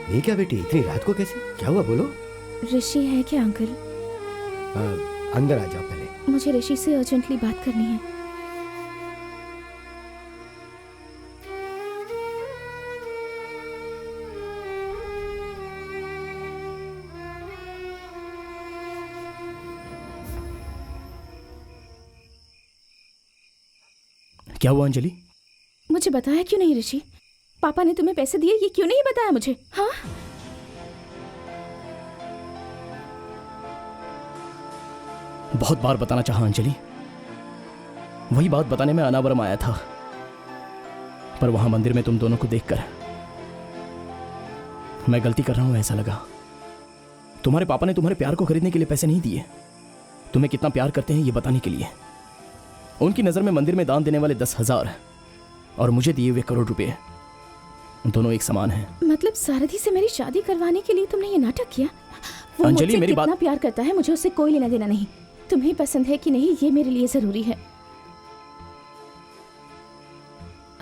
ये क्या बेटी, इतनी रात को कैसे? क्या हुआ, बोलो। ऋषि है क्या अंकल? अंदर आ जाओ पहले। मुझे ऋषि से अर्जेंटली बात करनी है। क्या हुआ अंजलि? मुझे बताया क्यों नहीं ऋषि? पापा ने तुम्हें पैसे दिए, ये क्यों नहीं बताया मुझे? हाँ, बहुत बार बताना चाहा अंजलि, वही बात बताने में अनावरम आया था, पर वहां मंदिर में तुम दोनों को देखकर मैं गलती कर रहा हूं ऐसा लगा। तुम्हारे पापा ने तुम्हारे प्यार को खरीदने के लिए पैसे नहीं दिए, तुम्हें कितना प्यार करते हैं ये बताने के लिए। उनकी नजर में मंदिर में दान देने वाले 10,000 और मुझे दिए हुए करोड़ रुपए दोनों एक समान हैं। मतलब सारथी से मेरी शादी करवाने के लिए तुमने ये नाटक किया? वो अंजलि, मुझसे मेरी कितना बात- प्यार करता है, मुझे उससे कोई लेना देना नहीं। तुम्हें पसंद है कि नहीं ये मेरे लिए जरूरी है।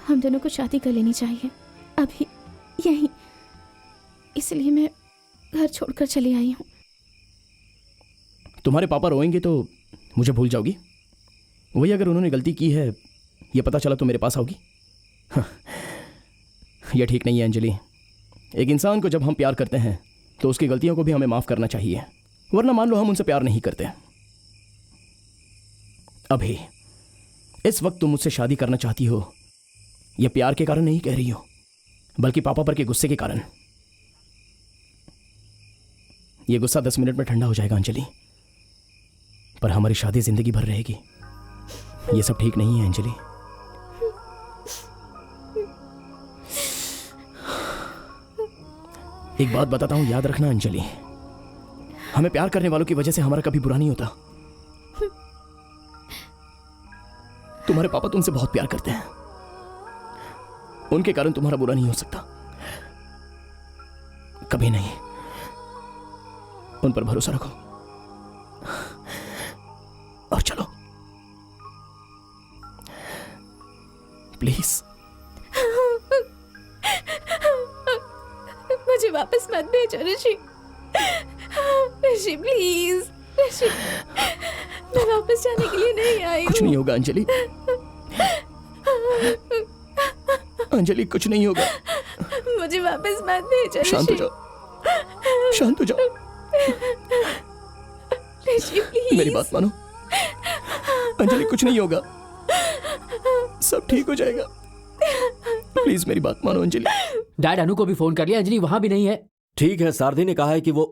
हम दोनों को शादी कर लेनी चाहिए अभी, यहीं। इसलिए मैं घर छोड़कर चली आई हूँ। तुम्हारे पापा रोएंगे तो मुझे भूल जाओगी? वही अगर उन्होंने गलती की है ये पता चला तो मेरे पास आओगी? यह ठीक नहीं है अंजलि। एक इंसान को जब हम प्यार करते हैं तो उसकी गलतियों को भी हमें माफ करना चाहिए, वरना मान लो हम उनसे प्यार नहीं करते। अभी इस वक्त तुम मुझसे शादी करना चाहती हो, यह प्यार के कारण नहीं कह रही हो, बल्कि पापा पर के गुस्से के कारण। यह गुस्सा 10 मिनट में ठंडा हो जाएगा अंजलि, पर हमारी शादी जिंदगी भर रहेगी। यह सब ठीक नहीं है अंजलि। एक बात बताता हूं, याद रखना अंजलि, हमें प्यार करने वालों की वजह से हमारा कभी बुरा नहीं होता। तुम्हारे पापा तुमसे बहुत प्यार करते हैं, उनके कारण तुम्हारा बुरा नहीं हो सकता, कभी नहीं। उन पर भरोसा रखो और चलो प्लीज। मुझे वापस मत भेजो ऋषि। ऋषि प्लीज, ऋषि, मैं वापस जाने के लिए नहीं आई हूँ। कुछ नहीं होगा अंजलि, अंजलि कुछ नहीं होगा। मुझे वापस मत भेजो ऋषि। शांत हो जाओ, शांत हो जाओ। ऋषि प्लीज, मेरी बात मानो अंजलि, कुछ नहीं होगा, सब ठीक हो जाएगा। प्लीज मेरी बात मानो अंजलि। डैड, अनु को भी फोन कर लिया, अंजलि वहां भी नहीं है। ठीक है, सारथी ने कहा है कि वो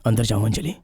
अंदर जाओ अंजलि।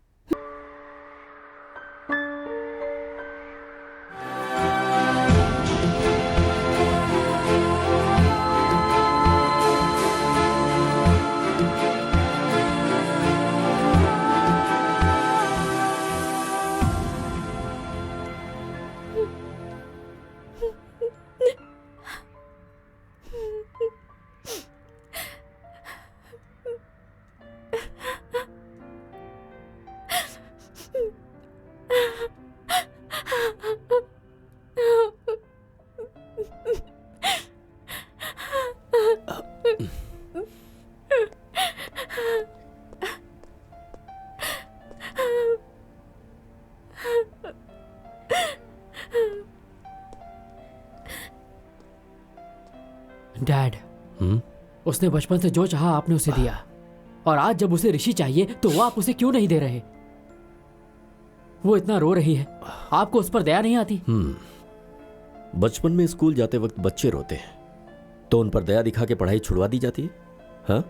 डैड, उसने बचपन से जो चाहा आपने उसे दिया, और आज जब उसे ऋषि चाहिए तो वो आप उसे क्यों नहीं दे रहे? वो इतना रो रही है, आपको उस पर दया नहीं आती? बचपन में स्कूल जाते वक्त बच्चे रोते हैं तो उन पर दया दिखा के पढ़ाई छुड़वा दी जाती है। हाँ,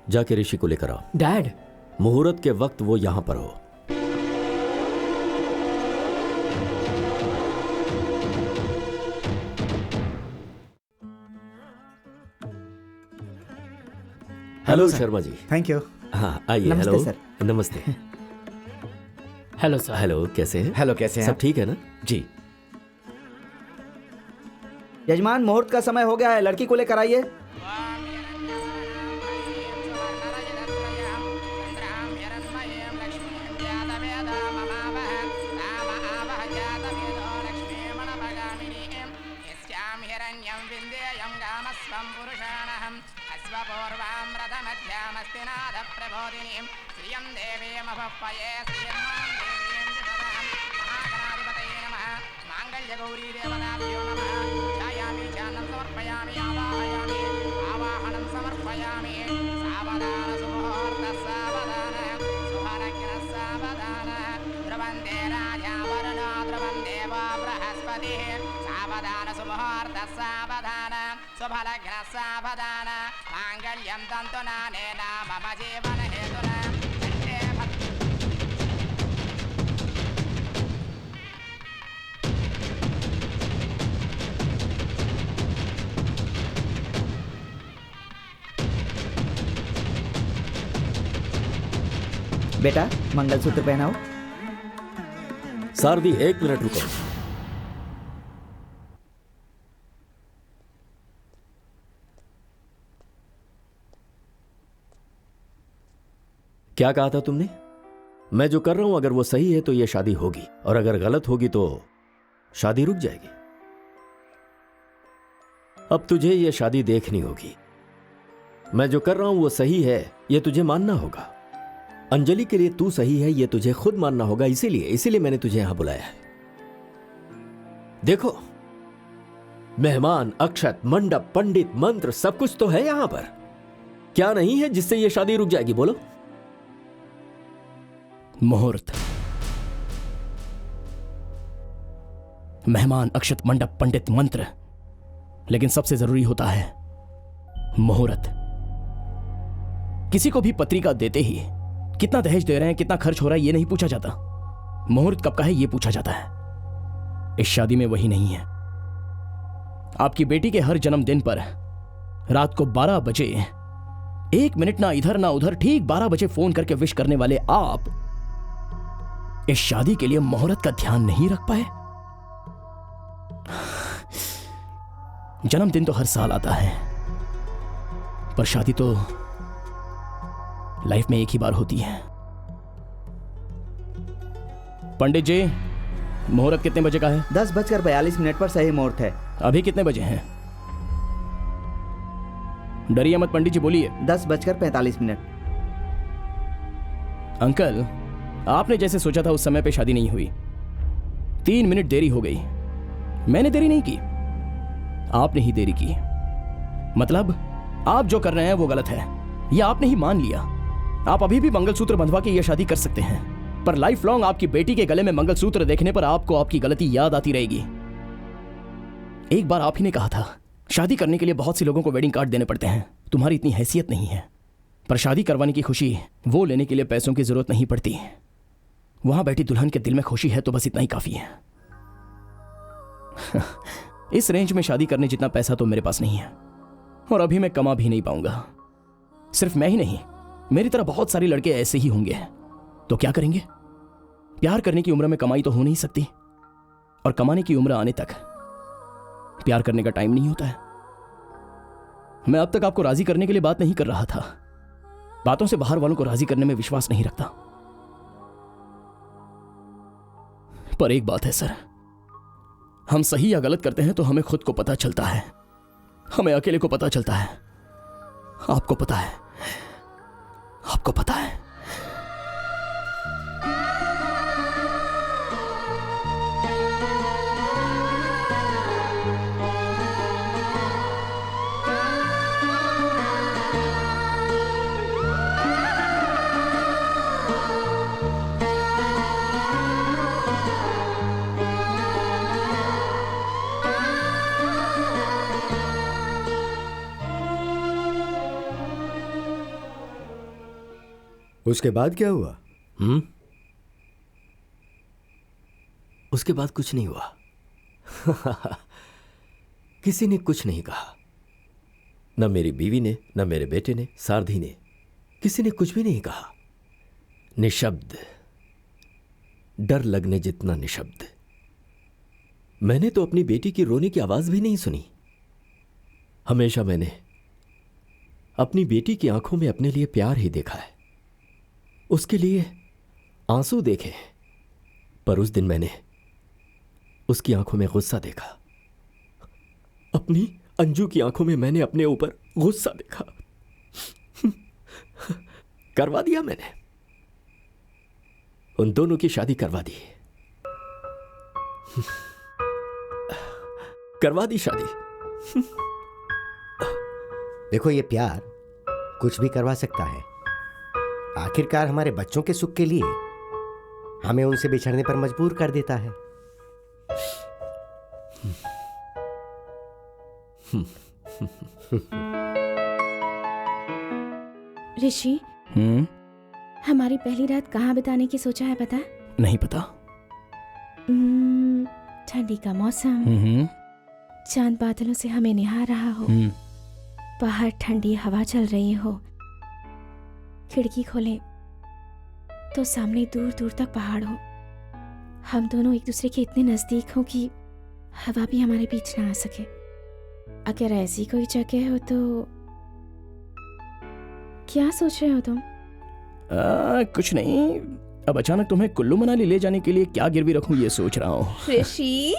जाके ऋषि को लेकर आओ। डैड, मुहूर्त के वक्त वो यहां पर हो। Hello Sharma ji. Thank you. हाँ आइए। नमस्ते हेलो सर। नमस्ते। Hello sir. हेलो, कैसे हैं? हेलो, कैसे हैं सब आप? ठीक है ना? जी। यजमान, मुहूर्त का समय हो गया है, लड़की को लेकर आइए। सावधान सुमुहूर्त सावधान शुभलग्न सावधान मांगल्यं तन्तुनानेन मम जीवन हेतुना कंठे बेटा मंगलसूत्र पहनाओ। सारदी 1 मिनट रुको। क्या कहा था तुमने? मैं जो कर रहा हूं अगर वो सही है तो ये शादी होगी, और अगर गलत होगी तो शादी रुक जाएगी। अब तुझे ये शादी देखनी होगी। मैं जो कर रहा हूं वो सही है, ये तुझे मानना होगा। अंजलि के लिए तू सही है, ये तुझे खुद मानना होगा। इसीलिए मैंने तुझे यहां बुलाया है। देखो, मेहमान, अक्षत, मंडप, पंडित, मंत्र सब कुछ तो है यहां पर। क्या नहीं है जिससे ये शादी रुक जाएगी? बोलो। मुहूर्त, मेहमान, अक्षत, मंडप, पंडित, मंत्र, लेकिन सबसे जरूरी होता है मुहूर्त। किसी को भी पत्रिका देते ही कितना दहेज दे रहे हैं, कितना खर्च हो रहा है, ये नहीं पूछा जाता। मुहूर्त कब का है ये पूछा जाता है। इस शादी में वही नहीं है। आपकी बेटी के हर जन्मदिन पर रात को 12 बजे 1 मिनट ना इधर ना उधर ठीक 12 बजे फोन करके विश करने वाले आप इस शादी के लिए मुहूर्त का ध्यान नहीं रख पाए। जन्मदिन तो हर साल आता है, पर शादी तो लाइफ में एक ही बार होती है। पंडित जी, मुहूर्त कितने बजे का है? 10:42 पर सही मुहूर्त है। अभी कितने बजे हैं? डरिए मत पंडित जी, बोलिए। 10:45। अंकल, आपने जैसे सोचा था उस समय पे शादी नहीं हुई। 3 मिनट देरी हो गई। मैंने देरी नहीं की, आपने ही देरी की। मतलब आप जो कर रहे हैं वो गलत है, ये आपने ही मान लिया। आप अभी भी मंगलसूत्र बंधवा के ये शादी कर सकते हैं, पर लाइफ लॉन्ग आपकी बेटी के गले में मंगलसूत्र देखने पर आपको आपकी गलती याद आती रहेगी। एक बार आप ही ने कहा था, शादी करने के लिए बहुत सी लोगों को वेडिंग कार्ड देने पड़ते हैं, तुम्हारी इतनी हैसियत नहीं है। पर शादी करवाने की खुशी वो लेने के लिए पैसों की जरूरत नहीं पड़ती। वहां बैठी दुल्हन के दिल में खुशी है तो बस इतना ही काफी है। इस रेंज में शादी करने जितना पैसा तो मेरे पास नहीं है, और अभी मैं कमा भी नहीं पाऊंगा। सिर्फ मैं ही नहीं, मेरी तरह बहुत सारे लड़के ऐसे ही होंगे। तो क्या करेंगे? प्यार करने की उम्र में कमाई तो हो नहीं सकती, और कमाने की उम्र आने तक प्यार करने का टाइम नहीं होता है। मैं अब तक आपको राजी करने के लिए बात नहीं कर रहा था, बातों से बाहर वालों को राजी करने में विश्वास नहीं रखता। पर एक बात है सर, हम सही या गलत करते हैं तो हमें खुद को पता चलता है, हमें अकेले को पता चलता है। आपको पता है, आपको पता है। उसके बाद क्या हुआ? उसके बाद कुछ नहीं हुआ। किसी ने कुछ नहीं कहा, न मेरी बीवी ने, न मेरे बेटे ने, सारथी ने, किसी ने कुछ भी नहीं कहा। निशब्द, डर लगने जितना निशब्द। मैंने तो अपनी बेटी की रोने की आवाज भी नहीं सुनी। हमेशा मैंने अपनी बेटी की आंखों में अपने लिए प्यार ही देखा है, उसके लिए आंसू देखे, पर उस दिन मैंने उसकी आंखों में गुस्सा देखा। अपनी अंजू की आंखों में मैंने अपने ऊपर गुस्सा देखा। करवा दिया मैंने, उन दोनों की शादी करवा दी। करवा दी शादी। देखो, ये प्यार कुछ भी करवा सकता है। आखिरकार हमारे बच्चों के सुख के लिए हमें उनसे बिछड़ने पर मजबूर कर देता है। ऋषि, हमारी पहली रात कहाँ बिताने की सोचा है पता? नहीं पता। ठंडी का मौसम, चांद बादलों से हमें निहार रहा हो, बाहर ठंडी हवा चल रही हो, खिड़की खोले तो सामने दूर दूर तक पहाड़ हो, हम दोनों एक दूसरे के इतने नजदीक हो कि हवा भी हमारे बीच ना आ सके। अगर ऐसी कोई जगह हो तो क्या सोच रहे हो तुम? कुछ नहीं, अब अचानक तुम्हें कुल्लू मनाली ले जाने के लिए क्या गिरवी रखूं ये सोच रहा हूँ। ऋषि